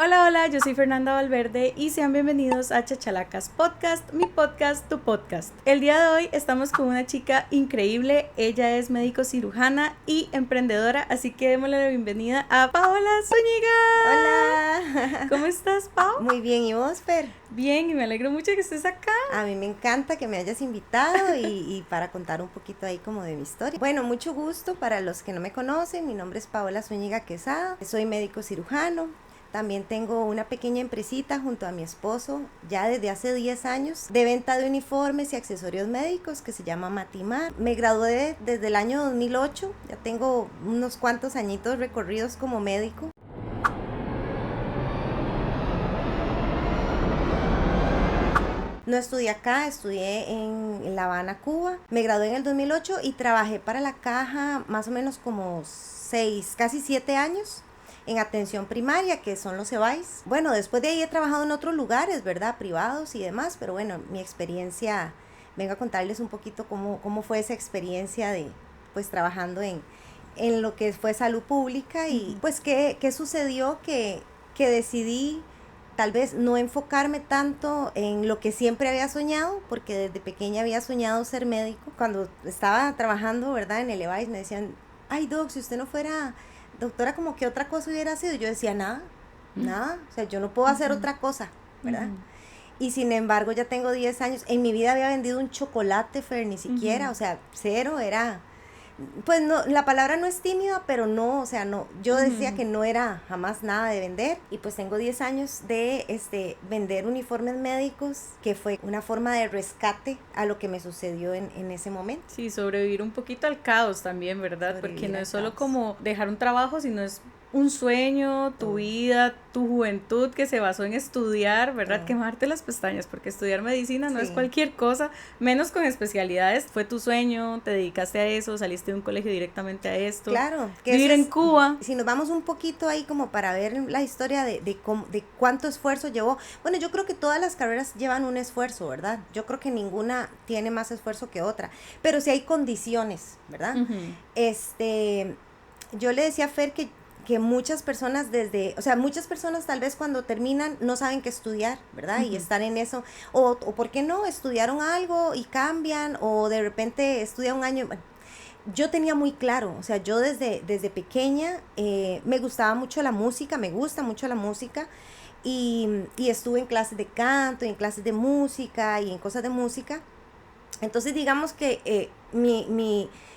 Hola, hola, yo soy Fernanda Valverde y sean bienvenidos a Chachalacas Podcast, mi podcast, tu podcast. El día de hoy estamos con una chica increíble, ella es médico cirujana y emprendedora, así que démosle la bienvenida a Paola Zúñiga. Hola. ¿Cómo estás, Pau? Muy bien, ¿y vos, Fer? Bien, y me alegro mucho que estés acá. A mí me encanta que me hayas invitado y para contar un poquito ahí como de mi historia. Bueno, mucho gusto para los que no me conocen, mi nombre es Paola Zúñiga Quesada, soy médico cirujano. También tengo una pequeña empresita junto a mi esposo, ya desde hace 10 años, de venta de uniformes y accesorios médicos que se llama Matimar. Me gradué desde el año 2008, ya tengo unos cuantos añitos recorridos como médico. No estudié acá, estudié en La Habana, Cuba. Me gradué en el 2008 y trabajé para la caja más o menos como 6, casi 7 años en atención primaria, que son los EVAIS. Bueno, después de ahí he trabajado en otros lugares, ¿verdad? Privados y demás, pero bueno, mi experiencia, vengo a contarles un poquito cómo fue esa experiencia de, pues, trabajando en lo que fue salud pública y, pues, qué sucedió que decidí tal vez no enfocarme tanto en lo que siempre había soñado, porque desde pequeña había soñado ser médico. Cuando estaba trabajando, ¿verdad? En el EVAIS me decían, ay, doc, si usted no fuera doctora, como que otra cosa hubiera sido. Yo decía, nada, o sea, yo no puedo hacer otra cosa, ¿verdad? Y sin embargo ya tengo 10 años, en mi vida había vendido un chocolate, Fer, ni siquiera, o sea, cero, era, pues no, la palabra no es tímida, pero no, o sea, no, yo decía que no era jamás nada de vender, y pues tengo 10 años de vender uniformes médicos, que fue una forma de rescate a lo que me sucedió en ese momento. Sí, sobrevivir un poquito al caos también, ¿verdad? Sobrevivir Porque no al es solo caos. como dejar un trabajo, sino es un sueño, tu Todo, vida, tu juventud que se basó en estudiar, ¿verdad? todo. Quemarte las pestañas, porque estudiar medicina no es Sí. cualquier cosa, menos con especialidades. Fue tu sueño, te dedicaste a eso, saliste de un colegio directamente a esto. Claro, que Vivir eso en es, Cuba. si nos vamos un poquito ahí como para ver la historia de cuánto esfuerzo llevó. Bueno, yo creo que todas las carreras llevan un esfuerzo, ¿verdad? Yo creo que ninguna tiene más esfuerzo que otra, pero sí hay condiciones, ¿verdad? Yo le decía a Fer que muchas personas o sea, muchas personas tal vez cuando terminan no saben qué estudiar, ¿verdad? Y están en eso, o ¿por qué no? Estudiaron algo y cambian, o de repente estudia un año. Bueno, yo tenía muy claro, o sea, yo desde pequeña me gustaba mucho la música, me gusta mucho la música, y estuve en clases de canto, y en clases de música, y en cosas de música. Entonces digamos que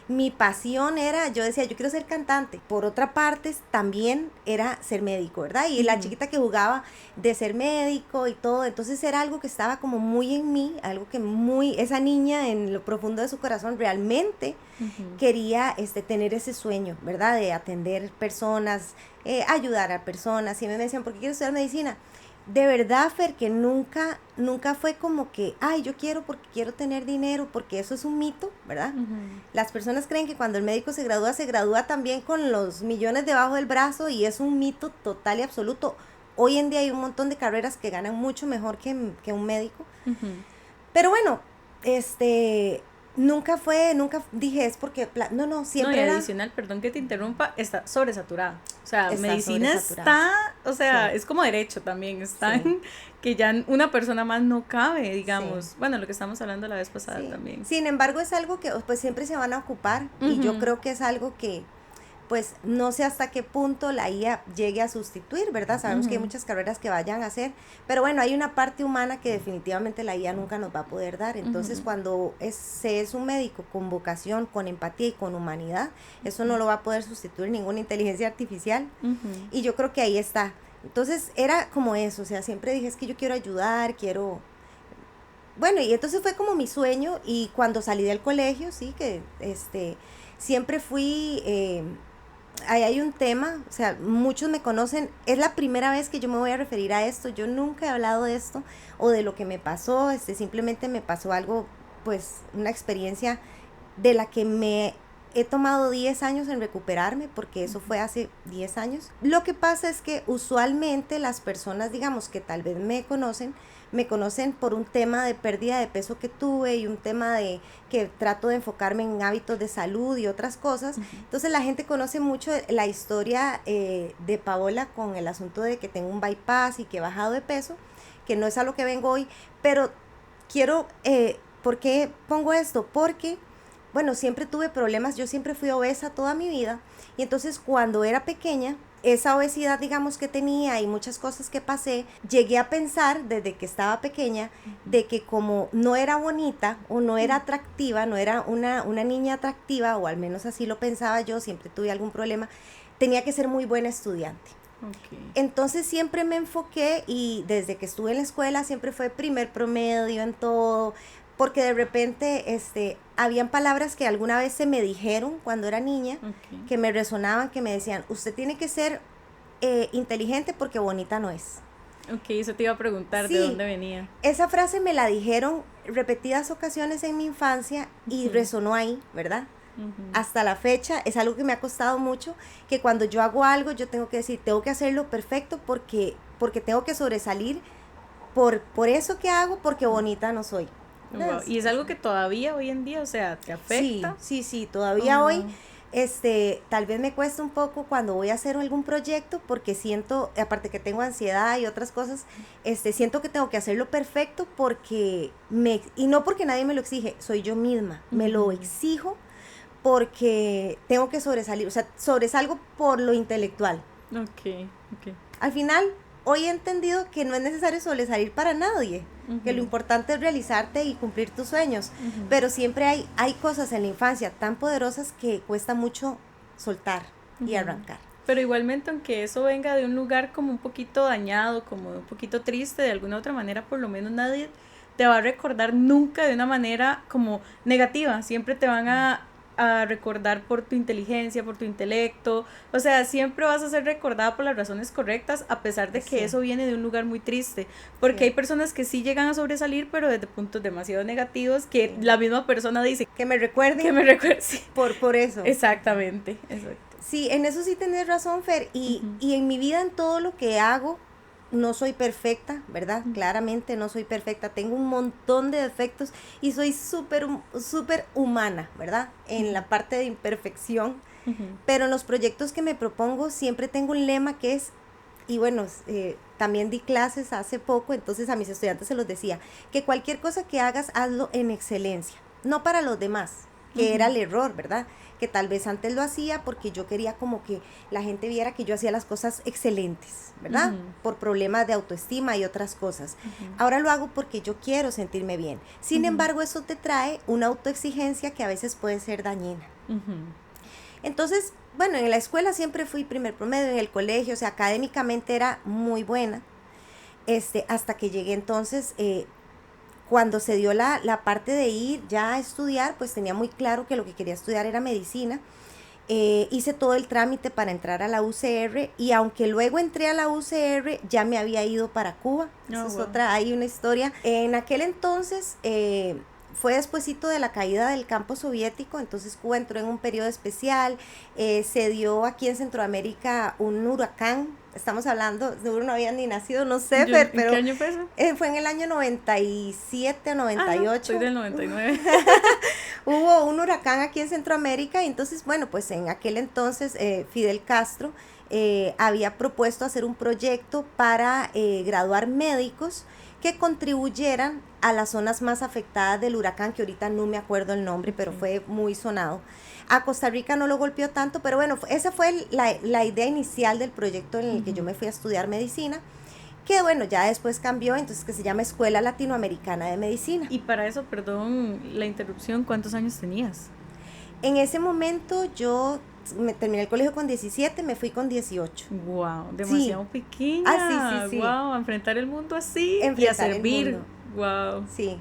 mi pasión era, yo decía, yo quiero ser cantante. Por otra parte, también era ser médico, ¿verdad? Y la chiquita que jugaba de ser médico y todo, entonces era algo que estaba como muy en mí, algo que esa niña en lo profundo de su corazón realmente quería tener ese sueño, ¿verdad? De atender personas, ayudar a personas. Y me decían, ¿por qué quieres estudiar medicina? De verdad, Fer, que nunca fue como que, ay, yo quiero porque quiero tener dinero, porque eso es un mito, ¿verdad? Las personas creen que cuando el médico se gradúa también con los millones debajo del brazo, y es un mito total y absoluto. Hoy en día hay un montón de carreras que ganan mucho mejor que un médico. Pero bueno, nunca dije es porque, no, No, y siempre era, adicional, perdón que te interrumpa, está sobresaturada. O sea, está medicina sobresaturada. está, o sea, Sí, es como derecho también, está sí. en que ya una persona más no cabe, Sí. digamos. Bueno, lo que estamos hablando la vez pasada Sí, también. sin embargo es algo que pues siempre se van a ocupar, y yo creo que es algo que pues no sé hasta qué punto la IA llegue a sustituir, ¿verdad? Sabemos que hay muchas carreras que vayan a hacer, pero bueno, hay una parte humana que definitivamente la IA nunca nos va a poder dar. Entonces cuando se es un médico con vocación, con empatía y con humanidad, eso no lo va a poder sustituir ninguna inteligencia artificial, y yo creo que ahí está. Entonces era como eso, o sea, siempre dije, es que yo quiero ayudar, quiero. Bueno, y entonces fue como mi sueño, y cuando salí del colegio, sí, que siempre fui, ahí hay un tema, o sea, muchos me conocen, es la primera vez que yo me voy a referir a esto, yo nunca he hablado de esto o de lo que me pasó, simplemente me pasó algo, pues una experiencia de la que he tomado 10 años en recuperarme porque eso fue hace 10 años. Lo que pasa es que usualmente las personas, digamos, que tal vez me conocen por un tema de pérdida de peso que tuve y un tema de que trato de enfocarme en hábitos de salud y otras cosas. Entonces la gente conoce mucho la historia de Paola con el asunto de que tengo un bypass y que he bajado de peso, que no es a lo que vengo hoy, pero quiero, ¿por qué pongo esto? Porque, bueno, siempre tuve problemas, yo siempre fui obesa toda mi vida, y entonces cuando era pequeña, esa obesidad, digamos, que tenía y muchas cosas que pasé, llegué a pensar desde que estaba pequeña de que como no era bonita o no era atractiva, no era una niña atractiva, o al menos así lo pensaba yo, siempre tuve algún problema, tenía que ser muy buena estudiante. Okay. Entonces siempre me enfoqué y desde que estuve en la escuela siempre fue primer promedio en todo, porque de repente habían palabras que alguna vez se me dijeron cuando era niña, okay, que me resonaban, que me decían, usted tiene que ser inteligente porque bonita no es. Ok, eso te iba a preguntar, sí, de dónde venía. Esa frase me la dijeron repetidas ocasiones en mi infancia y resonó ahí, ¿verdad? Hasta la fecha es algo que me ha costado mucho, que cuando yo hago algo yo tengo que decir, tengo que hacerlo perfecto porque tengo que sobresalir por eso que hago, porque bonita no soy. Wow. Y es algo que todavía hoy en día, o sea, ¿te afecta? Sí, todavía hoy tal vez me cuesta un poco cuando voy a hacer algún proyecto, porque siento, aparte que tengo ansiedad y otras cosas, siento que tengo que hacerlo perfecto y no porque nadie me lo exige, soy yo misma, me lo exijo porque tengo que sobresalir, o sea, sobresalgo por lo intelectual. Ok. Al final, hoy he entendido que no es necesario sobresalir para nadie, que lo importante es realizarte y cumplir tus sueños, pero siempre hay cosas en la infancia tan poderosas que cuesta mucho soltar y arrancar. Pero igualmente, aunque eso venga de un lugar como un poquito dañado, como un poquito triste, de alguna otra manera, por lo menos nadie te va a recordar nunca de una manera como negativa, siempre te van a recordar por tu inteligencia, por tu intelecto, o sea, siempre vas a ser recordada por las razones correctas, a pesar de que eso viene de un lugar muy triste, porque hay personas que sí llegan a sobresalir, pero desde puntos demasiado negativos, que la misma persona dice, que me recuerde, sí. por eso. Exactamente, exacto. Sí, en eso sí tenés razón, Fer, y en mi vida, en todo lo que hago, no soy perfecta, ¿verdad? Claramente no soy perfecta, tengo un montón de defectos y soy súper humana, ¿verdad? En la parte de imperfección, pero en los proyectos que me propongo siempre tengo un lema que es, y bueno, también di clases hace poco, entonces a mis estudiantes se los decía, que cualquier cosa que hagas, hazlo en excelencia, no para los demás, que era el error, ¿verdad? Que tal vez antes lo hacía porque yo quería como que la gente viera que yo hacía las cosas excelentes, ¿verdad? Por problemas de autoestima y otras cosas. Ahora lo hago porque yo quiero sentirme bien. Sin embargo, eso te trae una autoexigencia que a veces puede ser dañina. Entonces, bueno, en la escuela siempre fui primer promedio, en el colegio, o sea, académicamente era muy buena, hasta que llegué entonces... Cuando se dio la parte de ir ya a estudiar, pues tenía muy claro que lo que quería estudiar era medicina. Hice todo el trámite para entrar a la UCR y aunque luego entré a la UCR, ya me había ido para Cuba. Esa es otra, hay una historia. En aquel entonces fue despuesito de la caída del campo soviético, entonces Cuba entró en un periodo especial. Se dio aquí en Centroamérica un huracán. Estamos hablando, seguro no habían ni nacido, no sé, pero... ¿Qué año fue eso? Fue en el año 97 o 98. Soy del 99. Hubo un huracán aquí en Centroamérica y entonces, bueno, pues en aquel entonces Fidel Castro había propuesto hacer un proyecto para graduar médicos que contribuyeran a las zonas más afectadas del huracán, que ahorita no me acuerdo el nombre, pero fue muy sonado. A Costa Rica no lo golpeó tanto, pero bueno, esa fue la idea inicial del proyecto en el que yo me fui a estudiar medicina, que bueno, ya después cambió, entonces que se llama Escuela Latinoamericana de Medicina. Y para eso, perdón la interrupción, ¿cuántos años tenías? En ese momento yo me terminé el colegio con 17, me fui con 18. Wow, demasiado pequeña. Sí. Wow, a enfrentar el mundo así y a servir. Wow. Sí.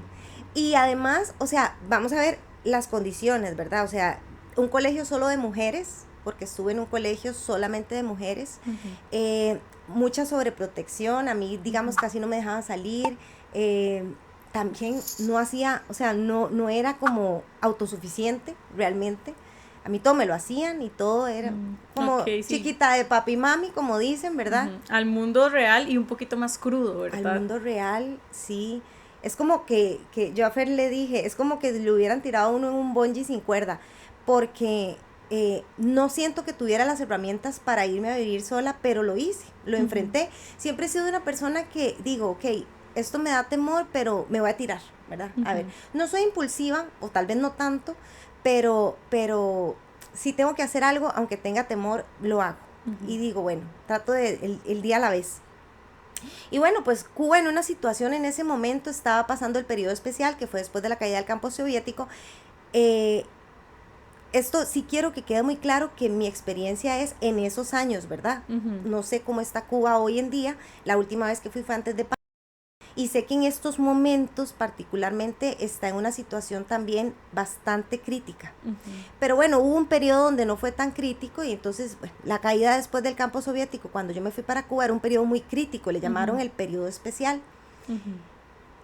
Y además, o sea, vamos a ver las condiciones, ¿verdad? O sea, un colegio solo de mujeres, porque estuve en un colegio solamente de mujeres, mucha sobreprotección, a mí, digamos, casi no me dejaban salir, también no hacía, o sea, no era como autosuficiente realmente, A mí todo me lo hacían y todo era como ok, sí. chiquita de papi y mami, como dicen, ¿verdad? Al mundo real y un poquito más crudo, ¿verdad? Al mundo real, sí. Es como que yo a Fer le dije, es como que le hubieran tirado a uno en un bungee sin cuerda, porque no siento que tuviera las herramientas para irme a vivir sola, pero lo hice, lo enfrenté. Siempre he sido una persona que digo, ok, esto me da temor, pero me voy a tirar, ¿verdad? A ver, no soy impulsiva, o tal vez no tanto, pero si tengo que hacer algo, aunque tenga temor, lo hago. Y digo, bueno, trato de el día a la vez. Y bueno, pues Cuba en una situación en ese momento estaba pasando el periodo especial, que fue después de la caída del campo soviético. Esto sí quiero que quede muy claro que mi experiencia es en esos años, ¿verdad? No sé cómo está Cuba hoy en día. La última vez que fui fue antes de pandemia. Y sé que en estos momentos particularmente está en una situación también bastante crítica. Pero bueno, hubo un periodo donde no fue tan crítico y entonces bueno, la caída después del campo soviético, cuando yo me fui para Cuba, era un periodo muy crítico, le llamaron el periodo especial.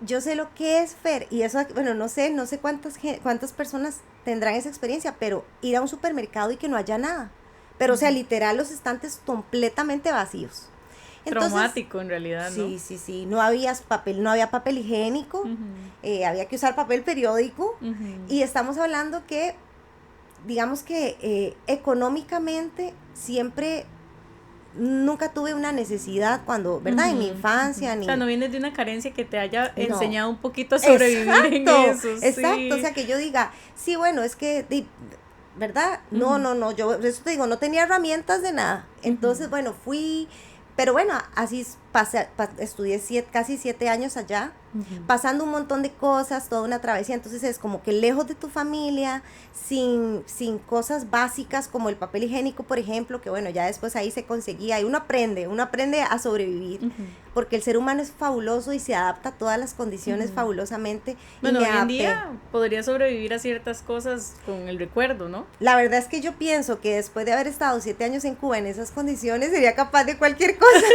Yo sé lo que es, Fer, y eso, bueno, no sé cuántas personas tendrán esa experiencia, pero ir a un supermercado y que no haya nada. Pero o sea, literal, los estantes completamente vacíos. Entonces, traumático en realidad, ¿no? Sí, no había papel higiénico, había que usar papel periódico, y estamos hablando que, digamos que económicamente siempre, nunca tuve una necesidad cuando, ¿verdad? En mi infancia, O sea, no vienes de una carencia que te haya No. enseñado un poquito a sobrevivir en eso, Exacto, sí. o sea, que yo diga, sí, bueno, es que, ¿verdad? No, yo, eso te digo, no tenía herramientas de nada, entonces, bueno, fui, pero bueno, así estudié casi 7 años allá, pasando un montón de cosas, toda una travesía, entonces es como que lejos de tu familia, sin cosas básicas como el papel higiénico, por ejemplo, que bueno, ya después ahí se conseguía, y uno aprende a sobrevivir, porque el ser humano es fabuloso y se adapta a todas las condiciones fabulosamente. Bueno, y me hoy en adapté. día podría sobrevivir a ciertas cosas con el recuerdo, ¿no? La verdad es que yo pienso que después de haber estado 7 años en Cuba en esas condiciones, sería capaz de cualquier cosa.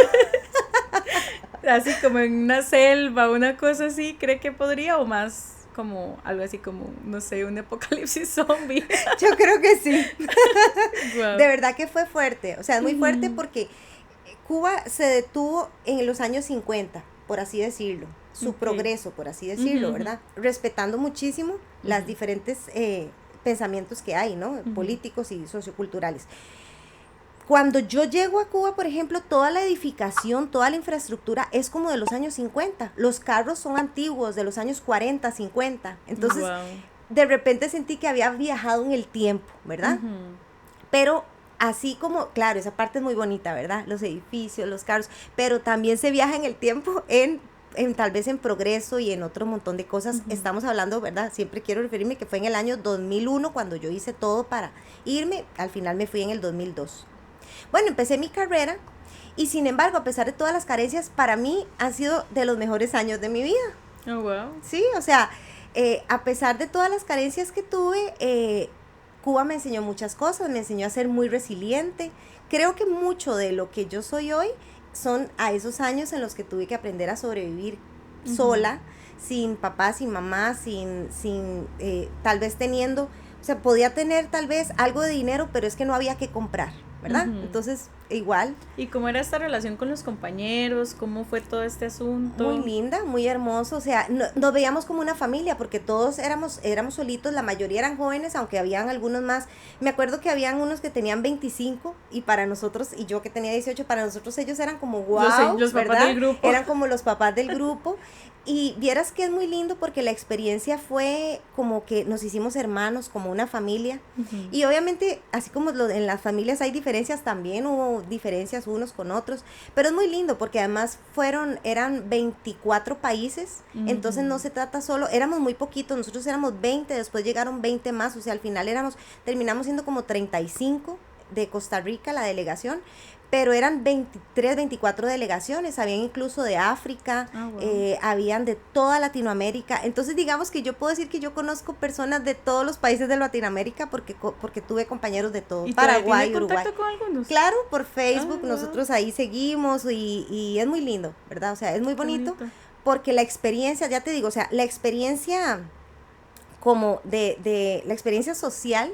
Así como en una selva, una cosa así, ¿cree que podría? O más como algo así como, no sé, un apocalipsis zombie. Yo creo que sí. Wow. De verdad que fue fuerte, o sea, es muy fuerte porque Cuba se detuvo en los años 50, por así decirlo, su progreso, por así decirlo, ¿verdad? Respetando muchísimo las diferentes pensamientos que hay, ¿no? Políticos y socioculturales. Cuando yo llego a Cuba, por ejemplo, toda la edificación, toda la infraestructura es como de los años 50. Los carros son antiguos, de los años 40, 50. Entonces, de repente sentí que había viajado en el tiempo, ¿verdad? Pero así como, claro, esa parte es muy bonita, ¿verdad? Los edificios, los carros, pero también se viaja en el tiempo en tal vez en progreso y en otro montón de cosas. Estamos hablando, ¿verdad? Siempre quiero referirme que fue en el año 2001 cuando yo hice todo para irme. Al final me fui en el 2002. Bueno, empecé mi carrera y sin embargo, a pesar de todas las carencias, para mí han sido de los mejores años de mi vida. Oh, wow. Sí, o sea, a pesar de todas las carencias que tuve, Cuba me enseñó muchas cosas, me enseñó a ser muy resiliente. Creo que mucho de lo que yo soy hoy son a esos años en los que tuve que aprender a sobrevivir sola, sin papá, sin mamá, tal vez teniendo, o sea, podía tener tal vez algo de dinero, pero es que no había que comprar, ¿verdad? Entonces, igual. ¿Y cómo era esta relación con los compañeros? ¿Cómo fue todo este asunto? Muy linda, muy hermoso, o sea, nos veíamos como una familia, porque todos éramos solitos, la mayoría eran jóvenes, aunque habían algunos más. Me acuerdo que habían unos que tenían 25, y para nosotros, y yo que tenía 18, para nosotros ellos eran como wow, los ¿verdad? Papás del grupo. Eran como los papás del grupo. Y vieras que es muy lindo porque la experiencia fue como que nos hicimos hermanos, como una familia. Y obviamente, así como en las familias hay diferencias, también hubo diferencias unos con otros. Pero es muy lindo porque además eran 24 países. Entonces no se trata solo, éramos muy poquitos, nosotros éramos 20, después llegaron 20 más. O sea, al final terminamos siendo como 35 de Costa Rica, la delegación. Pero eran 23, 24 delegaciones, habían incluso de África, habían de toda Latinoamérica. Entonces, digamos que yo puedo decir que yo conozco personas de todos los países de Latinoamérica porque tuve compañeros de todo, Paraguay, Uruguay. ¿Contacto con algunos? Claro, por Facebook, nosotros ahí seguimos y es muy lindo, ¿verdad? O sea, es muy bonito porque la experiencia, ya te digo, o sea, la experiencia como de la experiencia social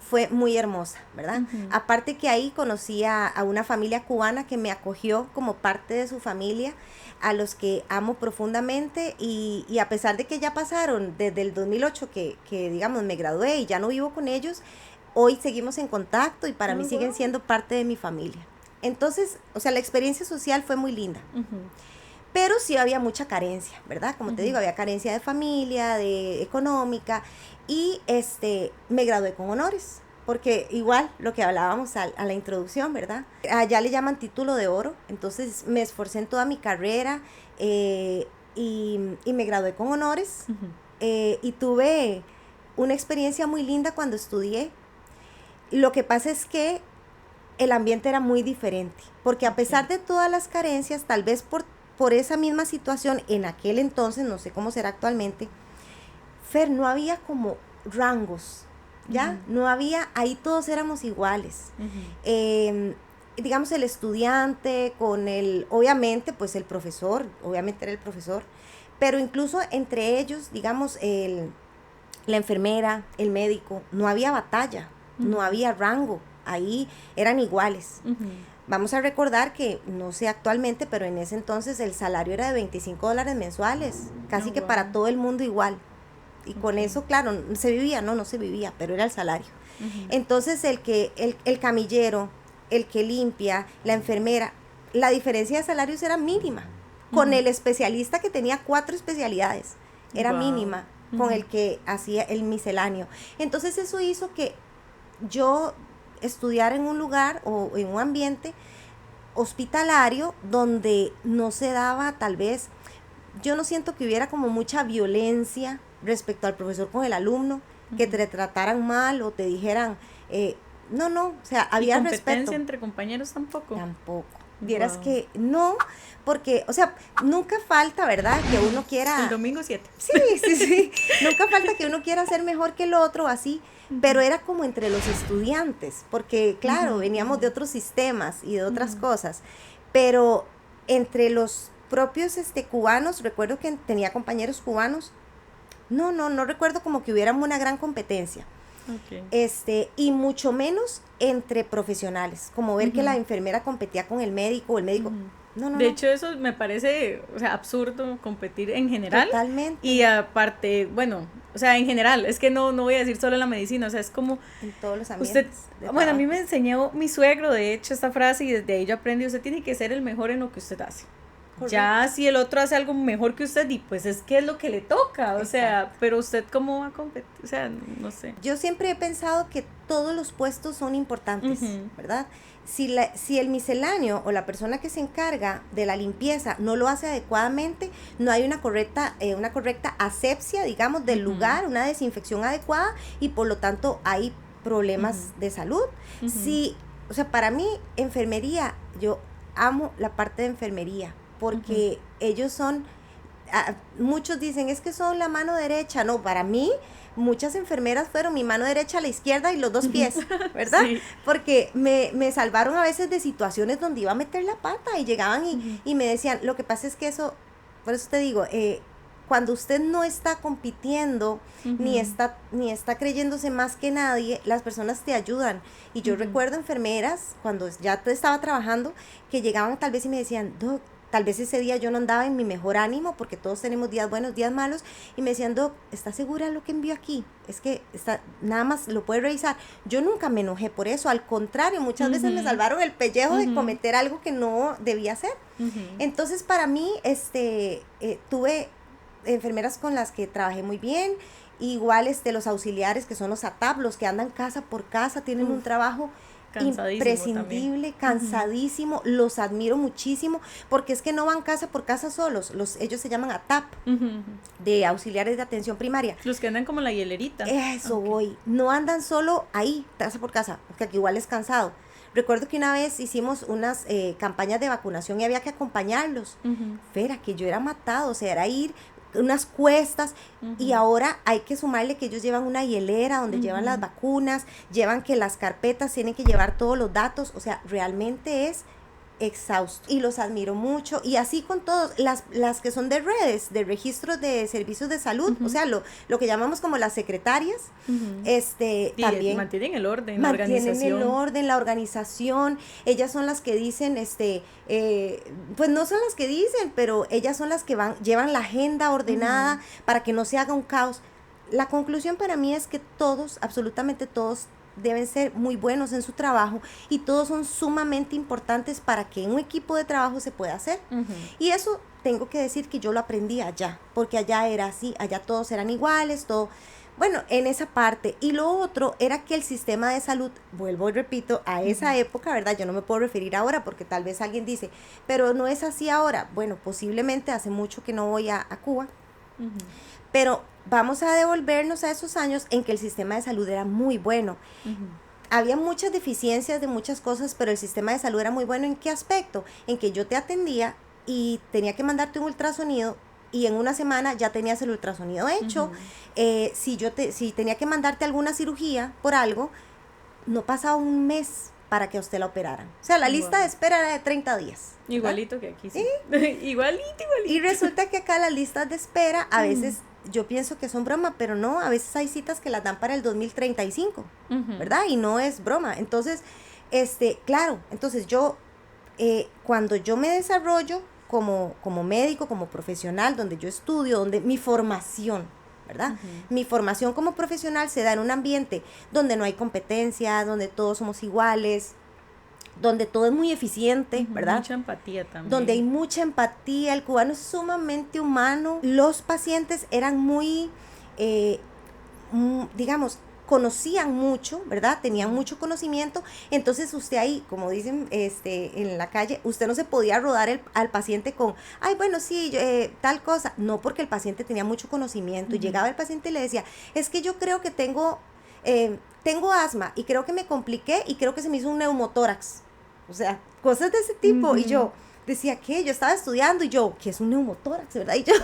fue muy hermosa, ¿verdad? Aparte que ahí conocí a una familia cubana que me acogió como parte de su familia, a los que amo profundamente y a pesar de que ya pasaron desde el 2008 que digamos me gradué y ya no vivo con ellos, hoy seguimos en contacto y para mí siguen siendo parte de mi familia. Entonces, o sea, la experiencia social fue muy linda. Pero sí había mucha carencia, ¿verdad? Como te digo, había carencia de familia, de económica, y me gradué con honores, porque igual lo que hablábamos a la introducción, ¿verdad? Allá le llaman título de oro, entonces me esforcé en toda mi carrera y me gradué con honores y tuve una experiencia muy linda cuando estudié. Lo que pasa es que el ambiente era muy diferente, porque a pesar de todas las carencias, tal vez por esa misma situación en aquel entonces, no sé cómo será actualmente, Fer, no había como rangos, ¿ya? No había, ahí todos éramos iguales. Digamos, el estudiante con obviamente, pues el profesor, obviamente era el profesor, pero incluso entre ellos, digamos, la enfermera, el médico, no había batalla, no había rango, ahí eran iguales. Vamos a recordar que, no sé actualmente, pero en ese entonces el salario era de $25 mensuales, casi que para todo el mundo igual. Y con eso, claro, se vivía, no se vivía, pero era el salario. Entonces el camillero, el que limpia, la enfermera, la diferencia de salarios era mínima. Con el especialista que tenía 4 especialidades, era mínima, con el que hacía el misceláneo. Entonces eso hizo que yo estudiar en un lugar o en un ambiente hospitalario donde no se daba tal vez, yo no siento que hubiera como mucha violencia respecto al profesor con el alumno, que te trataran mal o te dijeran, no, o sea, había ¿Y competencia respeto entre compañeros tampoco? Tampoco. Vieras que no, porque, o sea, nunca falta, ¿verdad? Que uno quiera... El domingo 7. Sí. Nunca falta que uno quiera ser mejor que el otro, así, pero era como entre los estudiantes, porque, claro, veníamos de otros sistemas y de otras cosas, pero entre los propios cubanos, recuerdo que tenía compañeros cubanos, no recuerdo como que hubiera una gran competencia. Y mucho menos entre profesionales, como ver que la enfermera competía con el médico o el médico. De hecho, eso me parece, o sea, absurdo competir en general. Totalmente. Y aparte, bueno, o sea, en general, es que no voy a decir solo en la medicina, o sea, es como... En todos los ambientes. Bueno, a mí me enseñó mi suegro, de hecho, esta frase, y desde ahí yo aprendí, usted tiene que ser el mejor en lo que usted hace. Correcto. Ya si el otro hace algo mejor que usted, y pues es que es lo que le toca, o sea, pero usted cómo va a competir, o sea, no sé. Yo siempre he pensado que todos los puestos son importantes, ¿verdad? Si el misceláneo o la persona que se encarga de la limpieza no lo hace adecuadamente, no hay una correcta asepsia, digamos, del lugar, una desinfección adecuada, y por lo tanto hay problemas de salud. O sea, para mí, enfermería, yo amo la parte de enfermería, porque ellos son, muchos dicen, es que son la mano derecha. No, para mí, muchas enfermeras fueron mi mano derecha a la izquierda y los 2 pies, ¿verdad? Sí. Porque me salvaron a veces de situaciones donde iba a meter la pata y llegaban y me decían, lo que pasa es que eso, por eso te digo, cuando usted no está compitiendo, ni está creyéndose más que nadie, las personas te ayudan. Y yo recuerdo enfermeras, cuando ya estaba trabajando, que llegaban tal vez y me decían, Doc, tal vez ese día yo no andaba en mi mejor ánimo, porque todos tenemos días buenos, días malos, y me decían, Doc, ¿está segura de lo que envió aquí? Es que nada más lo puede revisar. Yo nunca me enojé por eso, al contrario, muchas veces me salvaron el pellejo de cometer algo que no debía hacer. Entonces, para mí, tuve enfermeras con las que trabajé muy bien, igual los auxiliares que son los ATAP, los que andan casa por casa, tienen un trabajo imprescindible, cansadísimo, los admiro muchísimo, porque es que no van casa por casa solos, ellos se llaman ATAP, de auxiliares de atención primaria. Los que andan como la hielerita. Eso voy, no andan solo ahí, casa por casa, porque aquí igual es cansado. Recuerdo que una vez hicimos unas campañas de vacunación y había que acompañarlos. Fera, que yo era matado, o sea, era ir unas cuestas, y ahora hay que sumarle que ellos llevan una hielera donde llevan las vacunas, llevan que las carpetas tienen que llevar todos los datos, o sea, realmente es exhausto y los admiro mucho, y así con todos, las que son de redes, de registros de servicios de salud, o sea, lo que llamamos como las secretarias, también mantienen el orden, la organización, ellas son las que dicen, pues no son las que dicen, pero ellas son las que llevan la agenda ordenada para que no se haga un caos. La conclusión para mí es que todos, absolutamente todos, deben ser muy buenos en su trabajo, y todos son sumamente importantes para que un equipo de trabajo se pueda hacer. Y eso tengo que decir que yo lo aprendí allá, porque allá era así, allá todos eran iguales, todo, bueno, en esa parte. Y lo otro era que el sistema de salud, vuelvo y repito, a esa época, ¿verdad? Yo no me puedo referir ahora porque tal vez alguien dice, pero no es así ahora. Bueno, posiblemente hace mucho que no voy a Cuba, pero vamos a devolvernos a esos años en que el sistema de salud era muy bueno. Había muchas deficiencias de muchas cosas, pero el sistema de salud era muy bueno. ¿En qué aspecto? En que yo te atendía y tenía que mandarte un ultrasonido, y en una semana ya tenías el ultrasonido hecho. Si tenía que mandarte alguna cirugía por algo, no pasaba un mes para que a usted la operaran. O sea, la lista de espera era de 30 días. ¿Verdad? Igualito que aquí, sí. Igualito. Y resulta que acá las listas de espera, a veces yo pienso que son broma, pero no, a veces hay citas que las dan para el 2035, ¿verdad? Y no es broma. Entonces, claro, entonces yo, cuando yo me desarrollo como médico, como profesional, donde yo estudio, donde mi formación, ¿verdad? Mi formación como profesional se da en un ambiente donde no hay competencia, donde todos somos iguales, donde todo es muy eficiente, ¿verdad? Mucha empatía también. Donde hay mucha empatía, el cubano es sumamente humano. Los pacientes eran muy, digamos, conocían mucho, ¿verdad? Tenían mucho conocimiento. Entonces usted ahí, como dicen en la calle, usted no se podía rodar al paciente con, ay, bueno, sí, tal cosa. No, porque el paciente tenía mucho conocimiento. Y llegaba el paciente y le decía, es que yo creo que tengo asma y creo que me compliqué y creo que se me hizo un neumotórax. O sea, cosas de ese tipo. Y yo decía, ¿qué? Yo estaba estudiando y yo, ¿qué es un neumotórax, verdad? Y yo,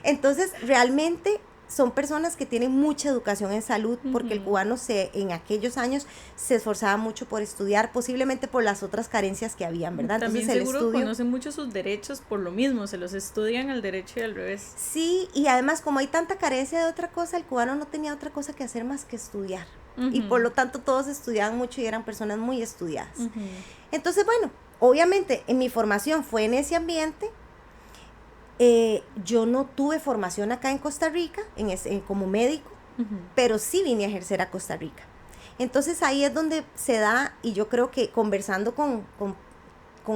entonces, realmente son personas que tienen mucha educación en salud, porque el cubano en aquellos años se esforzaba mucho por estudiar, posiblemente por las otras carencias que habían, ¿verdad? También Entonces, seguro conocen mucho sus derechos por lo mismo, se los estudian al derecho y al revés. Sí, y además como hay tanta carencia de otra cosa, el cubano no tenía otra cosa que hacer más que estudiar. Y por lo tanto todos estudiaban mucho y eran personas muy estudiadas. Entonces, bueno, obviamente en mi formación fue en ese ambiente. Yo no tuve formación acá en Costa Rica como médico, pero sí vine a ejercer a Costa Rica. Entonces ahí es donde se da, y yo creo que conversando con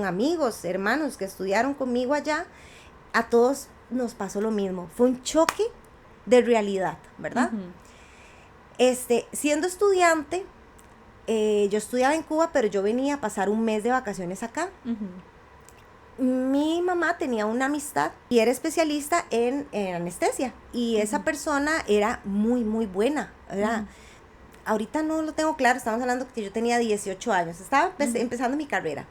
amigos, hermanos que estudiaron conmigo allá, a todos nos pasó lo mismo. Fue un choque de realidad, ¿verdad? Siendo estudiante, yo estudiaba en Cuba, pero yo venía a pasar un mes de vacaciones acá. Mi mamá tenía una amistad y era especialista en anestesia, y esa persona era muy, muy buena, ¿verdad? Ahorita no lo tengo claro, estamos hablando que yo tenía 18 años, estaba empezando mi carrera,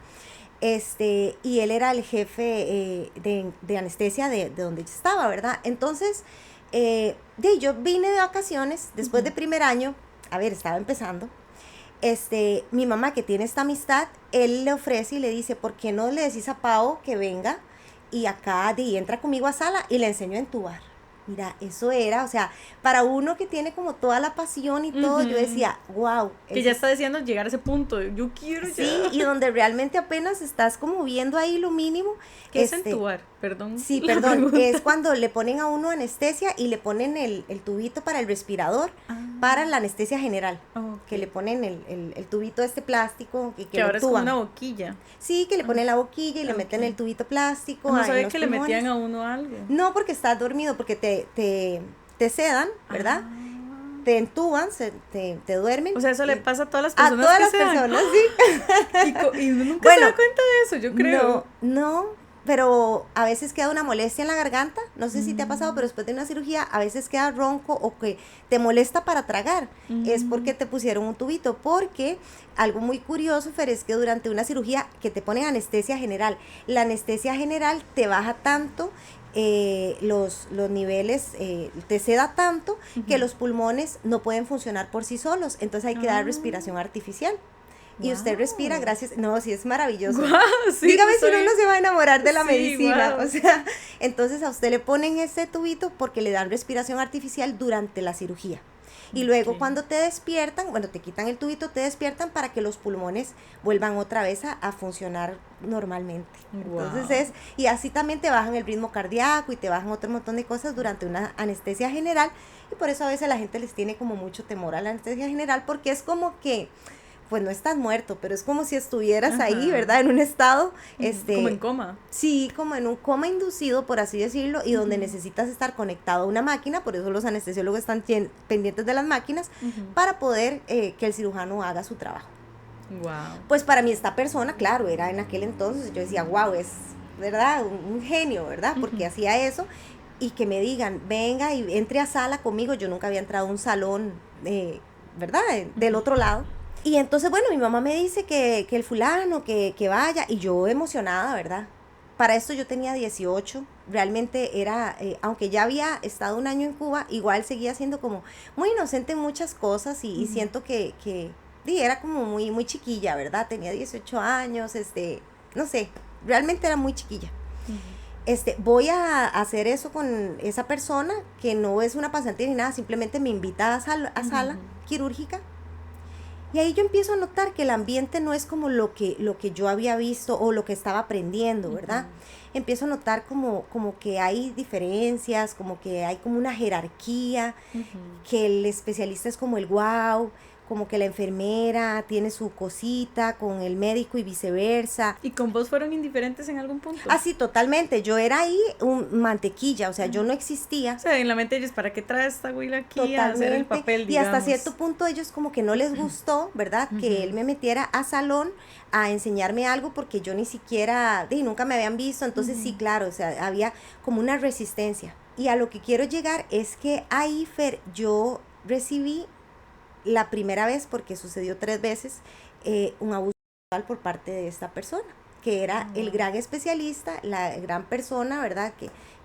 y él era el jefe de anestesia de donde yo estaba, ¿verdad? Entonces, yo vine de vacaciones después de primer año, estaba empezando. Mi mamá, que tiene esta amistad, él le ofrece y le dice, ¿por qué no le decís a Pao que venga y acá entra conmigo a sala y le enseño a entubar? Mira, eso era, o sea, para uno que tiene como toda la pasión y todo, yo decía, wow. Que ya está deseando llegar a ese punto, yo quiero ya. Sí, y donde realmente apenas estás como viendo ahí lo mínimo. ¿Qué es entubar? Perdón. Sí, perdón, es cuando le ponen a uno anestesia y le ponen el tubito para el respirador, para la anestesia general, que le ponen el tubito plástico. Que ahora es como una boquilla. Sí, que le ponen la boquilla y le meten el tubito plástico. No sabía que le metían a uno algo. No, porque estás dormido, porque te sedan, ¿verdad? Te entuban, te duermen. O sea, eso le pasa a todas las personas. A todas las personas, sí. Y uno nunca se da cuenta de eso, yo creo. No, pero a veces queda una molestia en la garganta, no sé si te ha pasado, pero después de una cirugía a veces queda ronco o que te molesta para tragar, es porque te pusieron un tubito, porque algo muy curioso, Fer, es que durante una cirugía que te ponen anestesia general, la anestesia general te baja tanto los niveles, te seda tanto que los pulmones no pueden funcionar por sí solos, entonces hay que dar respiración artificial. Y usted respira gracias, no, sí es maravilloso. Wow, sí, Dígame si uno no se va a enamorar de la Sí, medicina, wow. o sea, entonces a usted le ponen este tubito porque le dan respiración artificial durante la cirugía. Y luego Ok. cuando te despiertan, bueno, te quitan el tubito, te despiertan para que los pulmones vuelvan otra vez a funcionar normalmente. Entonces Wow. y así también te bajan el ritmo cardíaco y te bajan otro montón de cosas durante una anestesia general. Y por eso a veces la gente les tiene como mucho temor a la anestesia general, porque es como que, pues no estás muerto, pero es como si estuvieras ahí, Ajá. ¿verdad? En un estado, Como en coma. sí, como en un coma inducido, por así decirlo, y donde necesitas estar conectado a una máquina, por eso los anestesiólogos están pendientes de las máquinas, para poder que el cirujano haga su trabajo. Wow. Pues para mí esta persona, claro, era en aquel entonces, yo decía, wow, es, ¿verdad? Un genio, ¿verdad? Porque hacía eso, y que me digan, venga y entre a sala conmigo, yo nunca había entrado a un salón, ¿verdad? Del otro lado. Y entonces, bueno, mi mamá me dice que el fulano, que vaya, y yo emocionada, ¿verdad? Para esto yo tenía 18, realmente era, aunque ya había estado un año en Cuba, igual seguía siendo como muy inocente en muchas cosas y siento que sí, era como muy, muy chiquilla, ¿verdad? Tenía 18 años, no sé, realmente era muy chiquilla. Voy a hacer eso con esa persona que no es una pasantía ni nada, simplemente me invita a sala quirúrgica. Y ahí yo empiezo a notar que el ambiente no es como lo que yo había visto o lo que estaba aprendiendo, ¿verdad? Empiezo a notar como que hay diferencias, como que hay como una jerarquía, que el especialista es como el wow, como que la enfermera tiene su cosita con el médico y viceversa. ¿Y con vos fueron indiferentes en algún punto? Así, totalmente. Yo era ahí un mantequilla, o sea, yo no existía. O sea, en la mente ellos, ¿para qué trae esta güila aquí a hacer el Totalmente. papel, Y digamos? hasta cierto punto ellos como que no les gustó, ¿verdad? Que él me metiera a salón a enseñarme algo porque yo ni siquiera, nunca me habían visto. Entonces sí, claro, o sea, había como una resistencia. Y a lo que quiero llegar es que ahí, Fer, yo recibí la primera vez, porque sucedió 3 veces, un abuso sexual por parte de esta persona, que era el gran especialista, la gran persona, ¿verdad?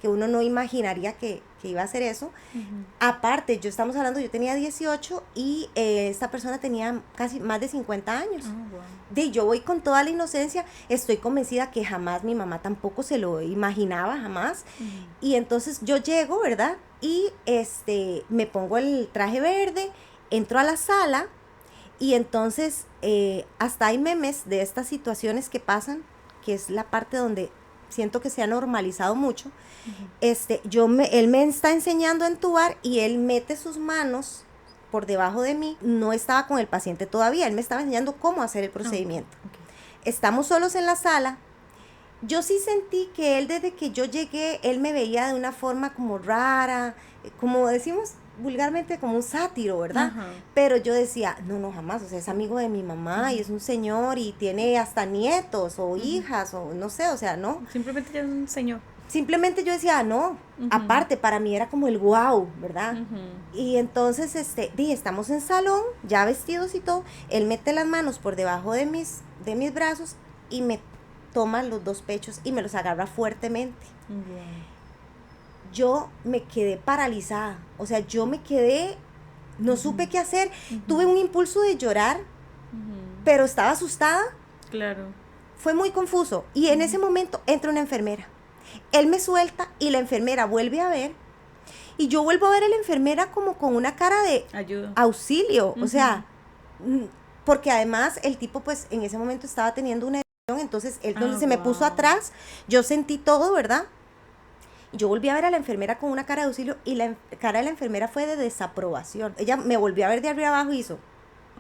Que uno no imaginaría que iba a hacer eso. Aparte, estamos hablando, yo tenía 18 y esta persona tenía casi más de 50 años. Yo voy con toda la inocencia, estoy convencida que jamás mi mamá tampoco se lo imaginaba, jamás. Y entonces yo llego, ¿verdad? Y me pongo el traje verde, entro a la sala y entonces hasta hay memes de estas situaciones que pasan, que es la parte donde siento que se ha normalizado mucho. Él me está enseñando a entubar y él mete sus manos por debajo de mí. No estaba con el paciente todavía, él me estaba enseñando cómo hacer el procedimiento. Estamos solos en la sala. Yo sí sentí que él, desde que yo llegué, él me veía de una forma como rara, como decimos vulgarmente, como un sátiro, ¿verdad? Pero yo decía, no, jamás, o sea, es amigo de mi mamá y es un señor y tiene hasta nietos o hijas o no sé, o sea, no. Simplemente ya es un señor. Simplemente yo decía, no, aparte, para mí era como el wow, ¿verdad? Y entonces, estamos en salón, ya vestidos y todo, él mete las manos por debajo de mis brazos y me toma los 2 pechos y me los agarra fuertemente. Yo me quedé paralizada, o sea, yo me quedé, no supe qué hacer, tuve un impulso de llorar, pero estaba asustada. Claro. Fue muy confuso y en ese momento entra una enfermera. Él me suelta y la enfermera vuelve a ver y yo vuelvo a ver a la enfermera como con una cara de ayuda, auxilio, o sea, porque además el tipo pues en ese momento estaba teniendo una erección, entonces él se me puso atrás, yo sentí todo, ¿verdad? Yo volví a ver a la enfermera con una cara de auxilio y la cara de la enfermera fue de desaprobación. Ella me volvió a ver de arriba abajo y hizo.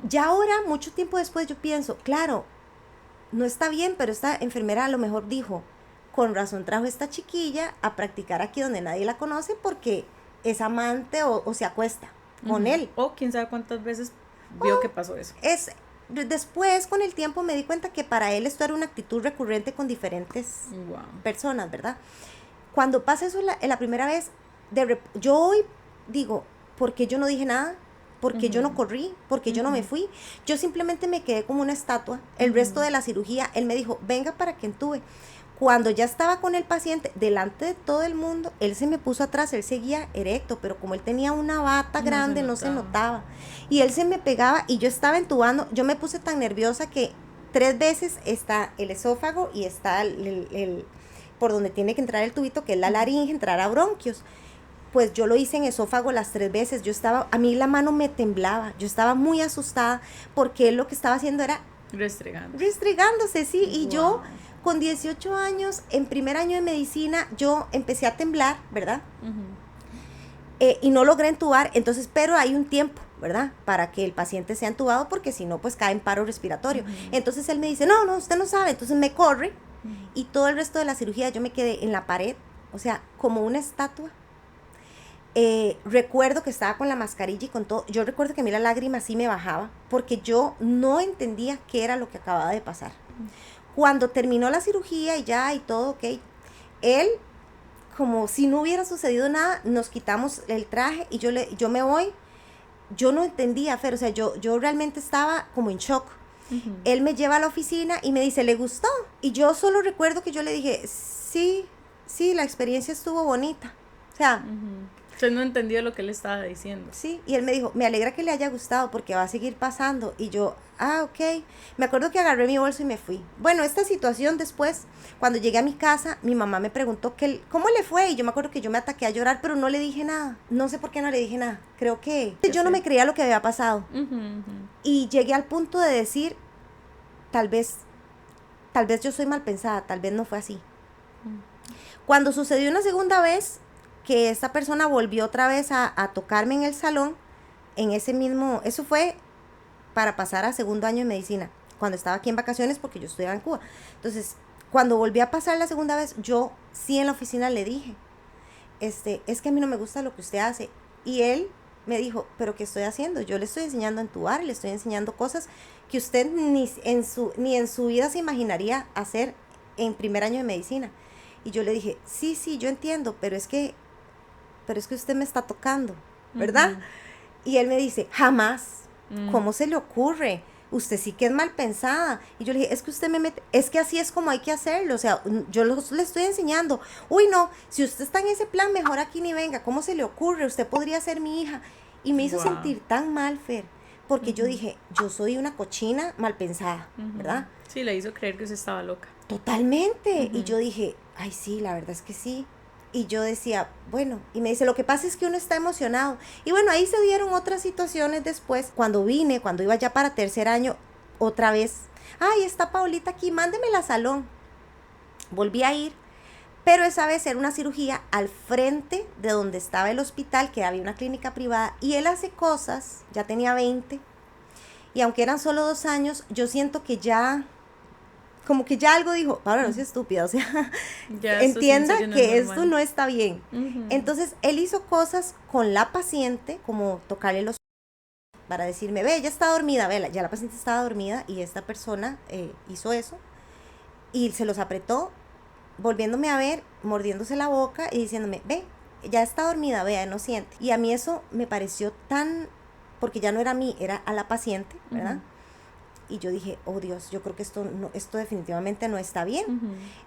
Ya ahora, mucho tiempo después, yo pienso, claro, no está bien, pero esta enfermera a lo mejor dijo, con razón trajo esta chiquilla a practicar aquí donde nadie la conoce porque es amante o se acuesta con él. O quién sabe cuántas veces vio que pasó eso. Después, con el tiempo, me di cuenta que para él esto era una actitud recurrente con diferentes personas, ¿verdad? Cuando pasa eso la primera vez, yo hoy digo, ¿por qué yo no dije nada? ¿Por qué yo no corrí? ¿Por qué yo no me fui? Yo simplemente me quedé como una estatua. El resto de la cirugía, él me dijo, venga para que entube. Cuando ya estaba con el paciente, delante de todo el mundo, él se me puso atrás, él seguía erecto, pero como él tenía una bata grande, no se notaba. Y él se me pegaba y yo estaba entubando, yo me puse tan nerviosa que 3 veces está el esófago y está por donde tiene que entrar el tubito, que es la laringe, entrar a bronquios. Pues yo lo hice en esófago las 3 veces, a mí la mano me temblaba, yo estaba muy asustada porque él lo que estaba haciendo era restregándose, sí, y wow. Yo con 18 años, en primer año de medicina, yo empecé a temblar, ¿verdad? Y no logré entubar, entonces, pero hay un tiempo, ¿verdad? Para que el paciente sea entubado, porque si no, pues cae en paro respiratorio. Entonces él me dice, no, usted no sabe, entonces me corre, y todo el resto de la cirugía yo me quedé en la pared, o sea, como una estatua. Recuerdo que estaba con la mascarilla y con todo, yo recuerdo que a mí la lágrima sí me bajaba, porque yo no entendía qué era lo que acababa de pasar. Cuando terminó la cirugía y ya, y todo, ok, él, como si no hubiera sucedido nada, nos quitamos el traje y yo me voy, yo no entendía, Fer, o sea, yo realmente estaba como en shock. Él me lleva a la oficina y me dice, ¿le gustó? Y yo solo recuerdo que yo le dije, sí, la experiencia estuvo bonita, o sea... Usted no entendió lo que él estaba diciendo. Sí, y él me dijo, me alegra que le haya gustado porque va a seguir pasando. Y yo, ok. Me acuerdo que agarré mi bolso y me fui. Bueno, esta situación después, cuando llegué a mi casa, mi mamá me preguntó cómo le fue. Y yo me acuerdo que yo me ataqué a llorar, pero no le dije nada. No sé por qué no le dije nada. Creo que yo no me creía lo que había pasado. Y llegué al punto de decir, tal vez yo soy mal pensada, tal vez no fue así. Cuando sucedió una segunda vez, que esta persona volvió otra vez a tocarme en el salón, en ese mismo, eso fue para pasar a segundo año de medicina, cuando estaba aquí en vacaciones porque yo estudiaba en Cuba. Entonces, cuando volví a pasar la segunda vez, yo sí en la oficina le dije, es que a mí no me gusta lo que usted hace. Y él me dijo, ¿pero qué estoy haciendo? Yo le estoy enseñando a entubar, le estoy enseñando cosas que usted ni en su vida se imaginaría hacer en primer año de medicina. Y yo le dije, sí, yo entiendo, pero es que usted me está tocando, ¿verdad? Y él me dice, jamás, ¿cómo se le ocurre? Usted sí que es mal pensada. Y yo le dije, es que usted me mete, es que así es como hay que hacerlo, o sea, yo le estoy enseñando. Uy, no, si usted está en ese plan, mejor aquí ni venga, ¿cómo se le ocurre? Usted podría ser mi hija. Y me hizo sentir tan mal, Fer, porque yo dije, yo soy una cochina mal pensada, ¿verdad? Sí, le hizo creer que usted estaba loca. Totalmente. Y yo dije, ay, sí, la verdad es que sí. Y yo decía, bueno, y me dice, lo que pasa es que uno está emocionado. Y bueno, ahí se dieron otras situaciones después. Cuando iba ya para tercer año, otra vez, ay, está Paulita aquí, mándemela al salón. Volví a ir, pero esa vez era una cirugía al frente de donde estaba el hospital, que había una clínica privada, y él hace cosas, ya tenía 20, y aunque eran solo 2 años, yo siento que ya... como que ya algo dijo, Paula, no seas estúpida, o sea, ya entienda que esto no está bien. Entonces, él hizo cosas con la paciente, como tocarle los para decirme, ve, ella está dormida, ve, ya la paciente estaba dormida, y esta persona hizo eso, y se los apretó, volviéndome a ver, mordiéndose la boca, y diciéndome, ve, ya está dormida, vea, no siente. Y a mí eso me pareció tan, porque ya no era a mí, era a la paciente, ¿verdad? Y yo dije, oh Dios, yo creo que esto definitivamente no está bien.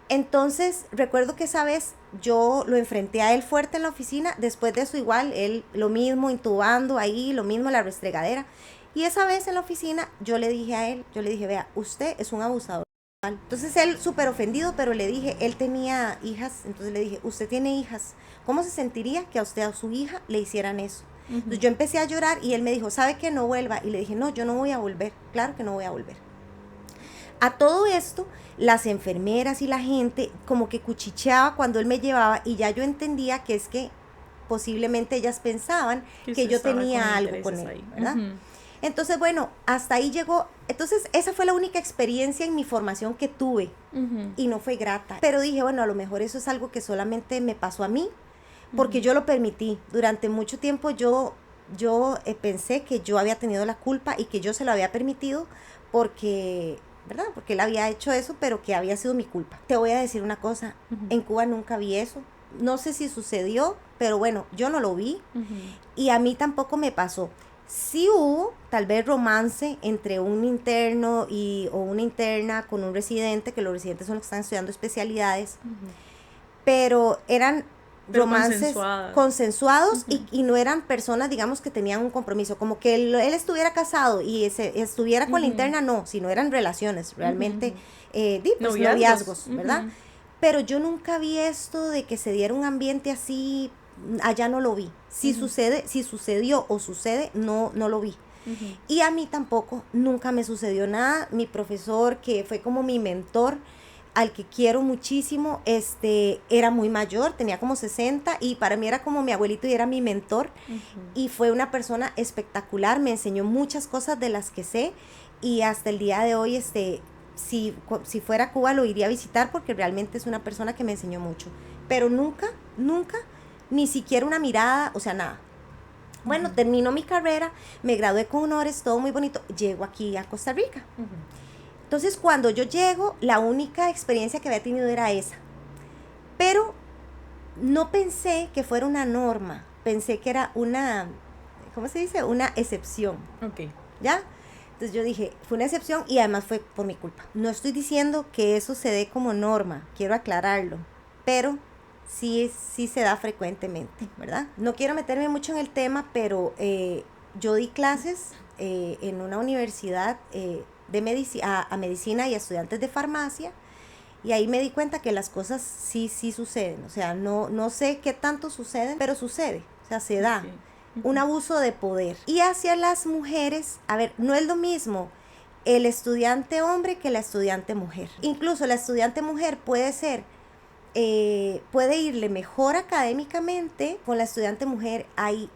Entonces, recuerdo que esa vez yo lo enfrenté a él fuerte en la oficina. Después de eso igual, él lo mismo, intubando ahí, lo mismo, la restregadera. Y esa vez en la oficina, yo le dije a él, vea, usted es un abusador. Entonces él súper ofendido, pero le dije, él tenía hijas, entonces le dije, usted tiene hijas. ¿Cómo se sentiría que a usted, a su hija, le hicieran eso? Entonces yo empecé a llorar y él me dijo, ¿sabe que no vuelva? Y le dije, no, yo no voy a volver, claro que no voy a volver. A todo esto, las enfermeras y la gente como que cuchicheaba cuando él me llevaba, y ya yo entendía que es que posiblemente ellas pensaban que yo tenía algo con él, ¿verdad? Entonces, bueno, hasta ahí llegó. Entonces, esa fue la única experiencia en mi formación que tuve, y no fue grata. Pero dije, bueno, a lo mejor eso es algo que solamente me pasó a mí, porque yo lo permití. Durante mucho tiempo yo pensé que yo había tenido la culpa y que yo se lo había permitido porque, ¿verdad? Porque él había hecho eso, pero que había sido mi culpa. Te voy a decir una cosa, en Cuba nunca vi eso. No sé si sucedió, pero bueno, yo no lo vi, y a mí tampoco me pasó. Sí hubo tal vez romance entre un interno o una interna con un residente, que los residentes son los que están estudiando especialidades, pero eran Pero romances consensuados y no eran personas, digamos, que tenían un compromiso, como que él estuviera casado y estuviera con la interna, no, sino eran relaciones realmente, pues, noviazgos, ¿verdad? Pero yo nunca vi esto de que se diera un ambiente así, allá no lo vi. Si sucedió o sucede, no lo vi. Y a mí tampoco, nunca me sucedió nada. Mi profesor, que fue como mi mentor, al que quiero muchísimo, era muy mayor, tenía como 60 y para mí era como mi abuelito y era mi mentor. Y fue una persona espectacular, me enseñó muchas cosas de las que sé y hasta el día de hoy, si fuera a Cuba lo iría a visitar porque realmente es una persona que me enseñó mucho. Pero nunca, ni siquiera una mirada, o sea, nada. Bueno, terminó mi carrera, me gradué con honores, todo muy bonito, llego aquí a Costa Rica. Entonces, cuando yo llego, la única experiencia que había tenido era esa. Pero no pensé que fuera una norma, pensé que era una, ¿cómo se dice? Una excepción. Ok. ¿Ya? Entonces yo dije, fue una excepción y además fue por mi culpa. No estoy diciendo que eso se dé como norma, quiero aclararlo, pero sí se da frecuentemente, ¿verdad? No quiero meterme mucho en el tema, pero yo di clases en una universidad a medicina y a estudiantes de farmacia, y ahí me di cuenta que las cosas sí suceden, o sea, no sé qué tanto suceden, pero sucede, o sea, se da. Un abuso de poder. Y hacia las mujeres, a ver, no es lo mismo el estudiante hombre que la estudiante mujer. Incluso la estudiante mujer puede irle mejor académicamente, con la estudiante mujer hay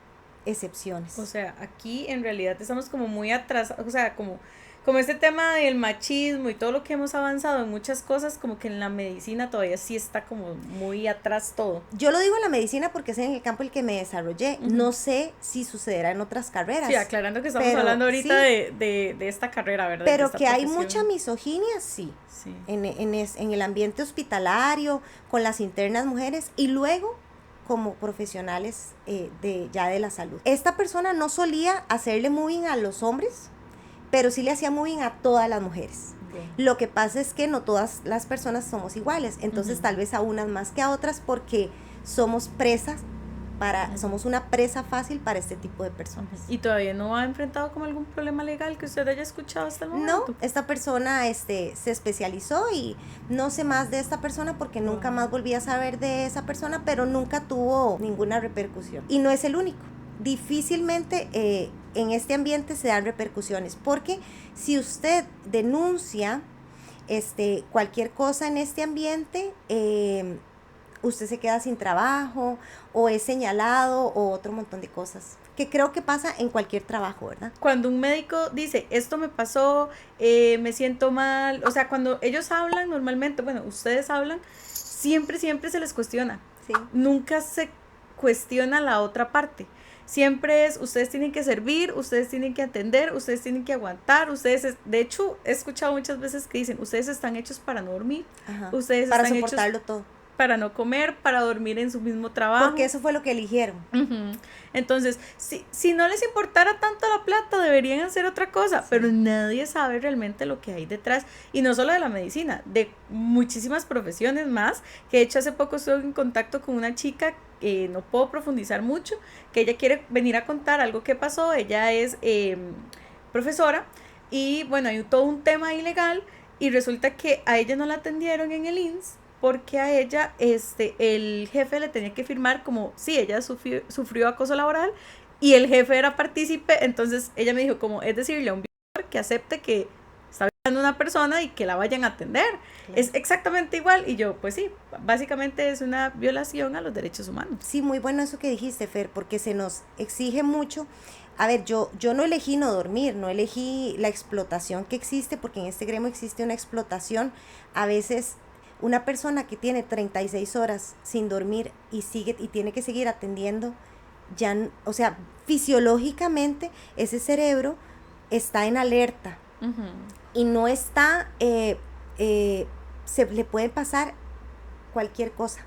excepciones. O sea, aquí en realidad estamos como muy atrás, o sea, como este tema del machismo y todo lo que hemos avanzado en muchas cosas, como que en la medicina todavía sí está como muy atrás todo. Yo lo digo en la medicina porque es en el campo en el que me desarrollé. No sé si sucederá en otras carreras. Sí, aclarando que estamos hablando ahorita de esta carrera, ¿verdad? Pero que hay mucha misoginia, sí. En el ambiente hospitalario, con las internas mujeres y luego como profesionales de la salud. Esta persona no solía hacerle moving a los hombres, pero sí le hacía moving a todas las mujeres. Lo que pasa es que no todas las personas somos iguales, entonces tal vez a unas más que a otras porque somos somos una presa fácil para este tipo de personas. ¿Y todavía no ha enfrentado como algún problema legal que usted haya escuchado hasta el momento? No, esta persona se especializó y no sé más de esta persona porque nunca más volví a saber de esa persona, pero nunca tuvo ninguna repercusión. Y no es el único. Difícilmente en este ambiente se dan repercusiones, porque si usted denuncia cualquier cosa en este ambiente, usted se queda sin trabajo o es señalado o otro montón de cosas que creo que pasa en cualquier trabajo, ¿verdad? Cuando un médico dice, esto me pasó, me siento mal, o sea, cuando ellos hablan normalmente, bueno, ustedes hablan, siempre se les cuestiona. Sí. Nunca se cuestiona la otra parte. Siempre es, ustedes tienen que servir, ustedes tienen que atender, ustedes tienen que aguantar, de hecho, he escuchado muchas veces que dicen, ustedes están hechos para no dormir, ustedes para están soportarlo hechos todo, para no comer, para dormir en su mismo trabajo. porque eso fue lo que eligieron. Entonces, si no les importara tanto la plata, deberían hacer otra cosa, pero nadie sabe realmente lo que hay detrás, y no solo de la medicina, de muchísimas profesiones más, que de hecho hace poco estuve en contacto con una chica, no puedo profundizar mucho, que ella quiere venir a contar algo que pasó. Ella es profesora, y bueno, hay todo un tema ilegal, y resulta que a ella no la atendieron en el INSS, porque a ella el jefe le tenía que firmar como, sí, ella sufrió acoso laboral, y el jefe era partícipe. Entonces ella me dijo como, es decirle a un violador que acepte que está violando a una persona y que la vayan a atender. Claro. Es exactamente igual. Y yo, pues sí, básicamente es una violación a los derechos humanos. Sí, muy bueno eso que dijiste, Fer, porque se nos exige mucho. A ver, yo no elegí no dormir, no elegí la explotación que existe, porque en este gremio existe una explotación. A veces una persona que tiene 36 horas sin dormir y tiene que seguir atendiendo, o sea, fisiológicamente ese cerebro está en alerta y no está, se le puede pasar cualquier cosa.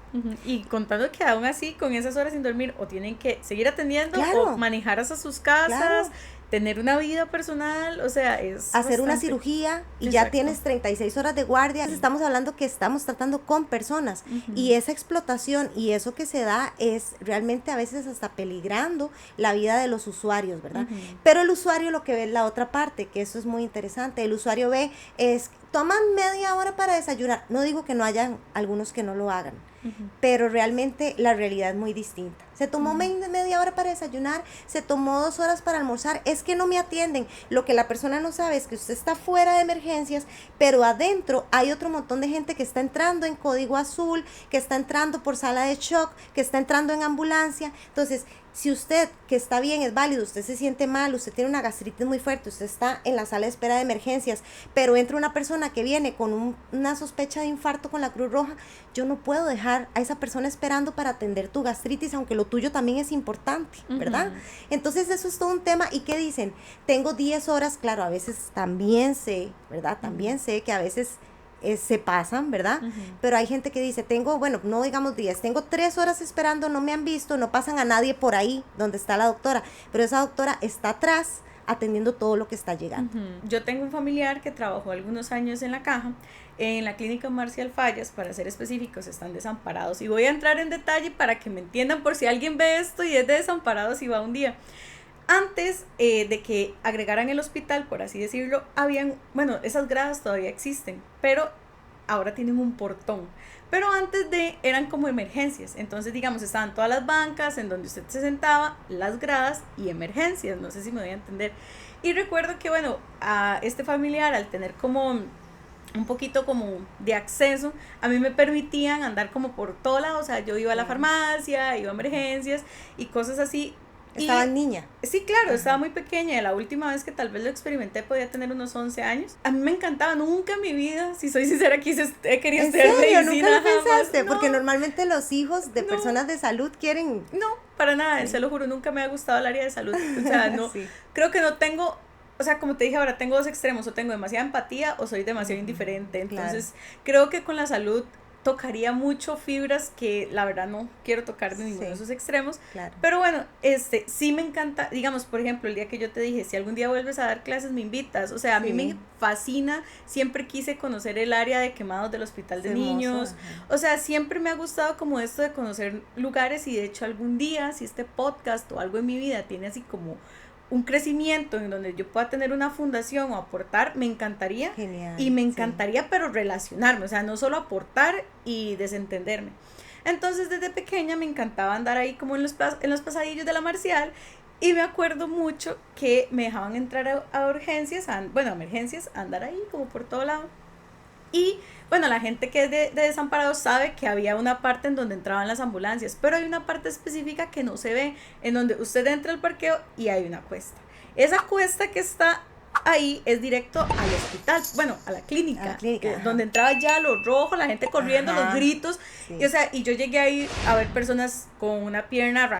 Y contando que aún así, con esas horas sin dormir, o tienen que seguir atendiendo, Claro. o manejar hasta sus casas, Claro. tener una vida personal, o sea, es hacer una bastante. cirugía y ya Exacto. tienes 36 horas de guardia. Estamos hablando que estamos tratando con personas y esa explotación y eso que se da es realmente a veces hasta peligrando la vida de los usuarios, ¿verdad? Pero el usuario lo que ve es la otra parte, que eso es muy interesante. El usuario ve es, toman media hora para desayunar. No digo que no hayan algunos que no lo hagan, pero realmente la realidad es muy distinta. Se tomó media hora para desayunar, se tomó 2 horas para almorzar, es que no me atienden. Lo que la persona no sabe es que usted está fuera de emergencias, pero adentro hay otro montón de gente que está entrando en código azul, que está entrando por sala de shock, que está entrando en ambulancia. Entonces, si usted, que está bien, es válido, usted se siente mal, usted tiene una gastritis muy fuerte, usted está en la sala de espera de emergencias, pero entra una persona que viene con una sospecha de infarto con la Cruz Roja, yo no puedo dejar a esa persona esperando para atender tu gastritis, aunque lo tuyo también es importante, ¿verdad? Entonces eso es todo un tema. ¿Y qué dicen? Tengo 10 horas, claro, a veces también sé, ¿verdad? También sé que a veces se pasan, ¿verdad? Pero hay gente que dice, tengo, bueno, no digamos 10, tengo 3 horas esperando, no me han visto, no pasan a nadie por ahí donde está la doctora, pero esa doctora está atrás atendiendo todo lo que está llegando. Yo tengo un familiar que trabajó algunos años en la caja, en la clínica Marcial Fallas, para ser específicos, están desamparados, y voy a entrar en detalle para que me entiendan por si alguien ve esto y es de desamparados y va un día. Antes de que agregaran el hospital, por así decirlo, habían, bueno, esas gradas todavía existen, pero ahora tienen un portón. Pero antes eran como emergencias, entonces digamos, estaban todas las bancas en donde usted se sentaba, las gradas y emergencias, no sé si me voy a entender. Y recuerdo que, bueno, a este familiar, al tener como un poquito como de acceso, a mí me permitían andar como por todo lado, o sea, yo iba a la farmacia, iba a emergencias y cosas así. Estaba niña. Sí, claro, estaba muy pequeña. La última vez que tal vez lo experimenté podía tener unos 11 años. A mí me encantaba, nunca en mi vida, si soy sincera, he querido estudiar medicina. ¿En serio? ¿Nunca lo pensaste? No. Porque normalmente los hijos de personas de salud quieren... No, para nada, se lo juro, nunca me ha gustado el área de salud. O sea, no, creo que no tengo... O sea, como te dije ahora, tengo dos extremos, o tengo demasiada empatía o soy demasiado indiferente. Entonces, creo que con la salud tocaría mucho fibras que la verdad no quiero tocar de ninguno de esos extremos, pero bueno, sí me encanta, digamos, por ejemplo, el día que yo te dije, si algún día vuelves a dar clases me invitas, o sea, a mí me fascina, siempre quise conocer el área de quemados del hospital de niños, o sea, siempre me ha gustado como esto de conocer lugares, y de hecho algún día, si este podcast o algo en mi vida tiene así como un crecimiento en donde yo pueda tener una fundación o aportar, me encantaría. Genial, y me encantaría, pero relacionarme, o sea, no solo aportar y desentenderme. Entonces desde pequeña me encantaba andar ahí como en los pasadillos de la Marcial, y me acuerdo mucho que me dejaban entrar a urgencias, a emergencias, a andar ahí como por todo lado. Y bueno, la gente que es de desamparados sabe que había una parte en donde entraban las ambulancias, pero hay una parte específica que no se ve, en donde usted entra al parqueo y hay una cuesta. Esa cuesta que está ahí es directo al hospital, bueno, a la clínica, donde entraba ya lo rojo, la gente corriendo, los gritos, y, o sea, y yo llegué ahí a ver personas con una pierna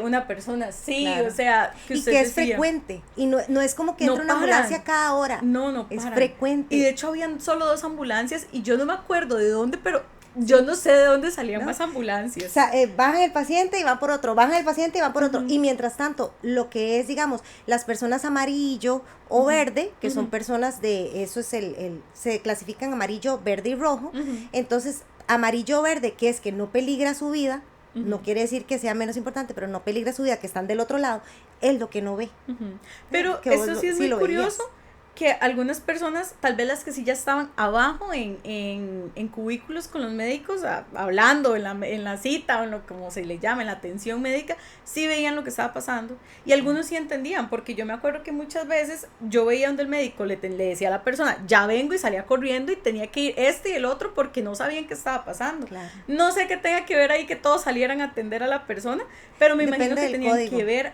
una persona así, o sea, que usted y que decía, es frecuente, y no es como que entra una ambulancia cada hora, no es frecuente. Y de hecho habían solo 2 ambulancias, y yo no me acuerdo de dónde, pero yo no sé de dónde salían más ambulancias. O sea, bajan el paciente y van por otro, bajan el paciente y van por otro, y mientras tanto, lo que es, digamos, las personas amarillo o verde, que son personas de, eso es se clasifican amarillo, verde y rojo, entonces, amarillo verde, que es que no peligra su vida, no quiere decir que sea menos importante, pero no peligra su vida, que están del otro lado, es lo que no ve. Pero eso sí es muy curioso, que algunas personas, tal vez las que sí ya estaban abajo en cubículos con los médicos, hablando en la cita, o en lo como se le llama, en la atención médica, sí veían lo que estaba pasando, y algunos sí entendían, porque yo me acuerdo que muchas veces yo veía donde el médico le decía a la persona, ya vengo, y salía corriendo y tenía que ir y el otro porque no sabían qué estaba pasando. No sé qué tenga que ver ahí que todos salieran a atender a la persona, pero me imagino que tenían que ver,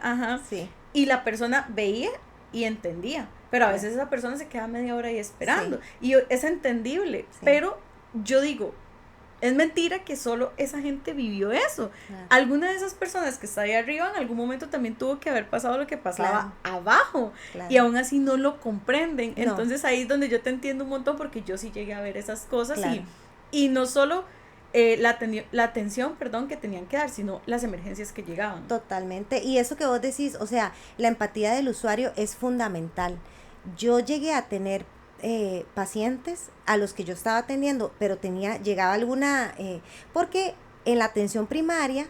y la persona veía y entendía, pero a veces esa persona se queda media hora ahí esperando, y es entendible, pero yo digo, es mentira que solo esa gente vivió eso. Alguna de esas personas que está ahí arriba en algún momento también tuvo que haber pasado lo que pasaba abajo, y aún así no lo comprenden. Entonces ahí es donde yo te entiendo un montón, porque yo sí llegué a ver esas cosas, y no solo la atención, perdón, que tenían que dar, sino las emergencias que llegaban. Totalmente. Y eso que vos decís, o sea, la empatía del usuario es fundamental. Yo llegué a tener pacientes a los que yo estaba atendiendo, pero llegaba alguna, porque en la atención primaria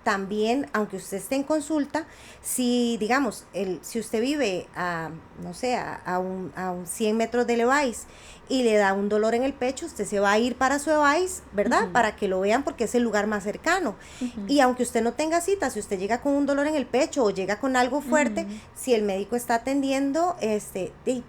también, aunque usted esté en consulta, si digamos, si usted vive a, no sé, a un 100 metros del EVAIS y le da un dolor en el pecho, usted se va a ir para su EVAIS, ¿verdad? Uh-huh. Para que lo vean porque es el lugar más cercano. Uh-huh. Y aunque usted no tenga cita, si usted llega con un dolor en el pecho o llega con algo fuerte, Uh-huh. si el médico está atendiendo,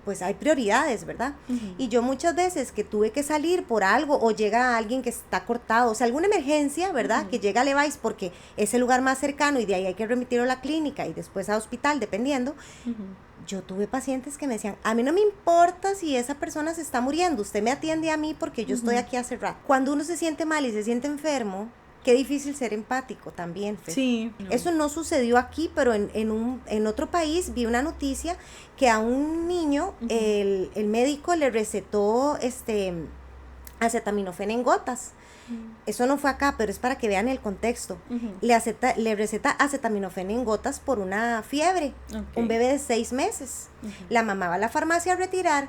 pues hay prioridades, ¿verdad? Uh-huh. Y yo muchas veces que tuve que salir por algo o llega alguien que está cortado, o sea, alguna emergencia, ¿verdad? Uh-huh. Que llega al EVAIS porque es el lugar más cercano y de ahí hay que remitirlo a la clínica y después a hospital, dependiendo. Uh-huh. Yo tuve pacientes que me decían, a mí no me importa si esa persona se está muriendo, usted me atiende a mí porque yo estoy aquí hace rato. Cuando uno se siente mal y se siente enfermo, qué difícil ser empático también, Fer. Sí. Eso no sucedió aquí, pero en otro país vi una noticia que a un niño el médico le recetó acetaminofén en gotas. Eso no fue acá, pero es para que vean el contexto. Le receta acetaminofén en gotas por una fiebre, un bebé de 6 meses. La mamá va a la farmacia a retirar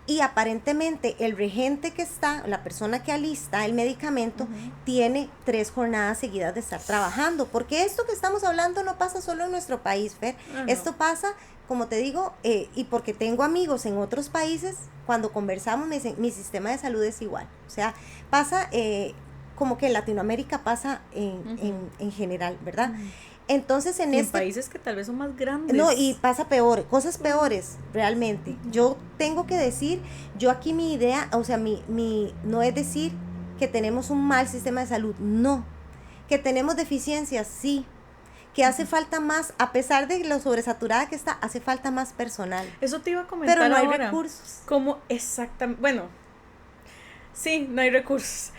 y aparentemente el regente que está, la persona que alista el medicamento, tiene 3 jornadas seguidas de estar trabajando, porque esto que estamos hablando no pasa solo en nuestro país, Fer. Esto pasa, como te digo, y porque tengo amigos en otros países, cuando conversamos me dicen, mi sistema de salud es igual. O sea, pasa como que en Latinoamérica pasa en general, ¿verdad? Entonces en países que tal vez son más grandes. No, y pasa peor, cosas peores, realmente. Yo tengo que decir, yo aquí mi idea, o sea, no es decir que tenemos un mal sistema de salud, no. Que tenemos deficiencias, sí. Que hace falta más, a pesar de lo sobresaturada que está, hace falta más personal. Eso te iba a comentar. Pero no hay ahora. recursos. ¿Cómo exactamente? Bueno, sí, no hay recursos.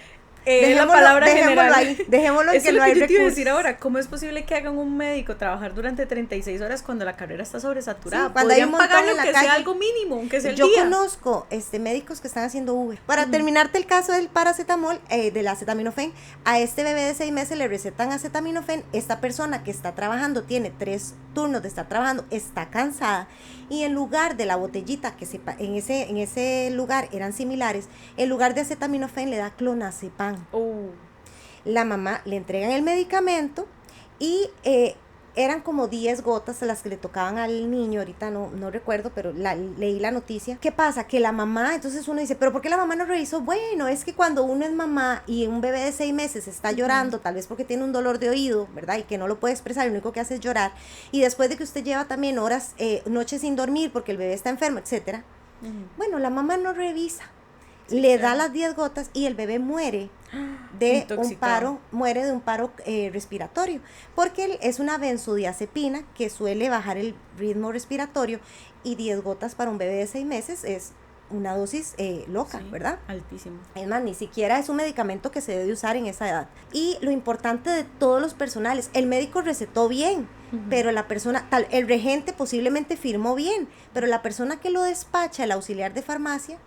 La palabra general. Ahí, dejémoslo en que no hay recursos. Eso es lo que yo te iba a decir ahora. ¿Cómo es posible que hagan un médico trabajar durante 36 horas cuando la carrera está sobresaturada? Sí, cuando hay un montón pagar en lo que calle. sea algo mínimo, aunque sea el Yo día. conozco médicos que están haciendo Uber. Para terminarte el caso del paracetamol, del acetaminofén, a este bebé de 6 meses le recetan acetaminofén. Esta persona que está trabajando, tiene 3 turnos de estar trabajando, está cansada. Y en lugar de la botellita, que en ese lugar eran similares, en lugar de acetaminofén le da clonazepam. La mamá le entregan el medicamento y eran como 10 gotas las que le tocaban al niño, ahorita no recuerdo, pero leí la noticia. ¿Qué pasa? Que la mamá, entonces uno dice, ¿pero por qué la mamá no revisó? Bueno, es que cuando uno es mamá y un bebé de 6 meses está llorando, tal vez porque tiene un dolor de oído, ¿verdad? Y que no lo puede expresar, lo único que hace es llorar. Y después de que usted lleva también horas, noches sin dormir porque el bebé está enfermo, etcétera. Bueno, la mamá no revisa. Sí, le da las 10 gotas y el bebé muere de un paro respiratorio, porque es una benzodiazepina que suele bajar el ritmo respiratorio, y 10 gotas para un bebé de 6 meses es una dosis loca, sí, ¿verdad? Altísimo. Es más, ni siquiera es un medicamento que se debe usar en esa edad. Y lo importante de todos los personales, el médico recetó bien, pero la persona, el regente posiblemente firmó bien, pero la persona que lo despacha, el auxiliar de farmacia,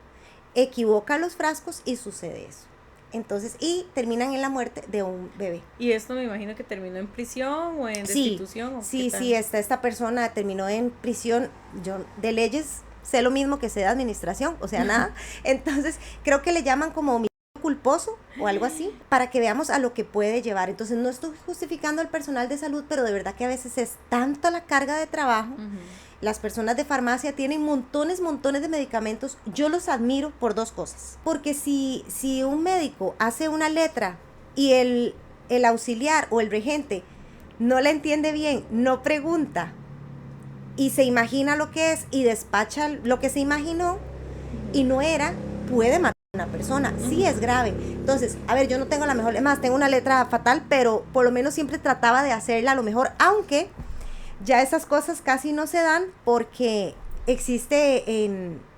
equivoca los frascos y sucede eso. Entonces, y terminan en la muerte de un bebé. ¿Y esto me imagino que terminó en prisión o en destitución? Sí, esta persona terminó en prisión. Yo de leyes sé lo mismo que sé de administración, o sea, nada. Entonces, creo que le llaman como homicidio culposo o algo así, para que veamos a lo que puede llevar. Entonces, no estoy justificando al personal de salud, pero de verdad que a veces es tanta la carga de trabajo. Las personas de farmacia tienen montones de medicamentos. Yo los admiro por 2 cosas. Porque si un médico hace una letra y el auxiliar o el regente no la entiende bien, no pregunta y se imagina lo que es y despacha lo que se imaginó y no era, puede matar a una persona. Sí, es grave. Entonces, a ver, yo no tengo la mejor, es más, tengo una letra fatal, pero por lo menos siempre trataba de hacerla a lo mejor, aunque ya esas cosas casi no se dan porque existe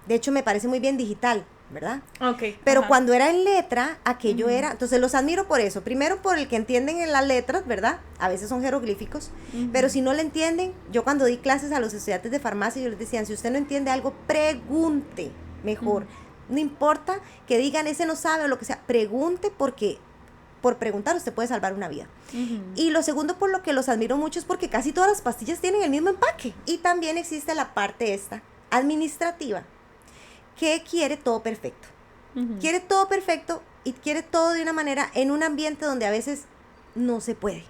de hecho me parece muy bien digital, ¿verdad? Okay. Pero cuando era en letra, aquello era, entonces los admiro por eso. Primero por el que entienden en las letras, ¿verdad? A veces son jeroglíficos, pero si no le entienden, yo cuando di clases a los estudiantes de farmacia, yo les decía, si usted no entiende algo, pregunte mejor. No importa que digan, ese no sabe o lo que sea, pregunte porque por preguntar usted puede salvar una vida. Y lo segundo por lo que los admiro mucho es porque casi todas las pastillas tienen el mismo empaque. Y también existe la parte esta, administrativa, que quiere todo perfecto. Quiere todo perfecto y quiere todo de una manera en un ambiente donde a veces no se puede.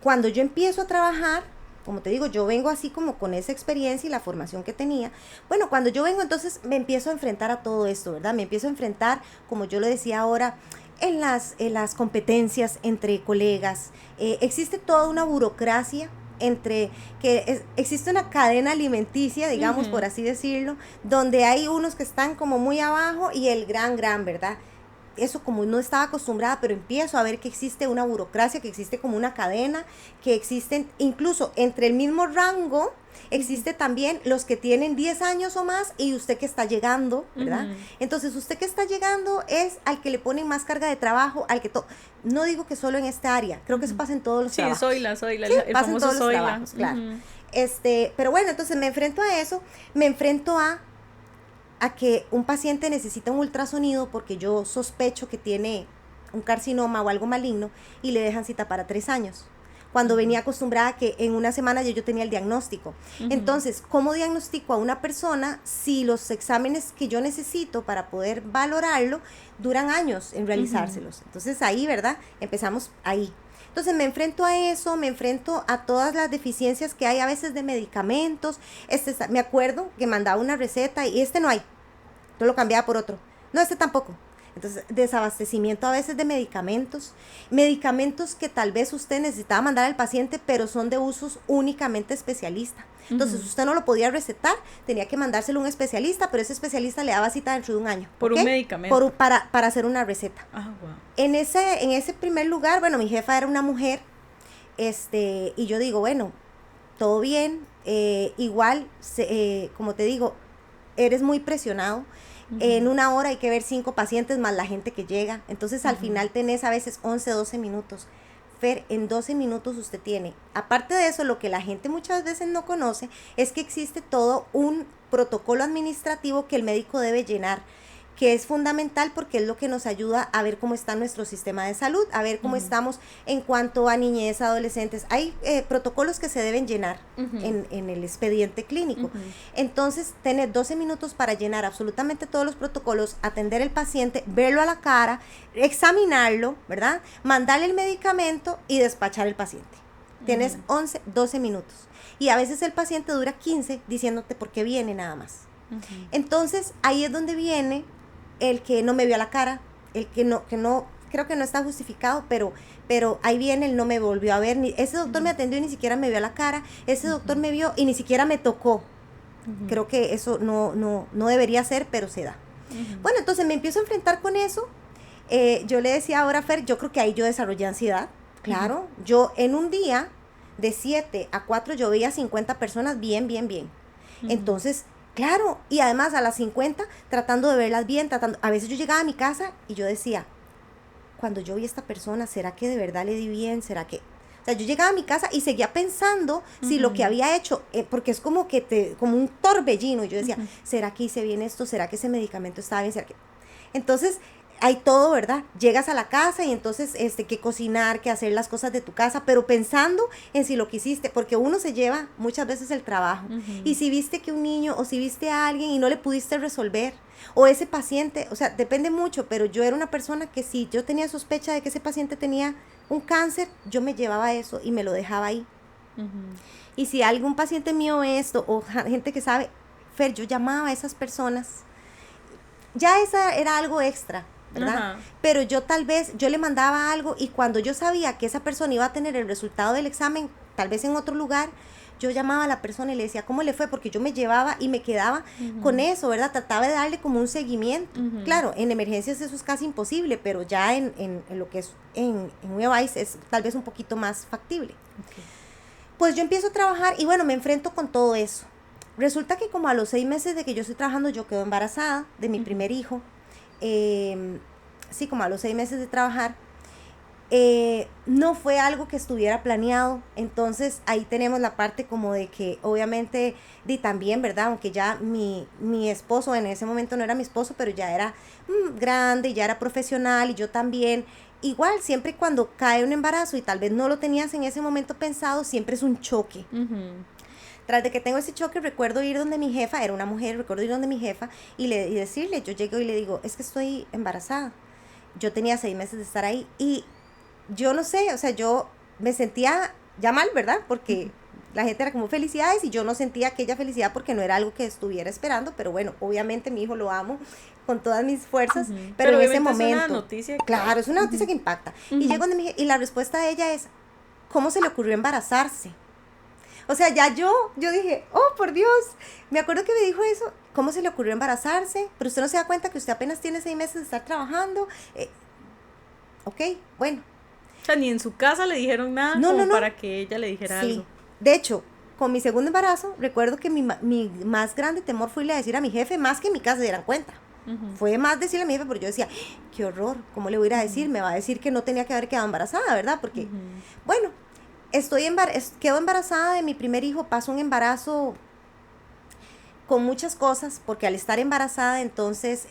Cuando yo empiezo a trabajar, como te digo, yo vengo así como con esa experiencia y la formación que tenía. Bueno, cuando yo vengo entonces me empiezo a enfrentar a todo esto, ¿verdad? Me empiezo a enfrentar, como yo lo decía ahora, en las competencias entre colegas. Existe toda una burocracia existe una cadena alimenticia, digamos, por así decirlo, donde hay unos que están como muy abajo y el gran, ¿verdad? Eso como no estaba acostumbrada, pero empiezo a ver que existe una burocracia, que existe como una cadena, que existen incluso entre el mismo rango, existe también los que tienen 10 años o más y usted que está llegando, ¿verdad? Entonces usted que está llegando es al que le ponen más carga de trabajo, al que no digo que solo en esta área, creo que eso pasa en todos los trabajos. Soy la, sí, el pasa en famoso todos los soy trabajos, claro. Pero bueno, entonces me enfrento a eso, me enfrento a que un paciente necesita un ultrasonido porque yo sospecho que tiene un carcinoma o algo maligno y le dejan cita para 3 años. Cuando venía acostumbrada a que en una semana yo tenía el diagnóstico. Entonces, ¿cómo diagnostico a una persona si los exámenes que yo necesito para poder valorarlo duran años en realizárselos? Entonces ahí, ¿verdad? Empezamos ahí. Entonces me enfrento a eso, me enfrento a todas las deficiencias que hay a veces de medicamentos. Me acuerdo que mandaba una receta y no hay. Yo lo cambiaba por otro. No, tampoco. Entonces, desabastecimiento a veces de medicamentos que tal vez usted necesitaba mandar al paciente, pero son de usos únicamente especialista. Entonces, usted no lo podía recetar, tenía que mandárselo a un especialista, pero ese especialista le daba cita dentro de un año. Por un medicamento. Para hacer una receta. Wow. En ese primer lugar, bueno, mi jefa era una mujer, y yo digo, bueno, todo bien, igual, como te digo, eres muy presionado. En una hora hay que ver 5 pacientes más la gente que llega. Entonces al final tenés a veces 11, 12 minutos. Fer, en 12 minutos usted tiene. Aparte de eso, lo que la gente muchas veces no conoce es que existe todo un protocolo administrativo que el médico debe llenar, que es fundamental porque es lo que nos ayuda a ver cómo está nuestro sistema de salud, a ver cómo estamos en cuanto a niñez, adolescentes. Hay protocolos que se deben llenar en el expediente clínico. Entonces, tener 12 minutos para llenar absolutamente todos los protocolos, atender al paciente, verlo a la cara, examinarlo, ¿verdad? Mandarle el medicamento y despachar al paciente. Tienes 11, 12 minutos. Y a veces el paciente dura 15 diciéndote por qué viene nada más. Entonces, ahí es donde viene el que no me vio a la cara, el que no, creo que no está justificado, pero ahí viene el no me volvió a ver, ese doctor me atendió y ni siquiera me vio a la cara, ese doctor me vio y ni siquiera me tocó. Creo que eso no debería ser, pero se da. Bueno, entonces me empiezo a enfrentar con eso. Yo le decía ahora a Fer, yo creo que ahí yo desarrollé ansiedad, claro. Yo en un día de 7 a 4 yo veía 50 personas bien. Entonces, claro, y además a las 50 tratando de verlas bien, a veces yo llegaba a mi casa y yo decía, cuando yo vi a esta persona, ¿será que de verdad le di bien? ¿Será que...? O sea, yo llegaba a mi casa y seguía pensando si lo que había hecho, porque es como como un torbellino, y yo decía, ¿será que hice bien esto? ¿Será que ese medicamento estaba bien? ¿Será que...? Entonces, hay todo, ¿verdad? Llegas a la casa y entonces que cocinar, que hacer las cosas de tu casa, pero pensando en si lo que hiciste, porque uno se lleva muchas veces el trabajo. Y si viste que un niño o si viste a alguien y no le pudiste resolver, o ese paciente, o sea, depende mucho, pero yo era una persona que si yo tenía sospecha de que ese paciente tenía un cáncer, yo me llevaba eso y me lo dejaba ahí. Y si algún paciente mío o gente que sabe, Fer, yo llamaba a esas personas. Ya esa era algo extra, ¿verdad? Pero yo tal vez, yo le mandaba algo y cuando yo sabía que esa persona iba a tener el resultado del examen, tal vez en otro lugar, yo llamaba a la persona y le decía, ¿cómo le fue? Porque yo me llevaba y me quedaba con eso, ¿verdad? Trataba de darle como un seguimiento. Claro, en emergencias eso es casi imposible, pero ya en lo que es en un EVAIS es tal vez un poquito más factible. Pues yo empiezo a trabajar y bueno, me enfrento con todo eso. Resulta que como a los 6 meses de que yo estoy trabajando, yo quedo embarazada de mi primer hijo. Sí, como a los 6 meses de trabajar. no fue algo que estuviera planeado. Entonces ahí tenemos la parte como de que obviamente también, ¿verdad? Aunque ya mi esposo en ese momento no era mi esposo, pero ya era grande, ya era profesional y yo también. Igual, siempre cuando cae un embarazo y tal vez no lo tenías en ese momento pensado, siempre es un choque. Tras de que tengo ese choque, recuerdo ir donde mi jefa, era una mujer, recuerdo ir donde mi jefa y decirle, yo llego y le digo, es que estoy embarazada. Yo tenía 6 meses de estar ahí y yo no sé, o sea, yo me sentía ya mal, ¿verdad? Porque la gente era como felicidades y yo no sentía aquella felicidad porque no era algo que estuviera esperando, pero bueno, obviamente mi hijo lo amo con todas mis fuerzas, pero en ese momento... Es una noticia. Claro, es una noticia que impacta. Y llego donde mi jefa y la respuesta de ella es, ¿cómo se le ocurrió embarazarse? O sea, ya yo dije, oh, por Dios, me acuerdo que me dijo eso, ¿cómo se le ocurrió embarazarse? Pero usted no se da cuenta que usted apenas tiene 6 meses de estar trabajando. Ok, bueno. O sea, ni en su casa le dijeron nada para que ella le dijera algo. De hecho, con mi segundo embarazo, recuerdo que mi más grande temor fue irle a decir a mi jefe, más que en mi casa se dieran cuenta. Fue más decirle a mi jefe, porque yo decía, qué horror, ¿cómo le voy a ir a decir? Me va a decir que no tenía que haber quedado embarazada, ¿verdad? Porque, bueno, quedo embarazada de mi primer hijo, paso un embarazo con muchas cosas, porque al estar embarazada, entonces,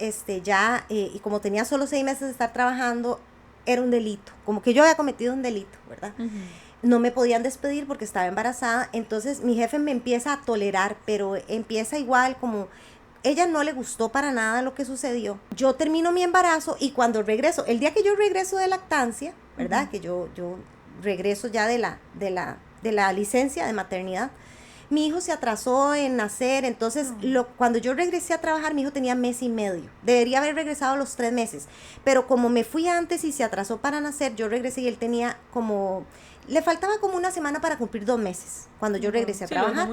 y como tenía solo 6 meses de estar trabajando, era un delito, como que yo había cometido un delito, ¿verdad? No me podían despedir porque estaba embarazada, entonces mi jefe me empieza a tolerar, pero empieza igual como... Ella no le gustó para nada lo que sucedió. Yo termino mi embarazo y cuando regreso, el día que yo regreso de lactancia, ¿verdad? Que yo regreso ya de la licencia de maternidad, mi hijo se atrasó en nacer, entonces cuando yo regresé a trabajar, mi hijo tenía 1 mes y medio. Debería haber regresado a los 3 meses, pero como me fui antes y se atrasó para nacer, yo regresé y él tenía le faltaba como 1 semana para cumplir 2 meses cuando yo regresé a trabajar.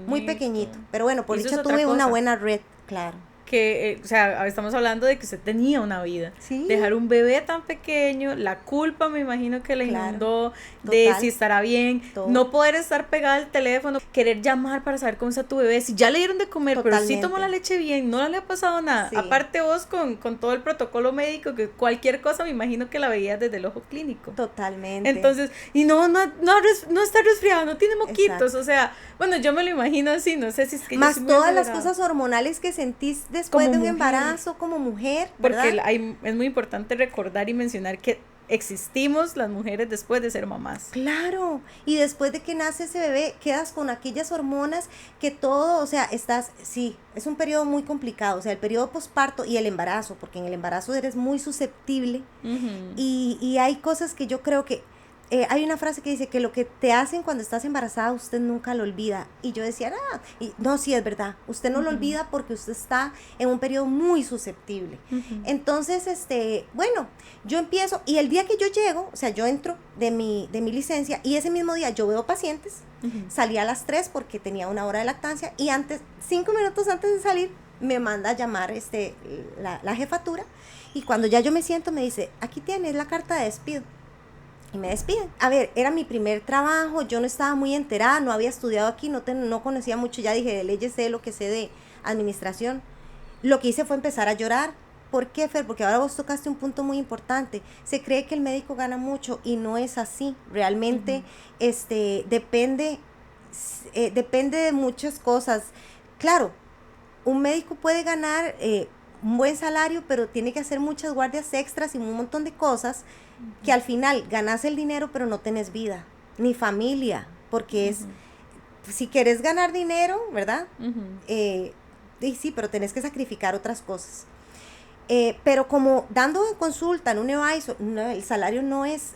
Muy pequeñito. Pero bueno, por dicha tuve una buena red, claro. Que, o sea, estamos hablando de que usted tenía una vida. ¿Sí? Dejar un bebé tan pequeño, la culpa me imagino que le inundó, de si estará bien, no poder estar pegada al teléfono, querer llamar para saber cómo está tu bebé, si ya le dieron de comer, pero si tomó la leche bien, no le ha pasado nada. Sí. Aparte vos con todo el protocolo médico, que cualquier cosa me imagino que la veías desde el ojo clínico. Totalmente. Entonces, y no está resfriado, no tiene moquitos. Exacto. O sea, bueno, yo me lo imagino así, no sé si es que más yo todas las cosas hormonales que sentís después como de un embarazo como mujer, ¿verdad? Porque es muy importante recordar y mencionar que existimos las mujeres después de ser mamás. Claro, y después de que nace ese bebé, quedas con aquellas hormonas que todo, o sea, es un periodo muy complicado, o sea, el periodo posparto y el embarazo, porque en el embarazo eres muy susceptible, y hay cosas que yo creo que, hay una frase que dice que lo que te hacen cuando estás embarazada, usted nunca lo olvida. Y yo decía, no, sí es verdad, usted no lo olvida porque usted está en un periodo muy susceptible. Entonces, bueno, yo empiezo, y el día que yo llego, o sea, yo entro de mi licencia, y ese mismo día yo veo pacientes, salí a las 3 porque tenía 1 hora de lactancia, y 5 minutos antes de salir, me manda a llamar la jefatura, y cuando ya yo me siento, me dice, aquí tienes la carta de despido. Y me despiden. A ver, era mi primer trabajo, yo no estaba muy enterada, no había estudiado aquí, no conocía mucho, ya dije, de leyes sé lo que sé de administración. Lo que hice fue empezar a llorar. ¿Por qué, Fer? Porque ahora vos tocaste un punto muy importante. Se cree que el médico gana mucho y no es así. Realmente depende de muchas cosas. Claro, un médico puede ganar un buen salario, pero tiene que hacer muchas guardias extras y un montón de cosas que al final ganas el dinero, pero no tenés vida, ni familia, porque si quieres ganar dinero, ¿verdad? Sí, pero tenés que sacrificar otras cosas. Pero como dando consulta en un EVAISO, el salario no es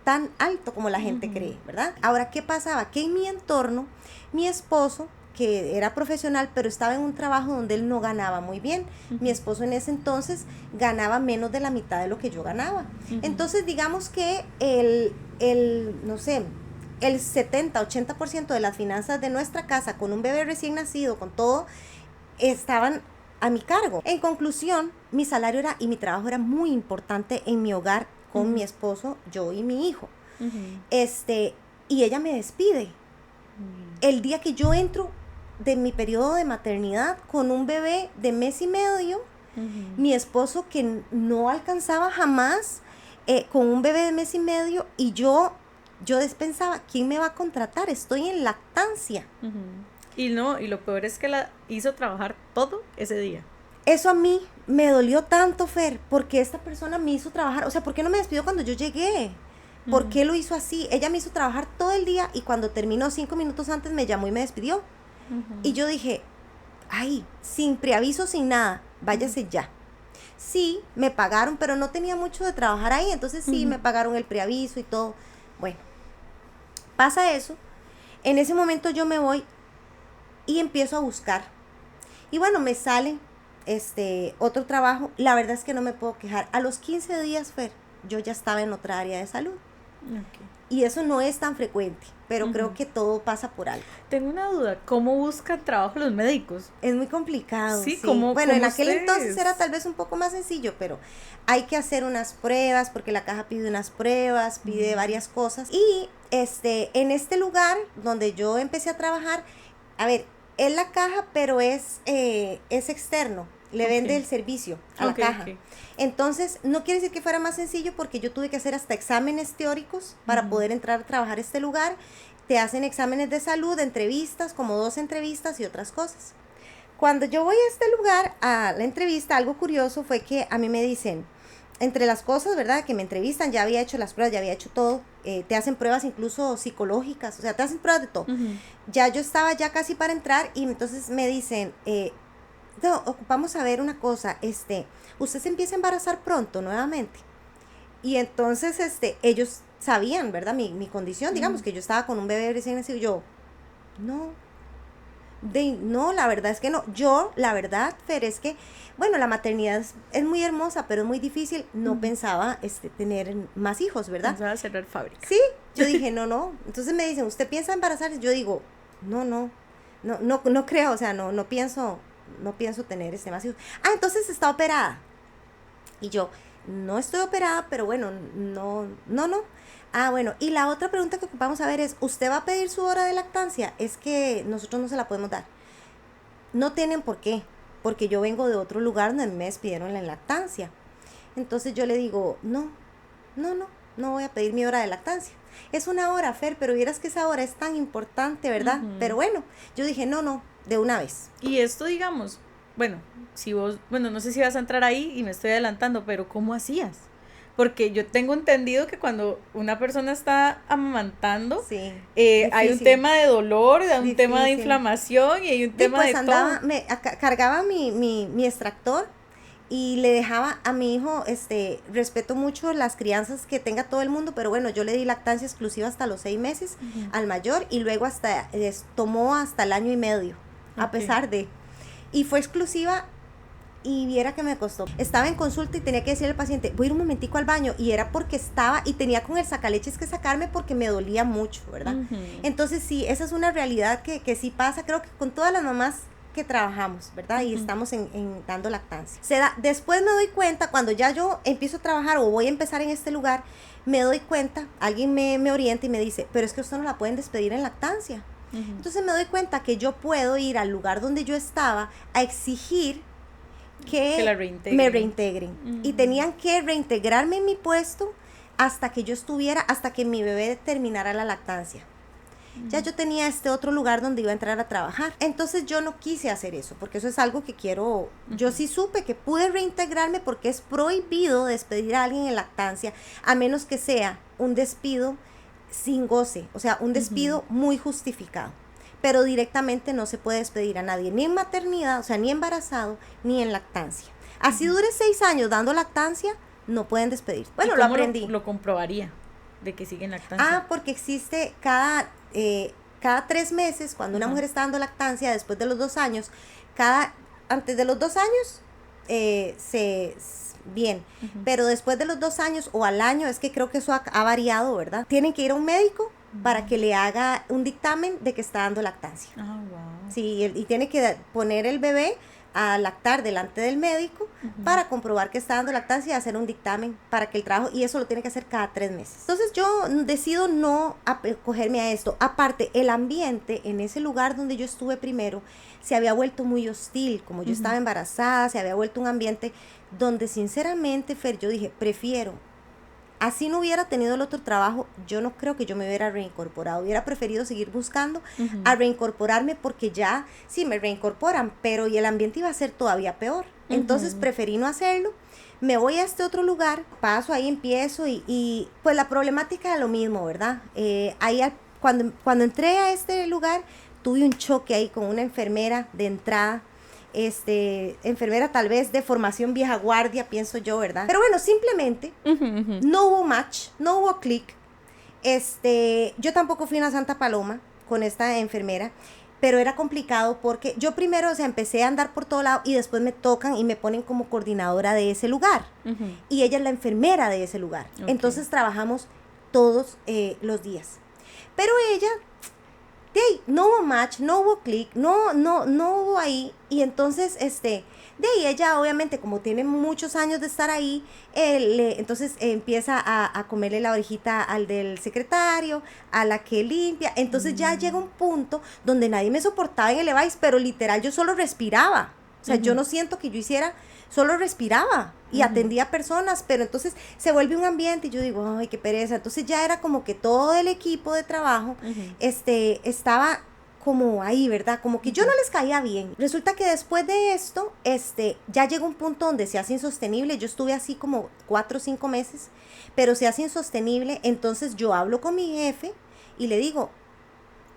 tan alto como la gente cree, ¿verdad? Ahora, ¿qué pasaba? Que en mi entorno, mi esposo, que era profesional, pero estaba en un trabajo donde él no ganaba muy bien. Mi esposo en ese entonces ganaba menos de la mitad de lo que yo ganaba. Entonces, digamos que el 70-80% de las finanzas de nuestra casa, con un bebé recién nacido, con todo, estaban a mi cargo. En conclusión, mi salario y mi trabajo era muy importante en mi hogar con mi esposo, yo y mi hijo. Y ella me despide. El día que yo entro de mi periodo de maternidad con un bebé de 1 mes y medio, mi esposo, que no alcanzaba jamás con un bebé de mes y medio y yo pensaba, ¿quién me va a contratar? Estoy en lactancia. Y no, y lo peor es que la hizo trabajar todo ese día. Eso a mí me dolió tanto, Fer, porque esta persona me hizo trabajar, o sea, ¿por qué no me despidió cuando yo llegué? ¿Por qué lo hizo así? Ella me hizo trabajar todo el día y cuando terminó 5 minutos antes me llamó y me despidió. Y yo dije, ay, sin preaviso, sin nada, váyase ya. Sí, me pagaron, pero no tenía mucho de trabajar ahí, entonces sí, me pagaron el preaviso y todo. Bueno, pasa eso, en ese momento yo me voy y empiezo a buscar. Y bueno, me sale otro trabajo, la verdad es que no me puedo quejar. A los 15 días, Fer, yo ya estaba en otra área de salud. Okay. Y eso no es tan frecuente, pero creo que todo pasa por algo. Tengo una duda, ¿cómo buscan trabajo los médicos? Es muy complicado. Sí, ¿cómo? Bueno, en ¿cómo aquel ustedes? entonces era tal vez un poco más sencillo, pero hay que hacer unas pruebas, porque la caja pide unas pruebas, pide varias cosas. Y en este lugar donde yo empecé a trabajar, a ver, es la caja, pero es externo. Le vende el servicio a la caja. Entonces, no quiere decir que fuera más sencillo porque yo tuve que hacer hasta exámenes teóricos para poder entrar a trabajar a este lugar. Te hacen exámenes de salud, entrevistas, como 2 entrevistas y otras cosas. Cuando yo voy a este lugar, a la entrevista, algo curioso fue que a mí me dicen, entre las cosas, ¿verdad? Que me entrevistan, ya había hecho las pruebas, ya había hecho todo. Te hacen pruebas incluso psicológicas, o sea, te hacen pruebas de todo. Ya yo estaba ya casi para entrar y entonces me dicen, no, ocupamos saber una cosa, usted se empieza a embarazar pronto nuevamente. Y entonces, ellos sabían, ¿verdad? Mi condición, digamos, que yo estaba con un bebé recién nacido. Yo, no, la verdad es que no. Yo, la verdad, Fer, es que, bueno, la maternidad es muy hermosa, pero es muy difícil. No pensaba, tener más hijos, ¿verdad? Pensaba cerrar fábrica. Sí, yo dije, no. Entonces me dicen, ¿usted piensa embarazarse? Yo digo, no creo, o sea, no pienso tener más hijos. Ah, entonces está operada. Y yo, no estoy operada, pero bueno, no. Ah, bueno, y la otra pregunta que ocupamos saber es, ¿usted va a pedir su hora de lactancia? Es que nosotros no se la podemos dar. No tienen por qué, porque yo vengo de otro lugar donde me despidieron la lactancia. Entonces yo le digo, no voy a pedir mi hora de lactancia. Es una hora, Fer, pero vieras que esa hora es tan importante, ¿verdad? Pero bueno, yo dije, no, de una vez. Y esto, digamos, bueno, no sé si vas a entrar ahí y me estoy adelantando, pero ¿cómo hacías? Porque yo tengo entendido que cuando una persona está amamantando, sí, hay un tema de dolor, hay un tema de inflamación y hay un tema pues de andaba, todo. Cargaba mi extractor y le dejaba a mi hijo, respeto mucho las crianzas que tenga todo el mundo, pero bueno, yo le di lactancia exclusiva hasta los 6 meses al mayor y luego tomó hasta el 1 año y medio, a pesar de, y fue exclusiva. Y viera que me costó. Estaba en consulta y tenía que decirle al paciente, voy a ir un momentico al baño. Y era porque estaba y tenía con el sacaleches que sacarme porque me dolía mucho, ¿verdad? Entonces sí, esa es una realidad que sí pasa, creo que con todas las mamás que trabajamos, ¿verdad? Y estamos dando lactancia. Después me doy cuenta, cuando ya yo empiezo a trabajar o voy a empezar en este lugar, me doy cuenta, alguien me orienta y me dice, pero es que usted no la pueden despedir en lactancia. Entonces me doy cuenta que yo puedo ir al lugar donde yo estaba a exigir que me reintegren. Y tenían que reintegrarme en mi puesto hasta que mi bebé terminara la lactancia. Ya yo tenía otro lugar donde iba a entrar a trabajar. Entonces yo no quise hacer eso, porque eso es algo que quiero. Yo sí supe que pude reintegrarme porque es prohibido despedir a alguien en lactancia, a menos que sea un despido sin goce, o sea, un despido muy justificado. Pero directamente no se puede despedir a nadie, ni en maternidad, o sea, ni embarazado, ni en lactancia. Así dure 6 años dando lactancia, no pueden despedir. Bueno, lo aprendí. Lo comprobaría de que siguen lactancia? Ah, porque existe cada 3 meses, cuando una mujer está dando lactancia, después de los 2 años, antes de los 2 años, bien, pero después de los 2 años o al año, es que creo que eso ha variado, ¿verdad? Tienen que ir a un médico para que le haga un dictamen de que está dando lactancia. Ah, wow. Sí, y tiene que poner el bebé a lactar delante del médico para comprobar que está dando lactancia y hacer un dictamen para que el trabajo, y eso lo tiene que hacer cada 3 meses. Entonces yo decido no acogerme a esto. Aparte, el ambiente en ese lugar donde yo estuve primero se había vuelto muy hostil, como yo estaba embarazada, se había vuelto un ambiente donde sinceramente, Fer, yo dije, prefiero así no hubiera tenido el otro trabajo, yo no creo que yo me hubiera reincorporado. Hubiera preferido seguir buscando a reincorporarme porque ya, sí, me reincorporan, pero y el ambiente iba a ser todavía peor. Entonces preferí no hacerlo. Me voy a este otro lugar, paso, ahí empiezo y pues la problemática es lo mismo, ¿verdad? Cuando entré a este lugar, tuve un choque ahí con una enfermera de entrada. Enfermera tal vez de formación vieja guardia, pienso yo, ¿verdad? Pero bueno, simplemente no hubo match, no hubo click. Yo tampoco fui una santa paloma con esta enfermera, pero era complicado porque yo primero, o sea, empecé a andar por todo lado y después me tocan y me ponen como coordinadora de ese lugar. Y ella es la enfermera de ese lugar. Okay. Entonces trabajamos todos los días. Pero ella, no hubo match, no hubo click, no hubo ahí. Y entonces, ella obviamente como tiene muchos años de estar ahí, entonces empieza a comerle la orejita al del secretario, a la que limpia. Entonces ya llega un punto donde nadie me soportaba en el EVAIS, pero literal yo solo respiraba. O sea, yo no siento que yo hiciera, solo respiraba y atendía a personas, pero entonces se vuelve un ambiente y yo digo, ay, qué pereza. Entonces ya era como que todo el equipo de trabajo estaba como ahí, ¿verdad? Como que yo no les caía bien. Resulta que después de esto, ya llegó un punto donde se hace insostenible. Yo estuve así como 4 o 5 meses, pero se hace insostenible. Entonces yo hablo con mi jefe y le digo,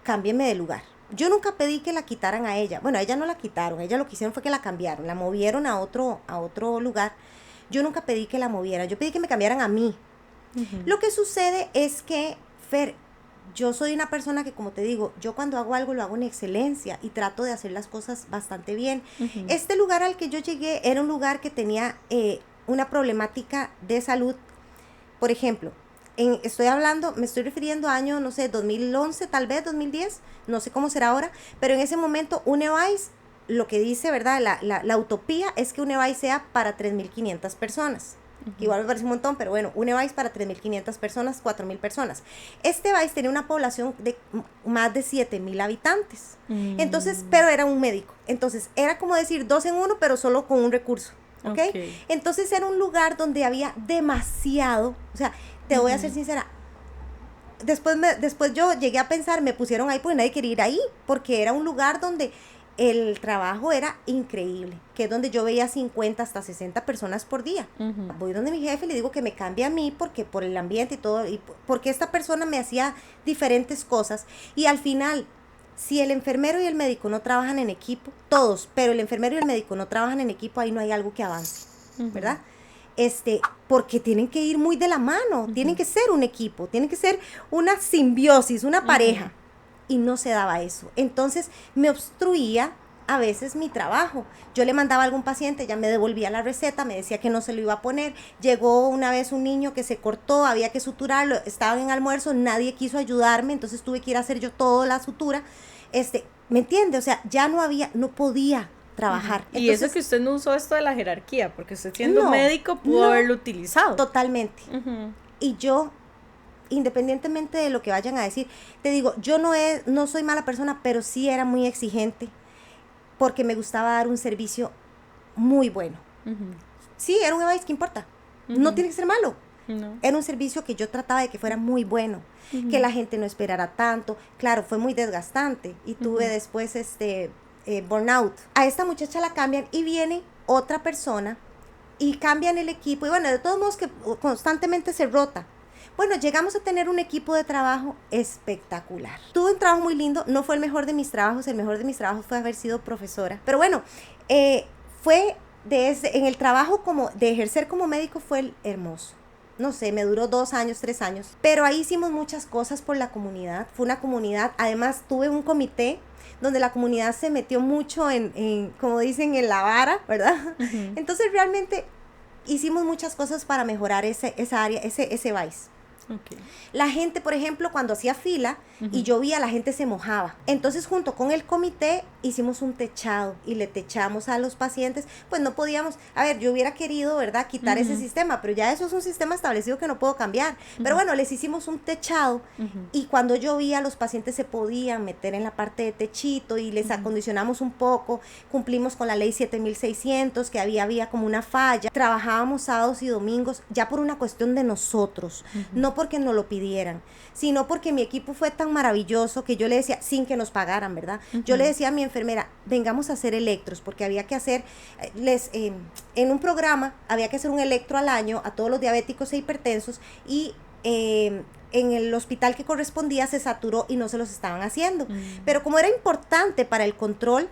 cámbienme de lugar. Yo nunca pedí que la quitaran a ella. Bueno, a ella no la quitaron. Ella lo que hicieron fue que la cambiaron. La movieron a otro lugar. Yo nunca pedí que la movieran. Yo pedí que me cambiaran a mí. Lo que sucede es que, Fer, yo soy una persona que, como te digo, yo cuando hago algo lo hago en excelencia y trato de hacer las cosas bastante bien. Este lugar al que yo llegué era un lugar que tenía una problemática de salud. Por ejemplo, me estoy refiriendo a año, no sé, 2011, tal vez 2010, no sé cómo será ahora, pero en ese momento un EVAIS, lo que dice, ¿verdad? La utopía es que un EVAIS sea para 3.500 personas. Igual me parece un montón, pero bueno, un EVAIS para 3.500 personas, 4.000 personas. Este EVAIS tenía una población de más de 7.000 habitantes. Entonces, pero era un médico. Entonces, era como decir 2 en 1, pero solo con un recurso. ¿Okay? Entonces, era un lugar donde había demasiado, o sea, te voy a ser sincera, después yo llegué a pensar, me pusieron ahí porque nadie quería ir ahí, porque era un lugar donde el trabajo era increíble, que es donde yo veía 50 hasta 60 personas por día. Voy donde mi jefe y le digo que me cambie a mí porque por el ambiente y todo, y porque esta persona me hacía diferentes cosas, y al final, si el enfermero y el médico no trabajan en equipo, todos, pero el enfermero y el médico no trabajan en equipo, ahí no hay algo que avance, ¿verdad? Porque tienen que ir muy de la mano, tienen que ser un equipo, tienen que ser una simbiosis, una pareja, y no se daba eso. Entonces me obstruía a veces mi trabajo. Yo le mandaba a algún paciente, ella me devolvía la receta, me decía que no se lo iba a poner. Llegó una vez un niño que se cortó, había que suturarlo, estaba en almuerzo, nadie quiso ayudarme, entonces tuve que ir a hacer yo toda la sutura. ¿Me entiende? O sea, ya no podía trabajar. Y entonces, eso que usted no usó esto de la jerarquía, porque usted siendo médico pudo haberlo utilizado. Totalmente. Y yo, independientemente de lo que vayan a decir, te digo, yo no soy mala persona, pero sí era muy exigente, porque me gustaba dar un servicio muy bueno. Sí, era un EVAIS, ¿qué importa? No tiene que ser malo. No. Era un servicio que yo trataba de que fuera muy bueno, que la gente no esperara tanto. Claro, fue muy desgastante y tuve después burnout. A esta muchacha la cambian y viene otra persona y cambian el equipo. Y bueno, de todos modos que constantemente se rota. Bueno, llegamos a tener un equipo de trabajo espectacular. Tuve un trabajo muy lindo, no fue el mejor de mis trabajos, el mejor de mis trabajos fue haber sido profesora. Pero bueno, fue en el trabajo de ejercer como médico fue hermoso. No sé, me duró 2 años, 3 años. Pero ahí hicimos muchas cosas por la comunidad. Fue una comunidad, además tuve un comité donde la comunidad se metió mucho en como dicen, en la vara, ¿verdad? Entonces realmente hicimos muchas cosas para mejorar esa área, ese EVAIS. Ok. La gente, por ejemplo, cuando hacía fila y llovía, la gente se mojaba. Entonces, junto con el comité, hicimos un techado y le techamos a los pacientes. Pues no podíamos, a ver, yo hubiera querido, ¿verdad?, quitar ese sistema, pero ya eso es un sistema establecido que no puedo cambiar. Pero bueno, les hicimos un techado y cuando llovía, los pacientes se podían meter en la parte de techito y les acondicionamos un poco. Cumplimos con la ley 7600, que había como una falla. Trabajábamos sábados y domingos ya por una cuestión de nosotros, no porque nos lo pidieran, sino porque mi equipo fue tan maravilloso que yo le decía, sin que nos pagaran, ¿verdad? Yo le decía a mi enfermera, vengamos a hacer electros, porque había que hacer, en un programa, había que hacer un electro al año a todos los diabéticos e hipertensos y en el hospital que correspondía se saturó y no se los estaban haciendo. Pero como era importante para el control,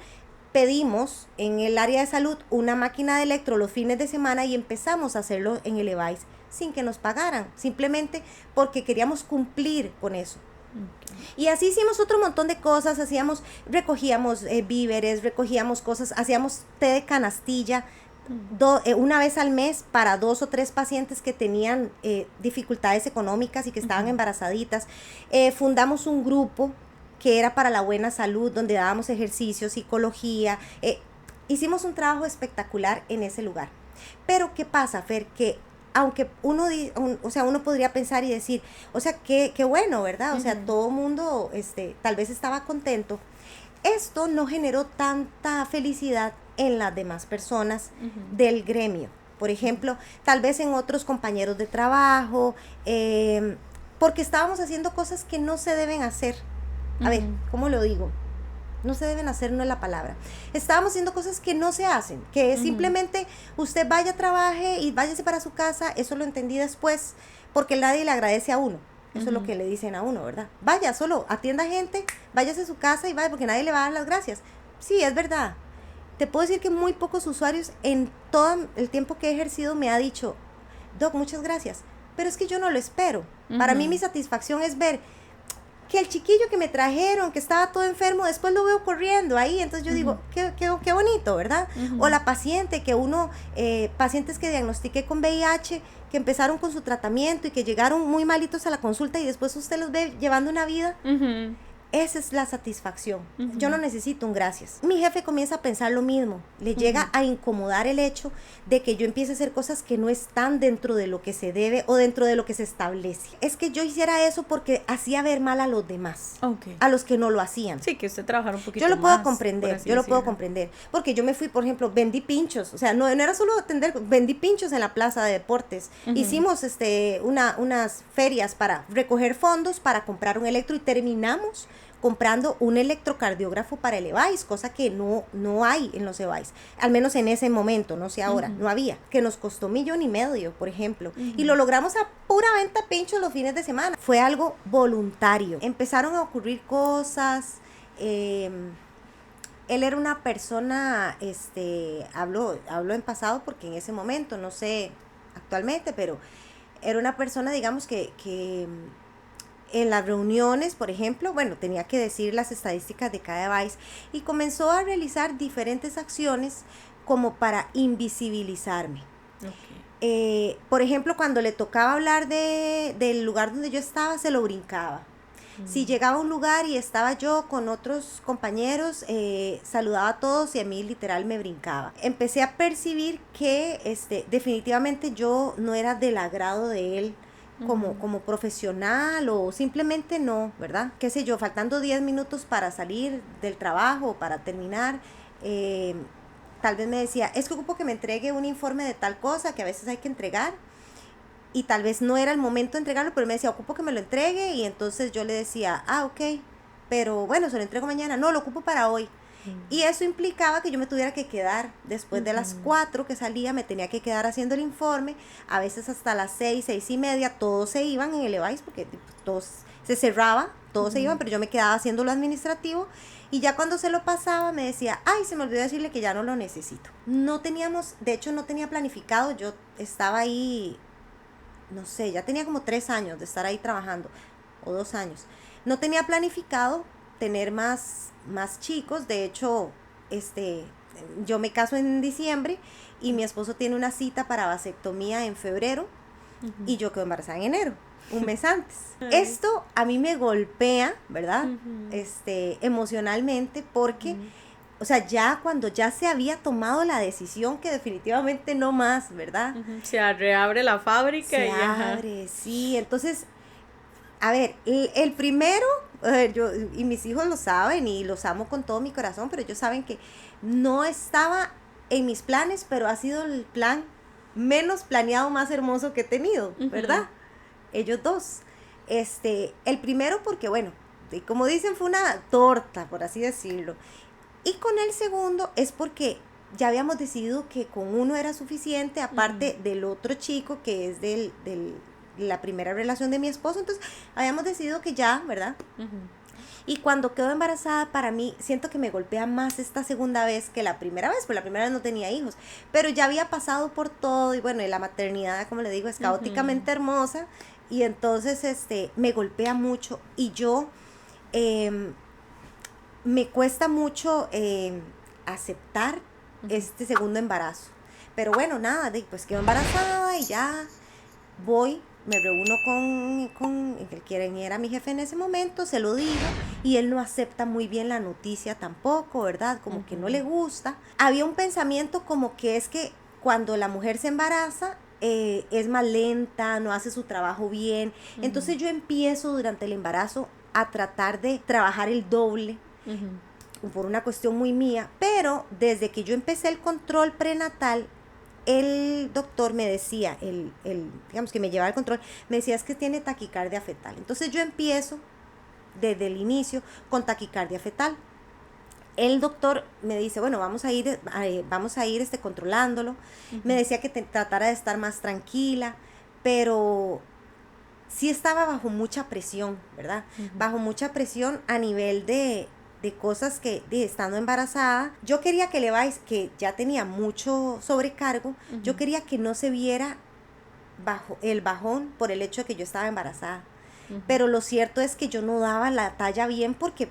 pedimos en el área de salud una máquina de electro los fines de semana y empezamos a hacerlo en el EVAIS sin que nos pagaran, simplemente porque queríamos cumplir con eso. Y así hicimos otro montón de cosas, recogíamos víveres, recogíamos cosas, hacíamos té de canastilla, una vez al mes para 2 o 3 pacientes que tenían dificultades económicas y que estaban embarazaditas. Fundamos un grupo que era para la buena salud, donde dábamos ejercicio, psicología. Hicimos un trabajo espectacular en ese lugar. Pero ¿qué pasa, Fer? Que aunque uno podría pensar y decir, o sea, qué bueno, ¿verdad? O sea, todo el mundo tal vez estaba contento. Esto no generó tanta felicidad en las demás personas del gremio. Por ejemplo, tal vez en otros compañeros de trabajo, porque estábamos haciendo cosas que no se deben hacer. A ver, ¿cómo lo digo? No se deben hacer, no es la palabra. Estábamos haciendo cosas que no se hacen, que simplemente usted vaya, trabaje y váyase para su casa. Eso lo entendí después, porque nadie le agradece a uno. Eso es lo que le dicen a uno, ¿verdad? Vaya, solo atienda gente, váyase a su casa y vaya, porque nadie le va a dar las gracias. Sí, es verdad. Te puedo decir que muy pocos usuarios en todo el tiempo que he ejercido me ha dicho, Doc, muchas gracias, pero es que yo no lo espero. Para mí mi satisfacción es ver que el chiquillo que me trajeron, que estaba todo enfermo, después lo veo corriendo ahí, entonces yo digo, qué bonito, ¿verdad? O la paciente, pacientes que diagnostiqué con VIH, que empezaron con su tratamiento y que llegaron muy malitos a la consulta y después usted los ve llevando una vida. Esa es la satisfacción. Yo no necesito un gracias. Mi jefe comienza a pensar lo mismo. Le llega a incomodar el hecho de que yo empiece a hacer cosas que no están dentro de lo que se debe o dentro de lo que se establece. Es que yo hiciera eso porque hacía ver mal a los demás, a los que no lo hacían. Sí, que usted trabajara un poquito más. Yo lo puedo comprender, porque yo me fui, por ejemplo, vendí pinchos. O sea, no era solo atender, vendí pinchos en la plaza de deportes. Hicimos unas ferias para recoger fondos para comprar un electro y terminamos comprando un electrocardiógrafo para el EVAIS, cosa que no hay en los EVAIS, al menos en ese momento, no sé ahora, no había, que nos costó $1.5 million, por ejemplo, y lo logramos a pura venta pinchos los fines de semana. Fue algo voluntario. Empezaron a ocurrir cosas. Él era una persona, hablo en pasado porque en ese momento, no sé actualmente, pero era una persona, digamos, que en las reuniones, por ejemplo, tenía que decir las estadísticas de cada EVAIS y comenzó a realizar diferentes acciones como para invisibilizarme. Por ejemplo, cuando le tocaba hablar del lugar donde yo estaba, se lo brincaba. Si llegaba a un lugar y estaba yo con otros compañeros, saludaba a todos y a mí literal me brincaba. Empecé a percibir que definitivamente yo no era del agrado de él como profesional, o simplemente no, ¿verdad? Qué sé yo, faltando 10 minutos para salir del trabajo, para terminar, tal vez me decía, es que ocupo que me entregue un informe de tal cosa que a veces hay que entregar, y tal vez no era el momento de entregarlo, pero me decía, ocupo que me lo entregue, y entonces yo le decía, ok, pero bueno, se lo entrego mañana, no, lo ocupo para hoy. Y eso implicaba que yo me tuviera que quedar después de las 4 que salía, me tenía que quedar haciendo el informe, a veces hasta las 6:30, todos se iban en el EVAIS porque todos se cerraba, todos se iban, pero yo me quedaba haciendo lo administrativo, y ya cuando se lo pasaba me decía, ay, se me olvidó decirle que ya no lo necesito. No tenía planificado, yo estaba ahí, no sé, ya tenía como 3 años de estar ahí trabajando, o 2 años, no tenía planificado tener más chicos. De hecho, yo me caso en diciembre y mi esposo tiene una cita para vasectomía en febrero y yo quedo embarazada en enero. un mes antes. Ay. Esto a mí me golpea, ¿verdad? Ujú. Emocionalmente porque, o sea, ya cuando ya se había tomado la decisión que definitivamente no más, ¿verdad? Ujú. Se reabre la fábrica Se y ajá. abre, sí. Entonces, a ver, el primero, yo y mis hijos lo saben y los amo con todo mi corazón, pero ellos saben que no estaba en mis planes, pero ha sido el plan menos planeado, más hermoso que he tenido, ¿verdad? Ujú. Ellos dos. El primero porque, bueno, como dicen, fue una torta, por así decirlo. Y con el segundo es porque ya habíamos decidido que con uno era suficiente, aparte del otro chico que es la primera relación de mi esposo. Entonces, habíamos decidido que ya, ¿verdad? Ujú. Y cuando quedo embarazada, para mí, siento que me golpea más esta segunda vez que la primera vez, porque la primera vez no tenía hijos, pero ya había pasado por todo, y bueno, y la maternidad, como le digo, es Ujú. caóticamente hermosa, y entonces, me golpea mucho, y yo, em, me cuesta mucho aceptar Ujú. este segundo embarazo. Pero bueno, nada, pues quedo embarazada y ya voy, me reúno con el quien era mi jefe en ese momento, se lo digo y él no acepta muy bien la noticia tampoco, ¿verdad? Como que no le Ujú. gusta. Había un pensamiento como que es que cuando la mujer se embaraza, es más lenta, no hace su trabajo bien. Ujú. Entonces yo empiezo durante el embarazo a tratar de trabajar el doble Ujú. por una cuestión muy mía, pero desde que yo empecé el control prenatal, el doctor me decía, digamos que me llevaba el control, me decía es que tiene taquicardia fetal. Entonces yo empiezo desde el inicio con taquicardia fetal. El doctor me dice, bueno, vamos a ir controlándolo. Me Ujú. decía que tratara de estar más tranquila, pero sí estaba bajo mucha presión, ¿verdad? Ujú. Bajo mucha presión a nivel de cosas que, estando embarazada, yo quería que Levi's, que ya tenía mucho sobrecargo, yo Ujú. quería que no se viera bajo el bajón por el hecho de que yo estaba embarazada. Ujú. Pero lo cierto es que yo no daba la talla bien porque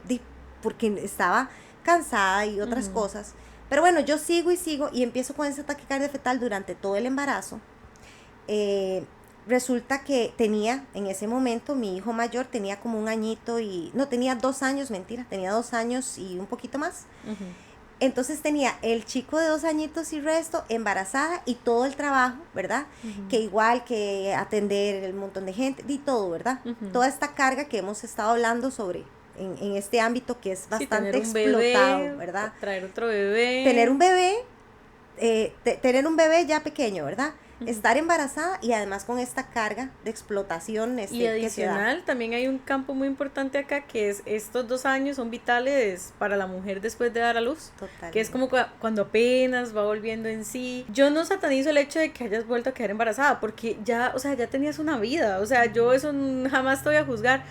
estaba cansada y otras Ujú. cosas. Pero bueno, yo sigo y sigo y empiezo con esa taquicardia fetal durante todo el embarazo. eh, Resulta que tenía, en ese momento, mi hijo mayor tenía como un añito y, no, tenía 2 años, mentira, tenía 2 años y un poquito más. Ujú. Entonces tenía el chico de 2 añitos y resto, embarazada y todo el trabajo, ¿verdad? Que Ujú. igual que atender el montón de gente y todo, ¿verdad? Ujú. Toda esta carga que hemos estado hablando sobre en este ámbito que es Sí, bastante tener un explotado, bebé, ¿verdad? traer otro Tener bebé. un bebé, tener un bebé ya pequeño, ¿verdad? Ujú. Estar embarazada y además con esta carga de explotación Y que se da. adicional, también hay un campo muy importante acá que es estos 2 años son vitales para la mujer después de dar a luz, que es como Totalmente. cuando apenas va volviendo en sí. Yo no satanizo el hecho de que hayas vuelto a quedar embarazada, porque ya, o sea, ya tenías una vida, o sea, yo eso jamás te voy a juzgar,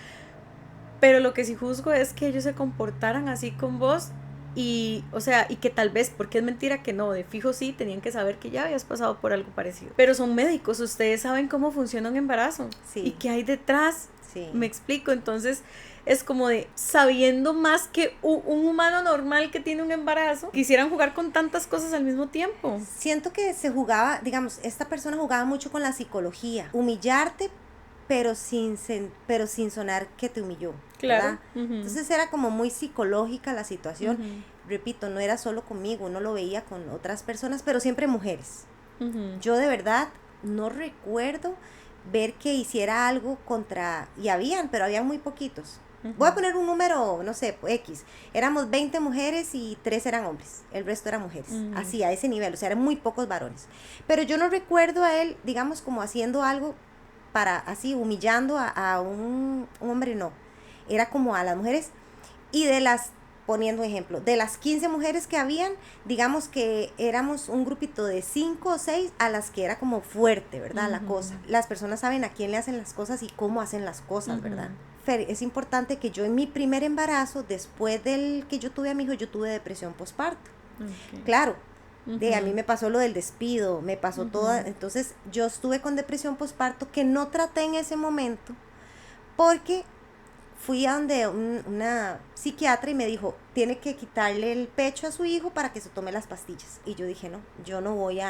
pero lo que sí juzgo es que ellos se comportaran así con vos y, o sea, y que tal vez, porque es mentira que no, de fijo sí, tenían que saber que ya habías pasado por algo parecido. Pero son médicos, ustedes saben cómo funciona un embarazo y Sí, qué hay detrás, sí. me explico, entonces es como de sabiendo más que un humano normal que tiene un embarazo, quisieran jugar con tantas cosas al mismo tiempo. Siento que se jugaba, digamos, esta persona jugaba mucho con la psicología. Humillarte, pero sin sonar que te humilló, Claro. ¿verdad? Ujú. Entonces era como muy psicológica la situación. Ujú. Repito, no era solo conmigo, uno lo veía con otras personas, pero siempre mujeres. Ujú. Yo de verdad no recuerdo ver que hiciera algo contra, y habían, pero habían muy poquitos. Voy a Ujú. poner un número, no sé, X. Éramos 20 mujeres y 3 eran hombres. El resto eran mujeres. Ujú. Así, a ese nivel. O sea, eran muy pocos varones. Pero yo no recuerdo a él, digamos, como haciendo algo para, así, humillando a un hombre, no. Era como a las mujeres. Y poniendo un ejemplo, de las 15 mujeres que habían, digamos que éramos un grupito de 5 o 6 a las que era como fuerte, ¿verdad? La Ujú. cosa. Las personas saben a quién le hacen las cosas y cómo hacen las cosas, ¿verdad? Ujú. Fer, es importante que yo en mi primer embarazo, después del que yo tuve a mi hijo, yo tuve depresión postparto. Ok. Claro, a mí Ujú. me pasó lo del despido, me pasó toda, Ujú. entonces yo estuve con depresión postparto que no traté en ese momento porque fui a donde una psiquiatra y me dijo, tiene que quitarle el pecho a su hijo para que se tome las pastillas. Y yo dije, no, yo no voy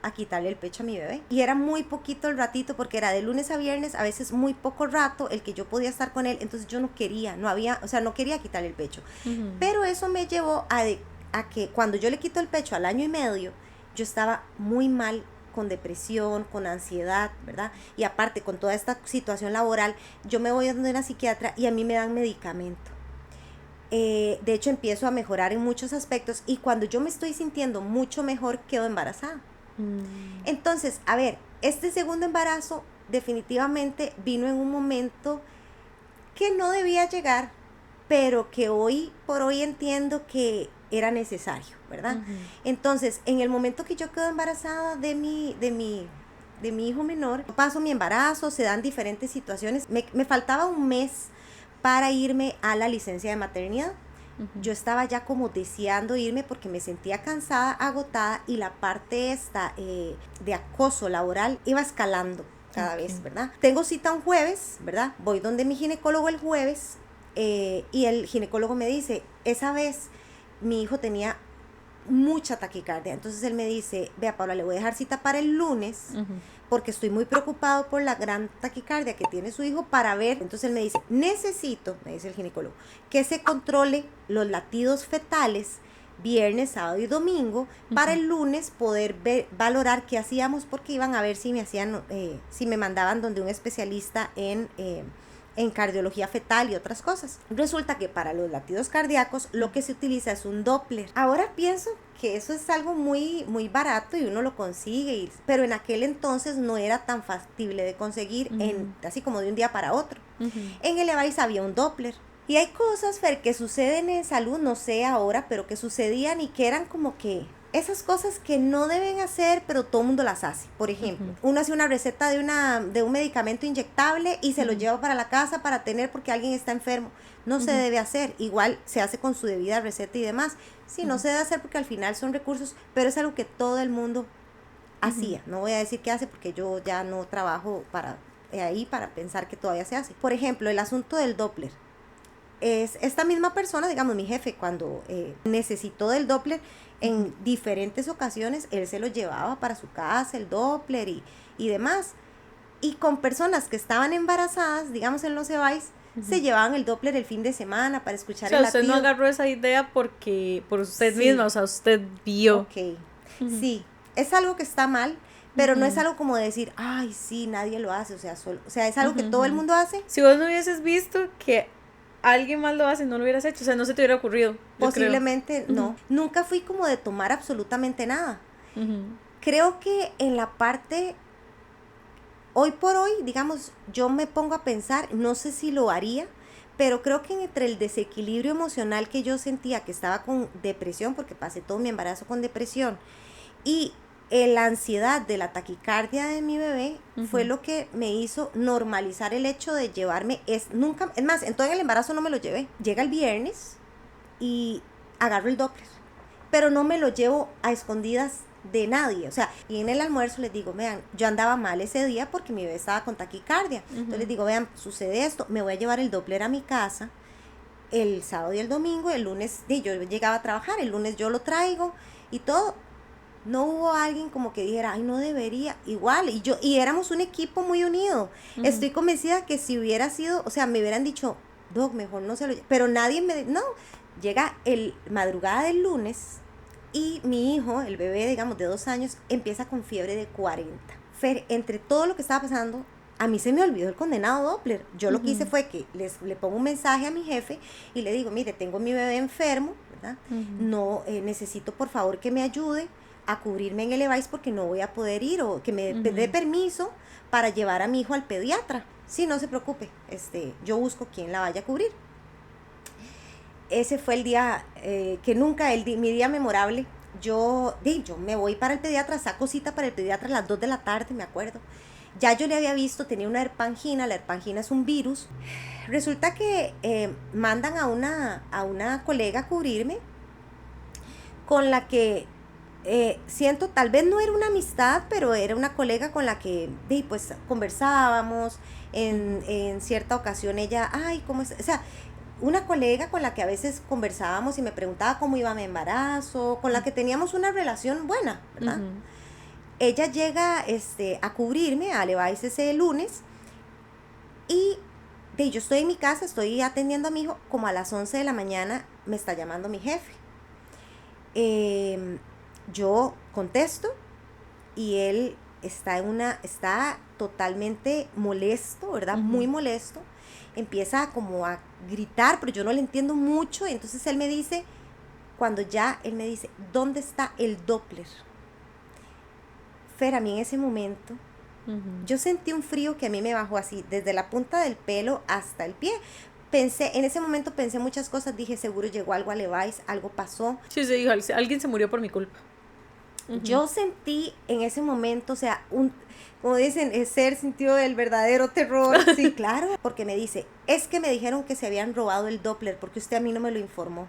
a quitarle el pecho a mi bebé. Y era muy poquito el ratito, porque era de lunes a viernes, a veces muy poco rato el que yo podía estar con él, entonces yo no quería, no quería quitarle el pecho. Pero eso me llevó a que cuando yo le quito el pecho al año y medio, yo estaba muy mal, con depresión, con ansiedad, ¿verdad? Y aparte, con toda esta situación laboral, yo me voy a donde una psiquiatra y a mí me dan medicamento. De hecho, empiezo a mejorar en muchos aspectos y cuando yo me estoy sintiendo mucho mejor, quedo embarazada. Entonces, a ver, este segundo embarazo definitivamente vino en un momento que no debía llegar, pero que hoy por hoy entiendo que era necesario, ¿verdad? Entonces, en el momento que yo quedo embarazada de mi hijo menor, paso mi embarazo, se dan diferentes situaciones, me faltaba un mes para irme a la licencia de maternidad. Yo estaba ya como deseando irme porque me sentía cansada, agotada, y la parte esta de acoso laboral iba escalando cada vez, ¿verdad? Tengo cita un jueves, ¿verdad? Voy donde mi ginecólogo el jueves y el ginecólogo me dice, esa vez mi hijo tenía mucha taquicardia, entonces él me dice, vea Paula, le voy a dejar cita para el lunes porque estoy muy preocupado por la gran taquicardia que tiene su hijo para ver. Entonces él me dice, necesito, me dice el ginecólogo, que se controle los latidos fetales viernes, sábado y domingo para el lunes poder valorar qué hacíamos, porque iban a ver si me mandaban donde un especialista en cardiología fetal y otras cosas. Resulta que para los latidos cardíacos lo que se utiliza es un Doppler. Ahora pienso que eso es algo muy, muy barato y uno lo consigue, pero en aquel entonces no era tan factible de conseguir así como de un día para otro. En el EVAIS había un Doppler. Y hay cosas, Fer, que suceden en salud, no sé ahora, pero que sucedían y que eran como que esas cosas que no deben hacer, pero todo el mundo las hace. Por ejemplo, uno hace una receta de un medicamento inyectable y se lo lleva para la casa para tener porque alguien está enfermo. No se debe hacer. Igual se hace con su debida receta y demás. Sí, no se debe hacer porque al final son recursos, pero es algo que todo el mundo hacía. No voy a decir qué hace porque yo ya no trabajo ahí para pensar que todavía se hace. Por ejemplo, el asunto del Doppler. Es esta misma persona, digamos mi jefe, cuando necesitó del Doppler, en diferentes ocasiones él se lo llevaba para su casa, el Doppler y demás. Y con personas que estaban embarazadas, digamos en los EVAIS, se llevaban el Doppler el fin de semana para escuchar el latido. Usted no agarró esa idea por usted misma, o sea, usted vio. Ok, sí, es algo que está mal, pero no es algo como decir, ay, sí, nadie lo hace, o sea, es algo que todo el mundo hace. Si vos no hubieses visto que alguien más lo hace, no lo hubieras hecho, o sea, no se te hubiera ocurrido. Posiblemente no. Nunca fui como de tomar absolutamente nada. Creo que en la parte, hoy por hoy, digamos, yo me pongo a pensar, no sé si lo haría, pero creo que entre el desequilibrio emocional que yo sentía, que estaba con depresión, porque pasé todo mi embarazo con depresión, y la ansiedad de la taquicardia de mi bebé fue lo que me hizo normalizar el hecho de llevarme, es más, en todo el embarazo no me lo llevé. Llega el viernes y agarro el Doppler, pero no me lo llevo a escondidas de nadie, o sea, y en el almuerzo les digo, vean, yo andaba mal ese día porque mi bebé estaba con taquicardia, entonces les digo, vean, sucede esto, me voy a llevar el Doppler a mi casa el sábado y el domingo, el lunes, yo llegaba a trabajar, el lunes yo lo traigo y todo. No hubo alguien como que dijera, ay, no debería, igual, y éramos un equipo muy unido. Estoy convencida que si hubiera sido, o sea, me hubieran dicho, Doc, mejor no se lo, pero nadie no, llega madrugada del lunes y mi hijo, el bebé, digamos, de 2 años, empieza con fiebre de 40. Fer, entre todo lo que estaba pasando, a mí se me olvidó el condenado Doppler. Yo lo que hice fue que le pongo un mensaje a mi jefe y le digo, mire, tengo mi bebé enfermo, ¿verdad? No, necesito por favor que me ayude a cubrirme en el EVAIS porque no voy a poder ir, o que me dé permiso para llevar a mi hijo al pediatra. Sí, no se preocupe, yo busco quien la vaya a cubrir. Ese fue el día que nunca, mi día memorable. Yo me voy para el pediatra, saco cita para el pediatra a las 2 de la tarde, me acuerdo. Ya yo le había visto, tenía una herpangina, la herpangina es un virus. Resulta que mandan a una colega a cubrirme, con la que siento, tal vez no era una amistad, pero era una colega con la que pues conversábamos. En cierta ocasión ella, ay, ¿cómo es? O sea, una colega con la que a veces conversábamos y me preguntaba cómo iba mi embarazo, con la que teníamos una relación buena, ¿verdad? ella llega a cubrirme a Levi's ese lunes y yo estoy en mi casa, estoy atendiendo a mi hijo, como a las 11 de la mañana me está llamando mi jefe. Yo contesto y él está totalmente molesto, ¿verdad? Muy molesto. Empieza como a gritar, pero yo no le entiendo mucho. Y entonces él me dice, ¿dónde está el Doppler? Fer, a mí en ese momento, yo sentí un frío que a mí me bajó así, desde la punta del pelo hasta el pie. En ese momento pensé muchas cosas, dije, seguro llegó algo a Levi's, algo pasó. Sí, se dijo, alguien se murió por mi culpa. Yo sentí en ese momento, o sea, como dicen, Ser sintió el verdadero terror. Sí, claro, porque me dice, es que me dijeron que se habían robado el Doppler, porque usted a mí no me lo informó.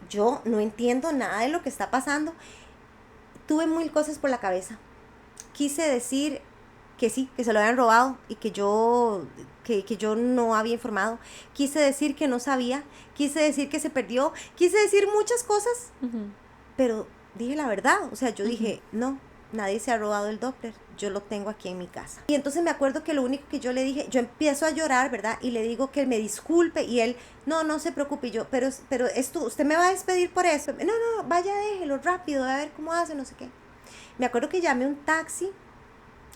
Yo no entiendo nada de lo que está pasando. Tuve mil cosas por la cabeza. Quise decir que sí, que se lo habían robado y que yo no había informado. Quise decir que no sabía. Quise decir que se perdió. Quise decir muchas cosas. Pero dije la verdad. O sea, yo dije, no, nadie se ha robado el Doppler. Yo lo tengo aquí en mi casa. Y entonces me acuerdo que lo único que yo le dije, yo empiezo a llorar, ¿verdad? Y le digo que me disculpe. Y él, no se preocupe. Y yo, pero esto, ¿usted me va a despedir por eso? No, vaya, déjelo rápido, a ver cómo hace, no sé qué. Me acuerdo que llamé un taxi,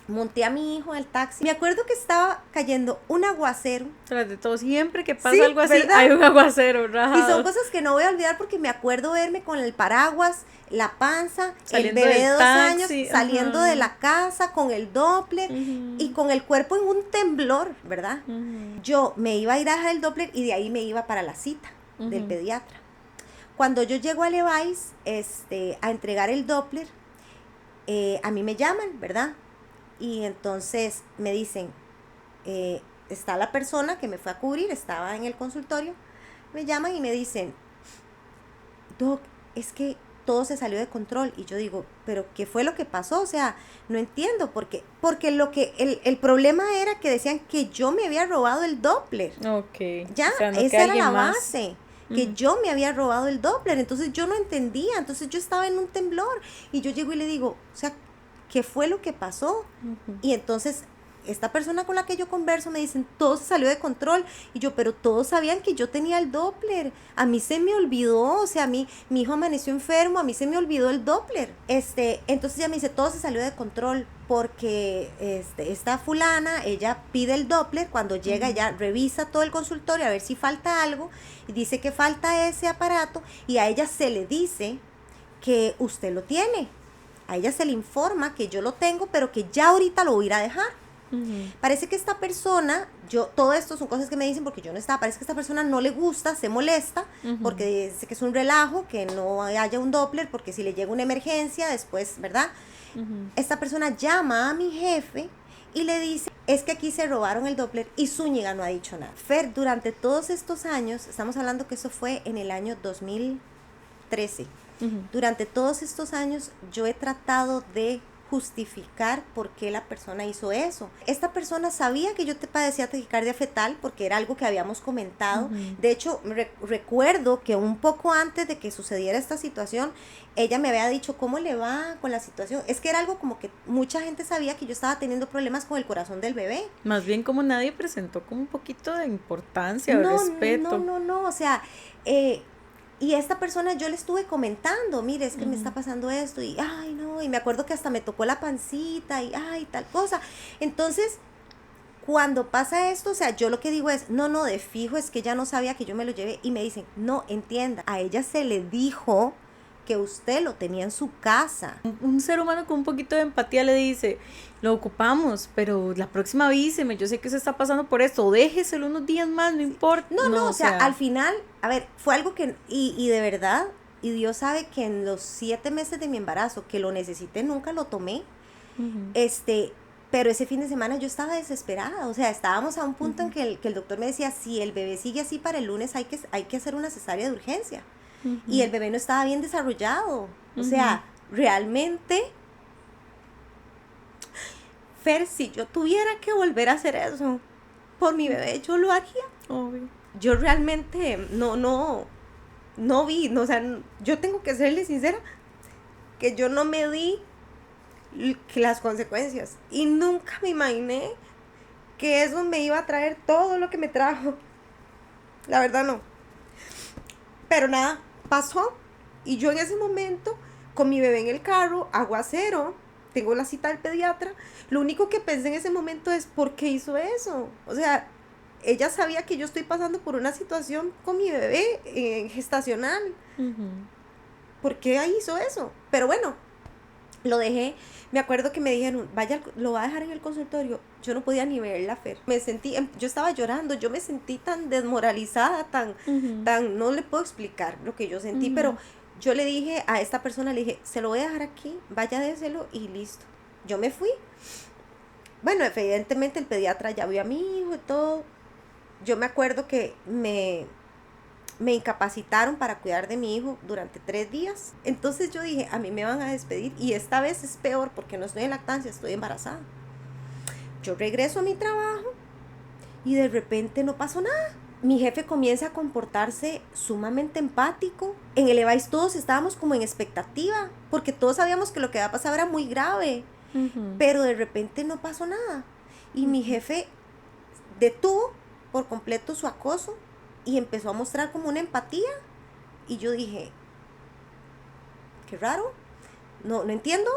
monté a mi hijo en el taxi. Me acuerdo que estaba cayendo un aguacero. Tras de todo, siempre que pasa algo así, ¿verdad? hay un aguacero rajado. Y son cosas que no voy a olvidar porque me acuerdo verme con el paraguas, la panza, saliendo el bebé de 2 taxi, años, saliendo de la casa con el Doppler y con el cuerpo en un temblor, ¿verdad? Yo me iba a ir a dejar el Doppler y de ahí me iba para la cita del pediatra. Cuando yo llego a Levi's a entregar el Doppler, a mí me llaman, ¿verdad? Y entonces me dicen, está la persona que me fue a cubrir, estaba en el consultorio, me llaman y me dicen, Doc, es que todo se salió de control. Y yo digo, ¿pero qué fue lo que pasó? O sea, no entiendo, porque el problema era que decían que yo me había robado el Doppler. Ok. Ya, o sea, no esa era la más. base. Que yo me había robado el Doppler, entonces yo no entendía, entonces yo estaba en un temblor y yo llego y le digo, o sea, ¿qué fue lo que pasó? Y entonces esta persona con la que yo converso me dicen, todo se salió de control. Y yo, pero todos sabían que yo tenía el Doppler. A mí se me olvidó, o sea, mi hijo amaneció enfermo, a mí se me olvidó el Doppler. Entonces ella me dice, todo se salió de control porque esta fulana, ella pide el Doppler, cuando llega ella revisa todo el consultorio a ver si falta algo y dice que falta ese aparato y a ella se le dice que usted lo tiene. A ella se le informa que yo lo tengo, pero que ya ahorita lo voy a ir a dejar. Parece que esta persona, todo esto son cosas que me dicen porque yo no estaba, parece que esta persona no le gusta, se molesta, porque dice que es un relajo, que no haya un Doppler, porque si le llega una emergencia después, ¿verdad? Esta persona llama a mi jefe y le dice, es que aquí se robaron el Doppler y Zúñiga no ha dicho nada. Fer, durante todos estos años, estamos hablando que eso fue en el año 2013, durante todos estos años yo he tratado de justificar por qué la persona hizo eso. Esta persona sabía que yo te padecía taquicardia fetal porque era algo que habíamos comentado. De hecho, recuerdo que un poco antes de que sucediera esta situación, ella me había dicho cómo le va con la situación. Es que era algo como que mucha gente sabía que yo estaba teniendo problemas con el corazón del bebé. Más bien como nadie presentó como un poquito de importancia o respeto. No, o sea, y esta persona yo le estuve comentando, mire, es que me está pasando esto, y ay no, y me acuerdo que hasta me tocó la pancita, y ay, tal cosa. Entonces, cuando pasa esto, o sea, yo lo que digo es, no, de fijo es que ella no sabía que yo me lo llevé, y me dicen, no, entienda, a ella se le dijo que usted lo tenía en su casa. Un ser humano con un poquito de empatía le dice, lo ocupamos, pero la próxima avíseme, yo sé que se está pasando por esto, déjeselo unos días más, no importa. No, o sea, al final, a ver, fue algo que, y de verdad, y Dios sabe que en los 7 meses de mi embarazo, que lo necesité, nunca lo tomé, pero ese fin de semana yo estaba desesperada, o sea, estábamos a un punto en que el doctor me decía, si el bebé sigue así para el lunes, hay que hacer una cesárea de urgencia. Y el bebé no estaba bien desarrollado. O sea, realmente, Fer, si yo tuviera que volver a hacer eso por mi bebé, yo lo haría. Obvio. Yo realmente no vi, o sea, yo tengo que serle sincera, que yo no me di las consecuencias. Y nunca me imaginé que eso me iba a traer todo lo que me trajo. La verdad no. Pero nada, pasó. Y yo en ese momento, con mi bebé en el carro, aguacero, tengo la cita del pediatra, lo único que pensé en ese momento es, ¿por qué hizo eso? O sea, ella sabía que yo estoy pasando por una situación con mi bebé gestacional. ¿Por qué hizo eso? Pero bueno, lo dejé. Me acuerdo que me dijeron, vaya, lo va a dejar en el consultorio. Yo no podía ni verla, Fer. Me sentí, yo estaba llorando, yo me sentí tan desmoralizada, tan, no le puedo explicar lo que yo sentí, pero yo le dije a esta persona, le dije, se lo voy a dejar aquí, vaya, déselo y listo. Yo me fui. Bueno, evidentemente el pediatra ya vio a mi hijo y todo. Yo me acuerdo que me incapacitaron para cuidar de mi hijo durante 3 días. Entonces yo dije, a mí me van a despedir y esta vez es peor porque no estoy en lactancia, estoy embarazada. Yo regreso a mi trabajo y de repente no pasó nada. Mi jefe comienza a comportarse sumamente empático. En el EVAIS todos estábamos como en expectativa porque todos sabíamos que lo que había pasado era muy grave. Pero de repente no pasó nada. Y mi jefe detuvo por completo su acoso y empezó a mostrar como una empatía. Y yo dije, qué raro, no entiendo.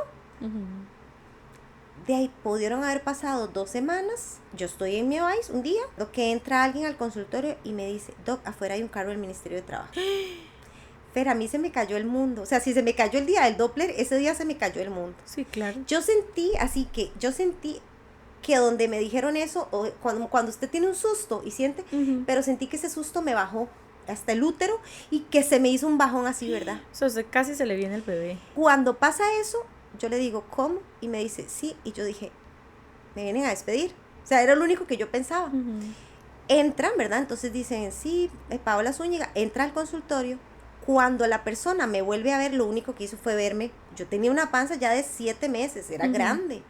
De ahí pudieron haber pasado 2 semanas. Yo estoy en mi EVAIS un día, lo que entra alguien al consultorio y me dice, Doc, afuera hay un carro del Ministerio de Trabajo. Pero a mí se me cayó el mundo. O sea, si se me cayó el día del Doppler, ese día se me cayó el mundo. Sí, claro. Yo sentí que donde me dijeron eso, o cuando usted tiene un susto y siente, pero sentí que ese susto me bajó hasta el útero y que se me hizo un bajón así, ¿verdad? O sea, casi se le viene el bebé. Cuando pasa eso, yo le digo, ¿cómo? Y me dice, sí. Y yo dije, me vienen a despedir. O sea, era lo único que yo pensaba. Entran, ¿verdad? Entonces dicen, sí, Paola Zúñiga, entra al consultorio. Cuando la persona me vuelve a ver, lo único que hizo fue verme. Yo tenía una panza ya de 7 meses, era grande.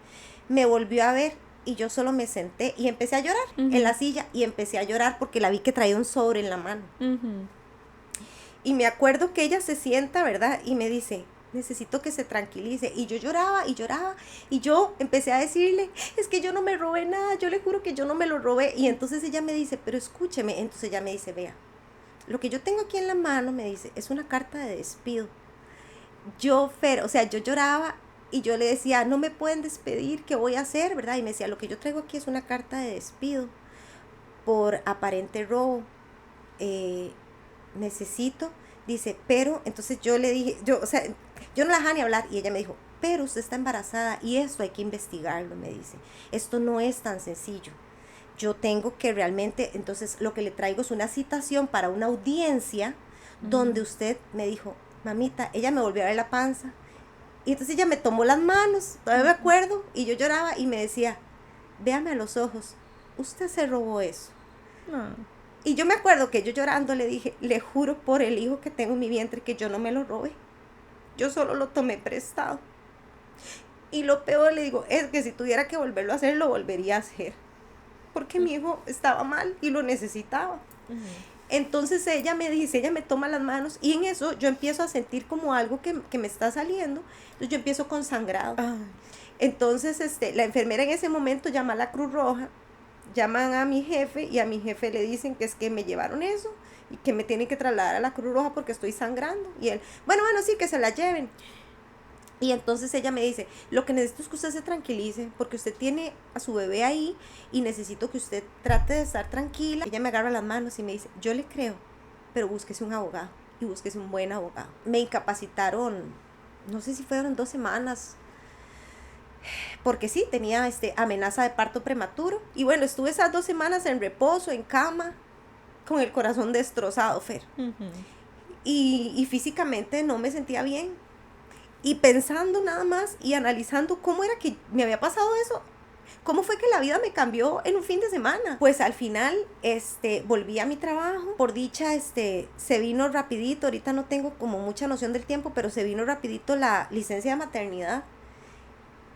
Me volvió a ver y yo solo me senté y empecé a llorar en la silla. Y empecé a llorar porque la vi que traía un sobre en la mano. Y me acuerdo que ella se sienta, ¿verdad? Y me dice, necesito que se tranquilice. Y yo lloraba y lloraba. Y yo empecé a decirle, es que yo no me robé nada, yo le juro que yo no me lo robé. Y entonces ella me dice, pero escúcheme. Entonces ella me dice, vea, lo que yo tengo aquí en la mano, me dice, es una carta de despido. Yo, Fer, o sea, yo lloraba y yo le decía, no me pueden despedir, ¿qué voy a hacer, verdad? Y me decía, lo que yo traigo aquí es una carta de despido por aparente robo. Necesito, dice, pero, entonces yo le dije, yo no la dejaba ni hablar y ella me dijo, pero usted está embarazada y esto hay que investigarlo, me dice. Esto no es tan sencillo. Yo tengo que realmente, entonces lo que le traigo es una citación para una audiencia donde usted me dijo, mamita, ella me volvió a ver la panza. Y entonces ella me tomó las manos, todavía me acuerdo, y yo lloraba y me decía, véame a los ojos, usted se robó eso. Y yo me acuerdo que yo llorando le dije, le juro por el hijo que tengo en mi vientre que yo no me lo robé. Yo solo lo tomé prestado. Y lo peor, le digo, es que si tuviera que volverlo a hacer, lo volvería a hacer. Porque mi hijo estaba mal y lo necesitaba. Entonces ella me dice, ella me toma las manos y en eso yo empiezo a sentir como algo que me está saliendo. Entonces yo empiezo con sangrado. Entonces la enfermera en ese momento llama a la Cruz Roja, llaman a mi jefe y a mi jefe le dicen que es que me llevaron eso y que me tienen que trasladar a la Cruz Roja porque estoy sangrando. Y él, bueno, sí, que se la lleven. Y entonces ella me dice, lo que necesito es que usted se tranquilice, porque usted tiene a su bebé ahí y necesito que usted trate de estar tranquila. Ella me agarra las manos y me dice, yo le creo, pero búsquese un abogado y búsquese un buen abogado. Me incapacitaron, no sé si fueron 2 semanas, porque sí, tenía amenaza de parto prematuro. Y bueno, estuve esas 2 semanas en reposo, en cama, con el corazón destrozado, Fer. Y físicamente no me sentía bien. Y pensando nada más y analizando cómo era que me había pasado eso, cómo fue que la vida me cambió en un fin de semana. Pues al final, volví a mi trabajo. Por dicha, se vino rapidito. Ahorita no tengo como mucha noción del tiempo, pero se vino rapidito la licencia de maternidad.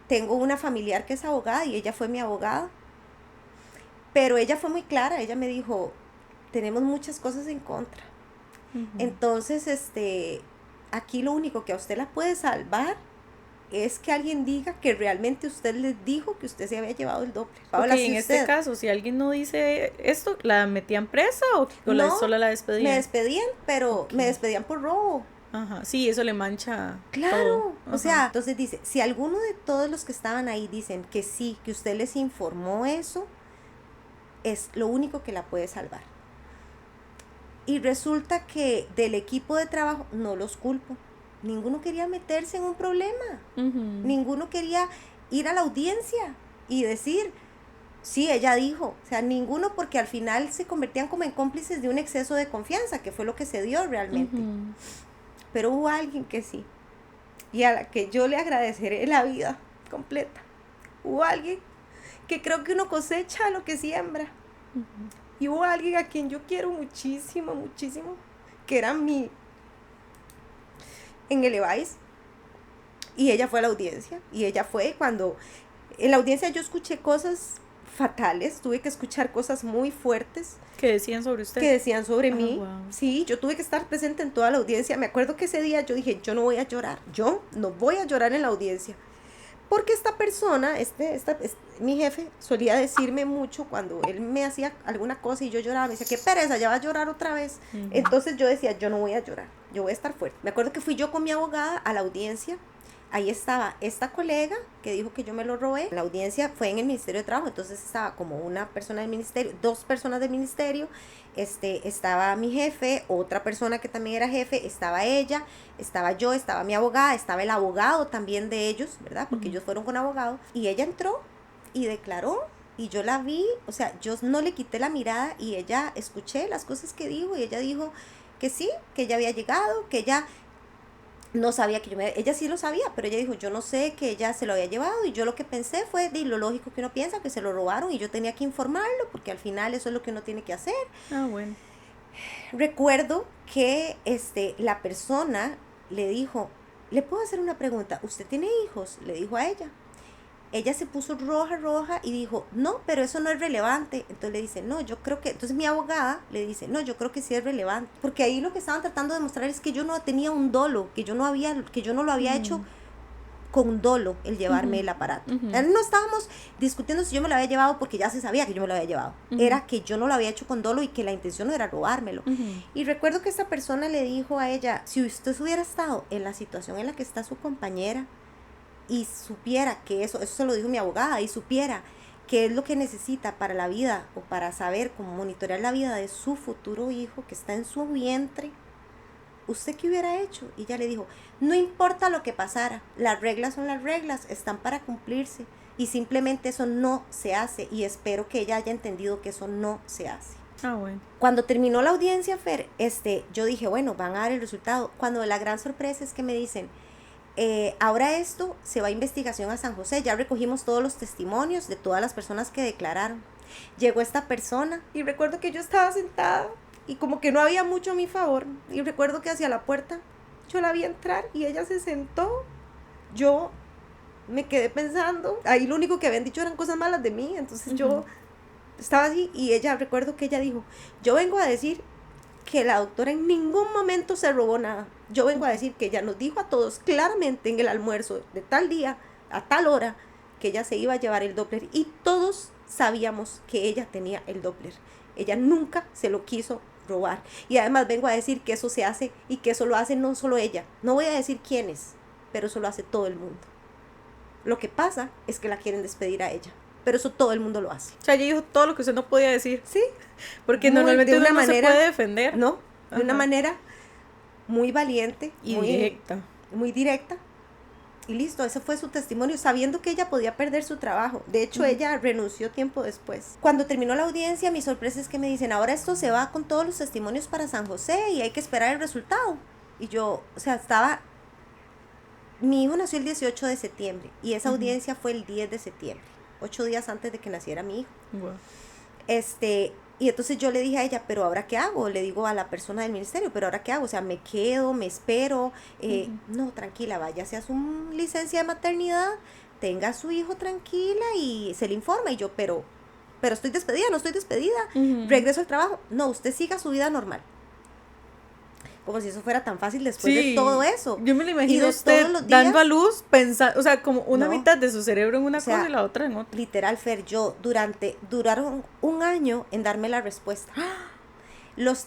Tengo una familiar que es abogada y ella fue mi abogada. Pero ella fue muy clara. Ella me dijo, tenemos muchas cosas en contra. Entonces, aquí lo único que a usted la puede salvar es que alguien diga que realmente usted les dijo que usted se había llevado el Doppler. Paola, Okay, en este caso, si alguien no dice esto, ¿la metían presa o no, solo la despedían? Me despedían, pero me despedían por robo. Ajá, sí, eso le mancha Claro, todo. o sea, entonces dice, si alguno de todos los que estaban ahí dicen que sí, que usted les informó eso, es lo único que la puede salvar. Y resulta que del equipo de trabajo, no los culpo, ninguno quería meterse en un problema, ninguno quería ir a la audiencia y decir, sí, ella dijo, o sea, ninguno, porque al final se convertían como en cómplices de un exceso de confianza, que fue lo que se dio realmente. Pero hubo alguien que sí, y a la que yo le agradeceré la vida completa. Hubo alguien que creo que uno cosecha lo que siembra. Y hubo alguien a quien yo quiero muchísimo, muchísimo, que era en el EVAIS. Y ella fue a la audiencia. Y ella fue cuando en la audiencia yo escuché cosas fatales, tuve que escuchar cosas muy fuertes. ¿Qué decían sobre usted? Que decían sobre mí. Wow. Sí, yo tuve que estar presente en toda la audiencia. Me acuerdo que ese día yo dije, yo no voy a llorar. Yo no voy a llorar en la audiencia. Porque esta persona, mi jefe, solía decirme mucho cuando él me hacía alguna cosa y yo lloraba. Me decía, qué pereza, ya va a llorar otra vez. Entonces yo decía, yo no voy a llorar, yo voy a estar fuerte. Me acuerdo que fui yo con mi abogada a la audiencia. Ahí estaba esta colega que dijo que yo me lo robé. La audiencia fue en el Ministerio de Trabajo, entonces estaba como una persona del ministerio, 2 personas del ministerio, estaba mi jefe, otra persona que también era jefe, estaba ella, estaba yo, estaba mi abogada, estaba el abogado también de ellos, ¿verdad? Porque ellos fueron con abogado. Y ella entró y declaró, y yo la vi, o sea, yo no le quité la mirada y ella, escuché las cosas que dijo y ella dijo que sí, que ella había llegado, que ella no sabía que ella sí lo sabía, pero ella dijo, yo no sé que ella se lo había llevado, y yo lo que pensé fue de lo lógico que uno piensa, que se lo robaron y yo tenía que informarlo, porque al final eso es lo que uno tiene que hacer. Ah, bueno. Recuerdo que la persona le dijo, ¿le puedo hacer una pregunta? ¿Usted tiene hijos? Le dijo a ella. Ella se puso roja y dijo, no, pero eso no es relevante. Entonces le dice, no, yo creo que... Entonces mi abogada le dice, no, yo creo que sí es relevante. Porque ahí lo que estaban tratando de mostrar es que yo no tenía un dolo, que yo no lo había hecho con dolo el llevarme el aparato. No estábamos discutiendo si yo me lo había llevado porque ya se sabía que yo me lo había llevado. Era que yo no lo había hecho con dolo y que la intención no era robármelo. Y recuerdo que esta persona le dijo a ella, si usted hubiera estado en la situación en la que está su compañera, y supiera que eso se lo dijo mi abogada, y supiera qué es lo que necesita para la vida o para saber cómo monitorear la vida de su futuro hijo que está en su vientre, ¿usted qué hubiera hecho? Y ella le dijo, no importa lo que pasara, las reglas son las reglas, están para cumplirse, y simplemente eso no se hace, y espero que ella haya entendido que eso no se hace. Ah, bueno. Cuando terminó la audiencia, Fer, yo dije, bueno, van a dar el resultado. Cuando la gran sorpresa es que me dicen, ahora esto se va a investigación a San José, ya recogimos todos los testimonios de todas las personas que declararon. Llegó esta persona y recuerdo que yo estaba sentada y como que no había mucho a mi favor, y recuerdo que hacia la puerta yo la vi entrar y ella se sentó. Yo me quedé pensando, ahí lo único que habían dicho eran cosas malas de mí, entonces yo estaba así, y recuerdo que ella dijo, yo vengo a decir que la doctora en ningún momento se robó nada. Yo vengo a decir que ella nos dijo a todos claramente en el almuerzo de tal día, a tal hora, que ella se iba a llevar el Doppler, y todos sabíamos que ella tenía el Doppler. Ella nunca se lo quiso robar. Y además vengo a decir que eso se hace, y que eso lo hace no solo ella. No voy a decir quiénes, pero eso lo hace todo el mundo. Lo que pasa es que la quieren despedir a ella, pero eso todo el mundo lo hace. O sea, ella dijo todo lo que usted no podía decir. Sí. Porque normalmente uno no se puede defender. No, de una manera muy valiente. Y directa. Muy directa. Y listo, ese fue su testimonio, sabiendo que ella podía perder su trabajo. De hecho, ella renunció tiempo después. Cuando terminó la audiencia, mi sorpresa es que me dicen, ahora esto se va con todos los testimonios para San José y hay que esperar el resultado. Y yo, o sea, mi hijo nació el 18 de septiembre y esa audiencia fue el 10 de septiembre, 8 días antes de que naciera mi hijo. Wow. Y entonces yo le dije a ella, pero ¿ahora qué hago? Le digo a la persona del ministerio, pero ¿ahora qué hago? O sea, me quedo, me espero. No, tranquila, váyase a su licencia de maternidad, tenga a su hijo tranquila y se le informa. Y yo, pero estoy despedida, no estoy despedida. Regreso al trabajo. No, usted siga su vida normal. como si eso fuera tan fácil después de todo eso. Yo me lo Y imagino de usted todos los días, dando a luz, pensando, o sea, como una No. mitad de su cerebro en una O sea, cosa y la otra en otra. literal, Fer, duraron un año en darme la respuesta.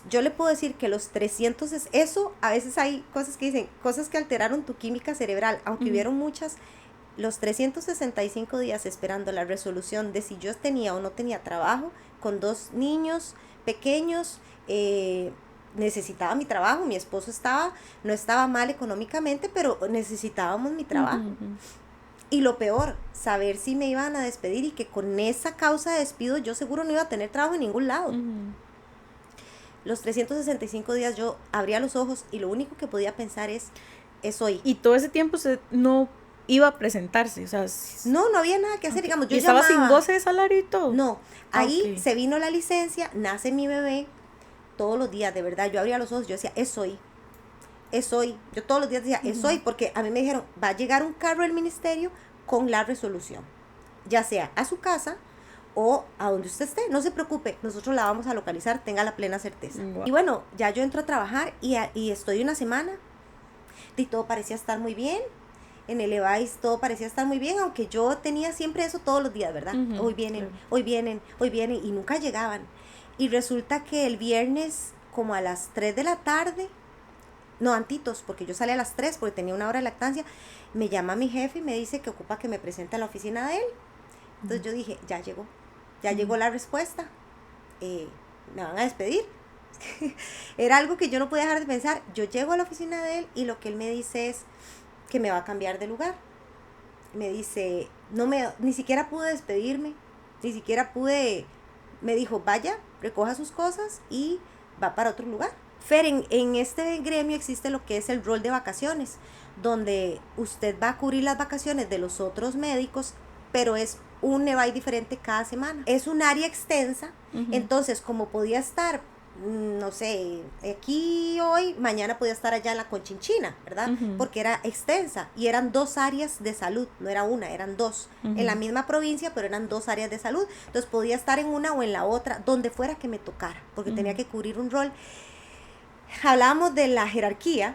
Yo le puedo decir que los 300, eso, a veces hay cosas que dicen, cosas que alteraron tu química cerebral, aunque hubieron muchas, los 365 días esperando la resolución de si yo tenía o no tenía trabajo, con 2 niños pequeños, necesitaba mi trabajo, mi esposo no estaba mal económicamente, pero necesitábamos mi trabajo. Y lo peor, saber si me iban a despedir y que con esa causa de despido yo seguro no iba a tener trabajo en ningún lado. Los 365 días yo abría los ojos y lo único que podía pensar es hoy. Y todo ese tiempo usted no iba a presentarse, o sea... No había nada que hacer, digamos, yo ¿Y estaba llamaba, sin goce de salario y todo? No, ahí Ok. se vino la licencia, nace mi bebé, todos los días, de verdad, yo abría los ojos, yo decía, es hoy, yo todos los días decía, es hoy, porque a mí me dijeron, va a llegar un carro del ministerio con la resolución, ya sea a su casa o a donde usted esté, no se preocupe, nosotros la vamos a localizar, tenga la plena certeza. Wow. Y bueno, ya yo entro a trabajar y estoy una semana y todo parecía estar muy bien. En el EVAIS todo parecía estar muy bien, aunque yo tenía siempre eso todos los días, ¿verdad? Hoy vienen, claro. hoy vienen, y nunca llegaban. Y resulta que el viernes, como a las 3 de la tarde, no, antitos, porque yo salí a las 3 porque tenía una hora de lactancia, me llama mi jefe y me dice que ocupa que me presente a la oficina de él. Entonces yo dije, ya llegó la respuesta, me van a despedir. Era algo que yo no podía dejar de pensar. Yo llego a la oficina de él y lo que él me dice es que me va a cambiar de lugar. Me dice, ni siquiera pude despedirme, me dijo, vaya, recoja sus cosas y va para otro lugar. Fer, en este gremio existe lo que es el rol de vacaciones, donde usted va a cubrir las vacaciones de los otros médicos, pero es un EVAI diferente cada semana. Es un área extensa, entonces como podía estar, no sé, aquí hoy, mañana podía estar allá en la Conchinchina, ¿verdad? Porque era extensa y eran 2 áreas de salud, no era una, eran 2, en la misma provincia, pero eran 2 áreas de salud, entonces podía estar en una o en la otra, donde fuera que me tocara, porque tenía que cubrir un rol. Hablábamos de la jerarquía,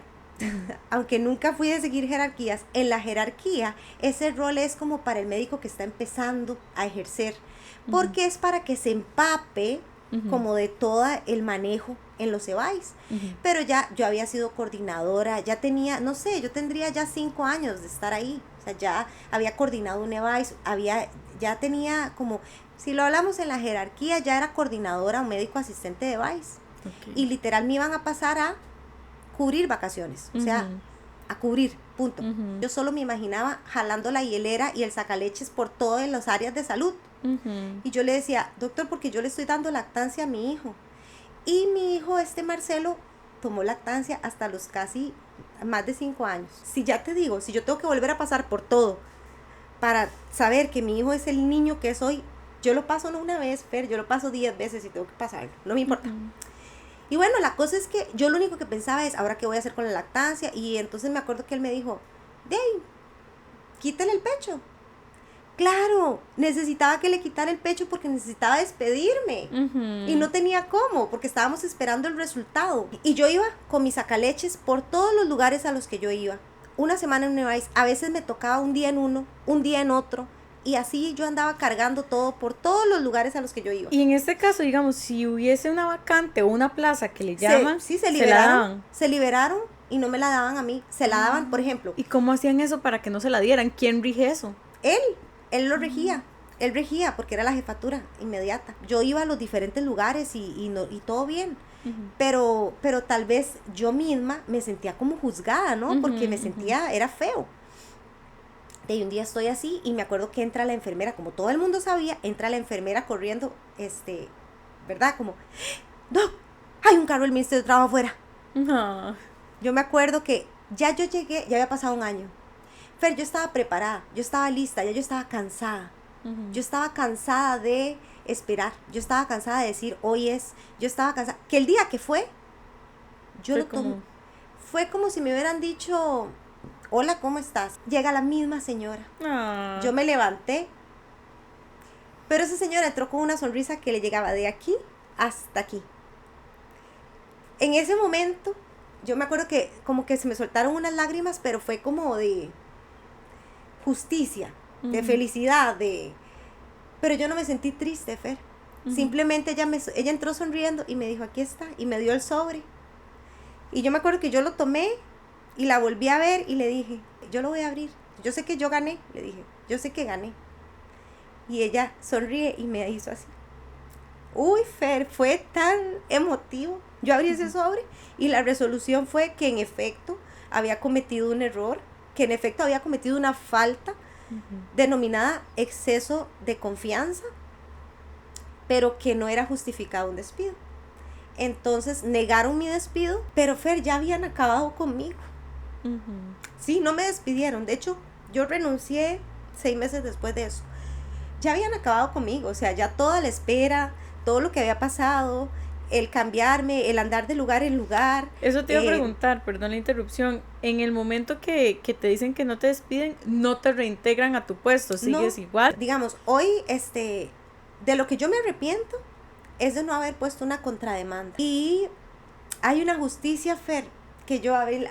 aunque nunca fui de seguir jerarquías, en la jerarquía ese rol es como para el médico que está empezando a ejercer, porque es para que se empape como de todo el manejo en los EVAIS. Pero ya yo había sido coordinadora, ya tenía, no sé, yo tendría ya 5 años de estar ahí, o sea, ya había coordinado un EVAIS, ya tenía como, si lo hablamos en la jerarquía, ya era coordinadora, un médico asistente de EVAIS. Y literal me iban a pasar a cubrir vacaciones, o sea, a cubrir, punto. Yo solo me imaginaba jalando la hielera y el sacaleches por todas las áreas de salud. Y yo le decía, doctor, porque yo le estoy dando lactancia a mi hijo. Y mi hijo, Marcelo, tomó lactancia hasta los casi más de 5 años. Si ya te digo, si yo tengo que volver a pasar por todo para saber que mi hijo es el niño que es hoy, yo lo paso no una vez, Fer, yo lo paso 10 veces y tengo que pasarlo, no me importa. Y bueno, la cosa es que yo lo único que pensaba es, ¿ahora qué voy a hacer con la lactancia? Y entonces me acuerdo que él me dijo, Dey, quítale el pecho. Claro, necesitaba que le quitara el pecho porque necesitaba despedirme. Y no tenía cómo, porque estábamos esperando el resultado. Y yo iba con mis sacaleches por todos los lugares a los que yo iba. Una semana en un EVAIS, a veces me tocaba un día en uno, un día en otro. Y así yo andaba cargando todo por todos los lugares a los que yo iba. Y en este caso, digamos, si hubiese una vacante o una plaza que le llaman, se liberaron. Se liberaron y no me la daban a mí. Se la daban, por ejemplo. ¿Y cómo hacían eso para que no se la dieran? ¿Quién rige eso? Él lo regía. Él regía porque era la jefatura inmediata. Yo iba a los diferentes lugares y todo bien. Pero tal vez yo misma me sentía como juzgada, ¿no? Porque me sentía, era feo. Y un día estoy así y me acuerdo que entra la enfermera, como todo el mundo sabía, entra la enfermera corriendo, ¿verdad? Como, no, hay un carro del Ministerio de Trabajo afuera. Yo me acuerdo que ya yo llegué, ya había pasado un año. Fer, yo estaba preparada, yo estaba lista, ya yo estaba cansada. Yo estaba cansada de esperar, yo estaba cansada de decir, yo estaba cansada. Que el día que fue, fue como si me hubieran dicho, hola, ¿cómo estás? Llega la misma señora. Yo me levanté, pero esa señora entró con una sonrisa que le llegaba de aquí hasta aquí. En ese momento yo me acuerdo que como que se me soltaron unas lágrimas, pero fue como de justicia, de felicidad, pero yo no me sentí triste, Fer. Simplemente ella entró sonriendo y me dijo, aquí está, y me dio el sobre. Y yo me acuerdo que yo lo tomé y la volví a ver y le dije, yo lo voy a abrir. Yo sé que yo gané, le dije, yo sé que gané. Y ella sonríe y me hizo así. Uy, Fer, fue tan emotivo. Yo abrí ese sobre y la resolución fue que en efecto había cometido un error, que en efecto había cometido una falta denominada exceso de confianza, pero que no era justificado un despido. Entonces negaron mi despido, pero Fer, ya habían acabado conmigo. Sí, no me despidieron. De hecho, yo renuncié 6 meses después de eso. Ya habían acabado conmigo, o sea, ya toda la espera, todo lo que había pasado, el cambiarme, el andar de lugar en lugar. Eso te iba a preguntar, perdón la interrupción. En el momento que te dicen que no te despiden, no te reintegran a tu puesto, sigues igual. Digamos, hoy, de lo que yo me arrepiento es de no haber puesto una contrademanda. Y hay una justicia, Fer, que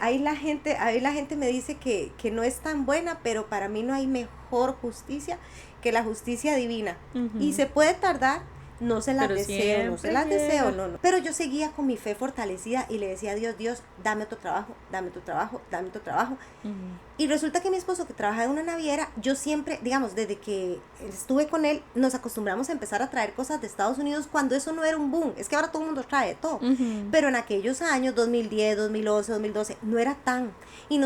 ahí la gente me dice que no es tan buena, pero para mí no hay mejor justicia que la justicia divina. Y se puede tardar, no se las deseo, no. Pero yo seguía con mi fe fortalecida y le decía a Dios, dame otro trabajo, dame tu trabajo, dame tu trabajo. Y resulta que mi esposo, que trabaja en una naviera, yo siempre, digamos, desde que estuve con él, nos acostumbramos a empezar a traer cosas de Estados Unidos cuando eso no era un boom. Es que ahora todo el mundo trae todo. Pero en aquellos años, 2010, 2011, 2012, no era tan. Y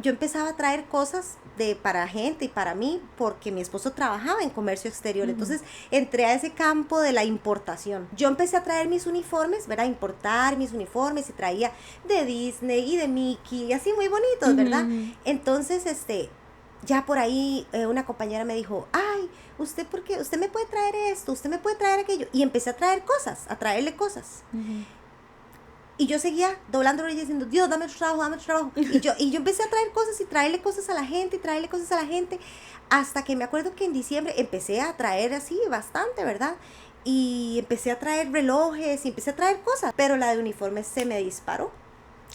yo empezaba a traer cosas para gente y para mí porque mi esposo trabajaba en comercio exterior. Entonces entré a ese campo de la importación. Yo empecé a traer mis uniformes, ¿verdad? Importar mis uniformes y traía de Disney y de Mickey y así muy bonitos, ¿verdad? Entonces, ya por ahí una compañera me dijo, ay, ¿usted por qué? ¿Usted me puede traer esto? ¿Usted me puede traer aquello? Y empecé a traerle cosas. Y yo seguía doblando rodillas diciendo, Dios, dame tu trabajo, dame tu trabajo. Y yo empecé a traer cosas y traerle cosas a la gente, hasta que me acuerdo que en diciembre empecé a traer así bastante, ¿verdad? Y empecé a traer relojes y empecé a traer cosas, pero la de uniformes se me disparó.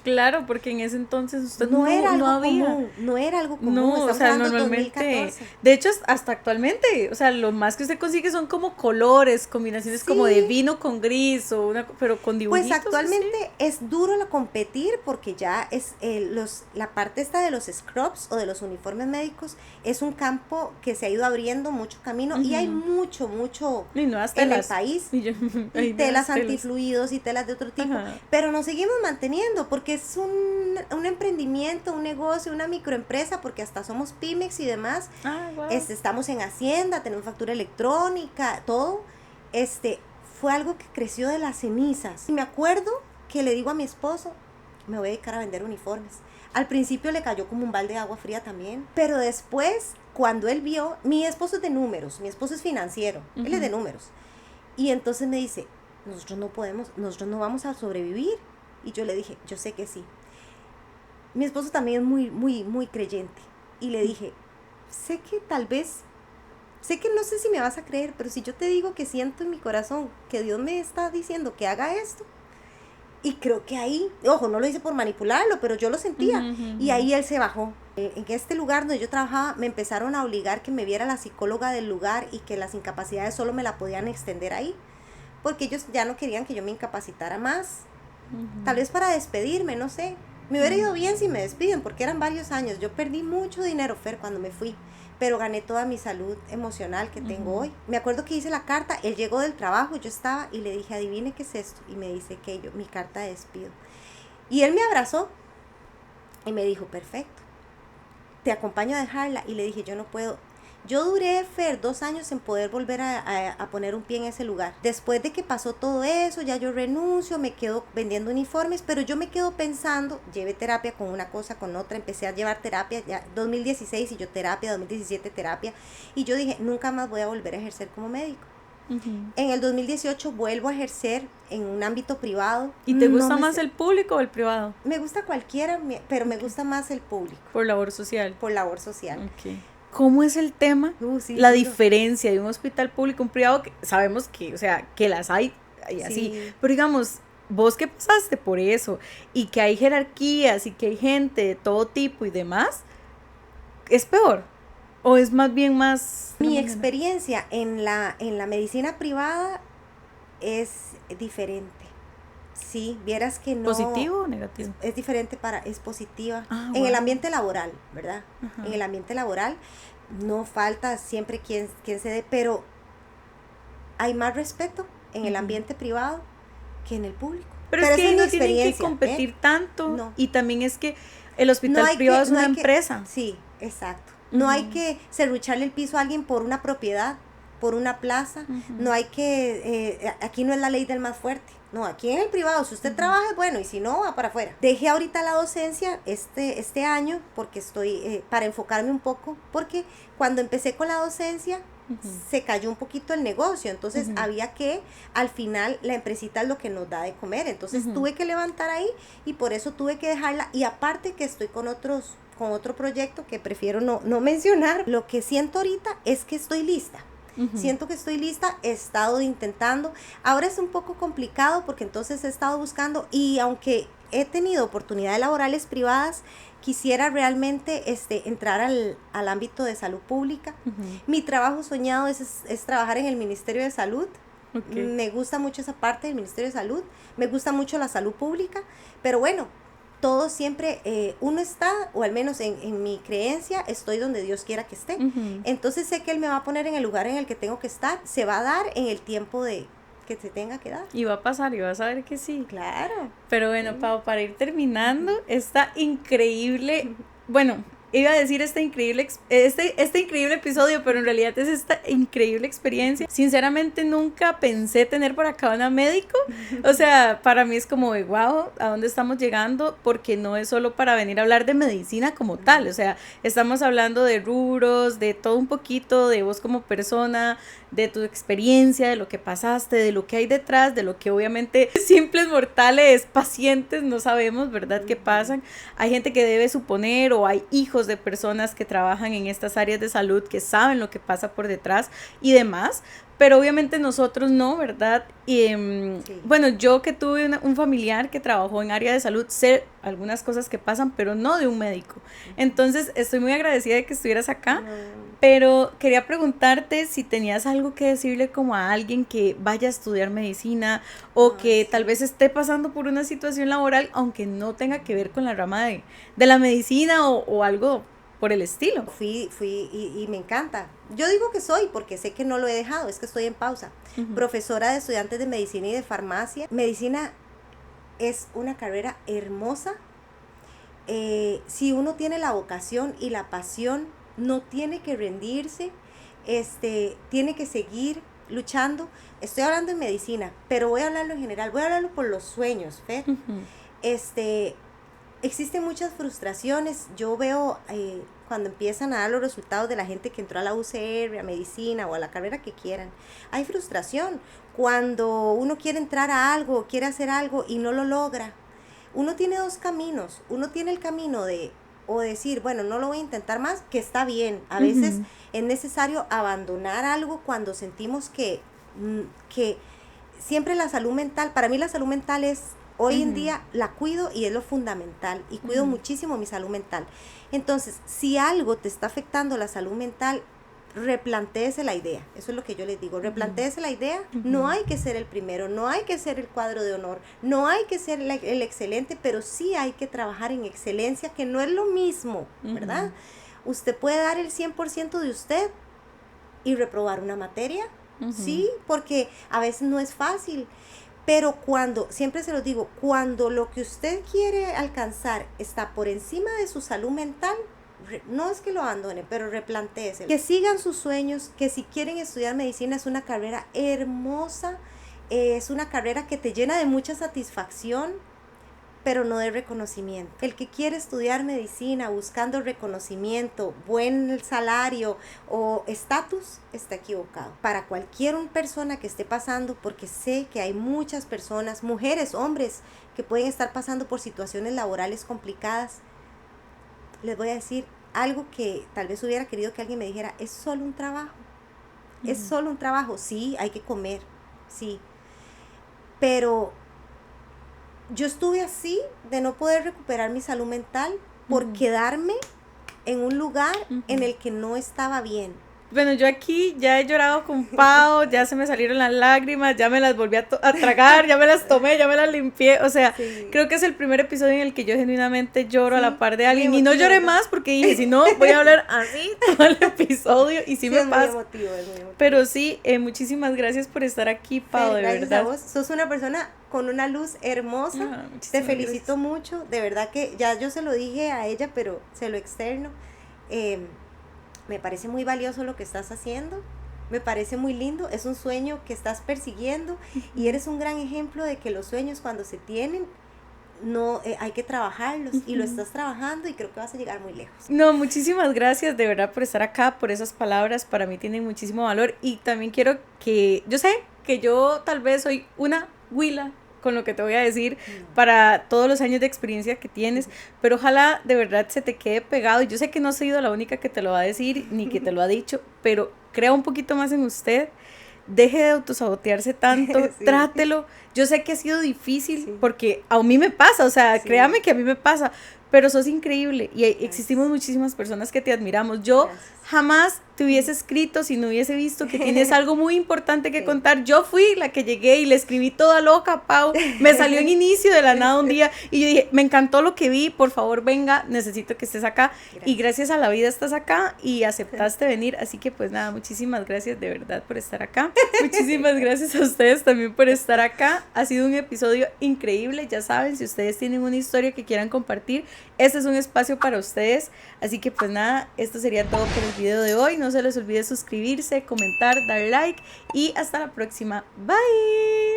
Claro, porque en ese entonces usted no era algo común. No, o sea, normalmente, de hecho, hasta actualmente, o sea, lo más que usted consigue son como colores, combinaciones como de vino con gris, pero con dibujitos. Pues actualmente es duro competir porque ya es la parte esta de los scrubs o de los uniformes médicos es un campo que se ha ido abriendo mucho camino y hay mucho y nuevas en telas. El país. Y telas antifluidos y telas de otro tipo, pero nos seguimos manteniendo porque es un emprendimiento, un negocio, una microempresa, porque hasta somos pymes y demás. Wow. Estamos en Hacienda, tenemos factura electrónica, todo. Fue algo que creció de las cenizas. Y me acuerdo que le digo a mi esposo, me voy a dedicar a vender uniformes. Al principio le cayó como un balde de agua fría también, pero después, cuando él vio, mi esposo es de números, mi esposo es financiero, él es de números. Y entonces me dice, nosotros no vamos a sobrevivir. Y yo le dije, yo sé que sí. Mi esposo también es muy, muy, muy creyente. Y le dije, sé que no sé si me vas a creer, pero si yo te digo que siento en mi corazón que Dios me está diciendo que haga esto, y creo que ahí, ojo, no lo hice por manipularlo, pero yo lo sentía. Y ahí él se bajó. En este lugar donde yo trabajaba, me empezaron a obligar que me viera la psicóloga del lugar y que las incapacidades solo me la podían extender ahí, porque ellos ya no querían que yo me incapacitara más. Tal vez para despedirme, no sé. Me hubiera ido bien si me despiden, porque eran varios años. Yo perdí mucho dinero, Fer, cuando me fui, pero gané toda mi salud emocional que tengo hoy. Me acuerdo que hice la carta, él llegó del trabajo, yo estaba y le dije, adivine qué es esto. Y me dice que mi carta de despido. Y él me abrazó y me dijo, perfecto, te acompaño a dejarla. Y le dije, yo no puedo. Yo duré, Fer, 2 años en poder volver a poner un pie en ese lugar. Después de que pasó todo eso, ya yo renuncio, me quedo vendiendo uniformes, pero yo me quedo pensando, llevé terapia con una cosa, con otra, empecé a llevar terapia, ya 2016 y yo terapia, 2017 terapia, y yo dije, nunca más voy a volver a ejercer como médico. En el 2018 vuelvo a ejercer en un ámbito privado. ¿Y te gusta más el público o el privado? Me gusta cualquiera, pero me gusta más el público. Por labor social. Por labor social. Okay. ¿Cómo es el tema? La diferencia de un hospital público y un privado, que sabemos que, o sea, que las hay y así, pero digamos, vos que pasaste por eso y que hay jerarquías y que hay gente de todo tipo y demás, ¿es peor? ¿O es más bien más...? Mi experiencia en la medicina privada es diferente. Sí, vieras que no... ¿Positivo o negativo? Es diferente es positiva. Ah, en el wow. ambiente laboral, ¿verdad? Ajá. En el ambiente laboral no falta siempre quien se dé, pero hay más respeto en el ambiente privado que en el público. Pero es que esa ahí es mi no tienen que experiencia, competir tanto. No. Y también es que el hospital hay privado que- es no una hay que- empresa. Sí, exacto. No hay que serrucharle el piso a alguien por una propiedad, por una plaza. No hay que... aquí no es la ley del más fuerte. No, aquí en el privado, si usted trabaja, bueno, y si no, va para afuera. Dejé ahorita la docencia este año porque estoy... para enfocarme un poco, porque cuando empecé con la docencia... se cayó un poquito el negocio, entonces había que, al final la empresita es lo que nos da de comer, entonces tuve que levantar ahí y por eso tuve que dejarla, y aparte que estoy con otro proyecto que prefiero no mencionar. Lo que siento ahorita es que estoy lista. Siento que estoy lista, he estado intentando, ahora es un poco complicado porque entonces he estado buscando, y aunque he tenido oportunidades laborales privadas, quisiera realmente entrar al ámbito de salud pública. Mi trabajo soñado es trabajar en el Ministerio de Salud. Okay. Me gusta mucho esa parte del Ministerio de Salud, me gusta mucho la salud pública, pero bueno, todo siempre, uno está, o al menos en mi creencia, estoy donde Dios quiera que esté. Entonces sé que Él me va a poner en el lugar en el que tengo que estar, se va a dar en el tiempo que se tenga que dar. Y va a pasar, y vas a ver que sí. Claro. Pero bueno, sí. Pau, para ir terminando, está increíble, bueno, iba a decir este increíble episodio, pero en realidad es esta increíble experiencia. Sinceramente nunca pensé tener por acá una médico, o sea, para mí es como de wow, ¿a dónde estamos llegando? Porque no es solo para venir a hablar de medicina como tal, o sea, estamos hablando de rubros, de todo un poquito, de vos como persona, de tu experiencia, de lo que pasaste, de lo que hay detrás, de lo que obviamente simples mortales, pacientes, no sabemos, ¿verdad? ¿Qué pasan? Hay gente que debe suponer, o hay hijos de personas que trabajan en estas áreas de salud que saben lo que pasa por detrás y demás, pero obviamente nosotros no, ¿verdad? Y sí. Bueno, yo que tuve un familiar que trabajó en área de salud, sé algunas cosas que pasan, pero no de un médico. Entonces, estoy muy agradecida de que estuvieras acá, pero quería preguntarte si tenías algo que decirle como a alguien que vaya a estudiar medicina o que sí, tal vez esté pasando por una situación laboral, aunque no tenga que ver con la rama de la medicina o algo por el estilo. Fui y me encanta. Yo digo que soy, porque sé que no lo he dejado, es que estoy en pausa. Profesora de estudiantes de medicina y de farmacia. Medicina es una carrera hermosa. Si uno tiene la vocación y la pasión, no tiene que rendirse, tiene que seguir luchando. Estoy hablando de medicina, pero voy a hablarlo en general, voy a hablarlo por los sueños, Fer. Existen muchas frustraciones. Yo veo cuando empiezan a dar los resultados de la gente que entró a la UCR, a medicina o a la carrera que quieran. Hay frustración cuando uno quiere entrar a algo, quiere hacer algo y no lo logra. Uno tiene dos caminos. Uno tiene el camino de o decir, bueno, no lo voy a intentar más, que está bien. A veces es necesario abandonar algo cuando sentimos que siempre la salud mental, para mí la salud mental es... Hoy en día la cuido y es lo fundamental y cuido muchísimo mi salud mental. Entonces, si algo te está afectando la salud mental, replantéese la idea. Eso es lo que yo les digo, replantéese la idea. No hay que ser el primero, no hay que ser el cuadro de honor, no hay que ser el excelente, pero sí hay que trabajar en excelencia, que no es lo mismo, ¿verdad? Usted puede dar el 100% de usted y reprobar una materia, sí, porque a veces no es fácil. Pero cuando, siempre se los digo, cuando lo que usted quiere alcanzar está por encima de su salud mental, no es que lo abandone, pero replantéese. Que sigan sus sueños, que si quieren estudiar medicina es una carrera hermosa, es una carrera que te llena de mucha satisfacción, pero no de reconocimiento. El que quiere estudiar medicina buscando reconocimiento, buen salario o estatus, está equivocado. Para cualquier persona que esté pasando, porque sé que hay muchas personas, mujeres, hombres, que pueden estar pasando por situaciones laborales complicadas, les voy a decir algo que tal vez hubiera querido que alguien me dijera, es solo un trabajo. Es solo un trabajo, sí, hay que comer, sí, pero yo estuve así de no poder recuperar mi salud mental por quedarme en un lugar en el que no estaba bien. Bueno, yo aquí ya he llorado con Pau, ya se me salieron las lágrimas, ya me las volví a tragar, ya me las tomé, ya me las limpié, o sea, creo que es el primer episodio en el que yo genuinamente lloro a la par de alguien, y no lloré más porque dije, si no, voy a hablar así todo el episodio, y sí me pasa. Es muy emotivo. Pero sí, muchísimas gracias por estar aquí, Pau, de gracias verdad. A vos, sos una persona con una luz hermosa, te felicito mucho, de verdad que ya yo se lo dije a ella, pero se lo externo. Me parece muy valioso lo que estás haciendo, me parece muy lindo, es un sueño que estás persiguiendo y eres un gran ejemplo de que los sueños cuando se tienen, no hay que trabajarlos y lo estás trabajando y creo que vas a llegar muy lejos. No, muchísimas gracias de verdad por estar acá, por esas palabras, para mí tienen muchísimo valor y también quiero que, yo sé que yo tal vez soy una huila con lo que te voy a decir para todos los años de experiencia que tienes, pero ojalá de verdad se te quede pegado, y yo sé que no he sido la única que te lo va a decir, ni que te lo ha dicho, pero crea un poquito más en usted, deje de autosabotearse tanto, trátelo, yo sé que ha sido difícil, porque a mí me pasa, o sea, créame que a mí me pasa, pero sos increíble, y existimos muchísimas personas que te admiramos, yo jamás te hubiese escrito si no hubiese visto que tienes algo muy importante que contar. Yo fui la que llegué y le escribí toda loca a Pau, me salió en inicio de la nada un día y yo dije, me encantó lo que vi, por favor venga, necesito que estés acá, y gracias a la vida estás acá y aceptaste venir, así que pues nada, muchísimas gracias de verdad por estar acá, muchísimas gracias a ustedes también por estar acá, ha sido un episodio increíble, ya saben, si ustedes tienen una historia que quieran compartir, este es un espacio para ustedes, así que pues nada, esto sería todo por el video de hoy, no se les olvide suscribirse, comentar, dar like y hasta la próxima, bye.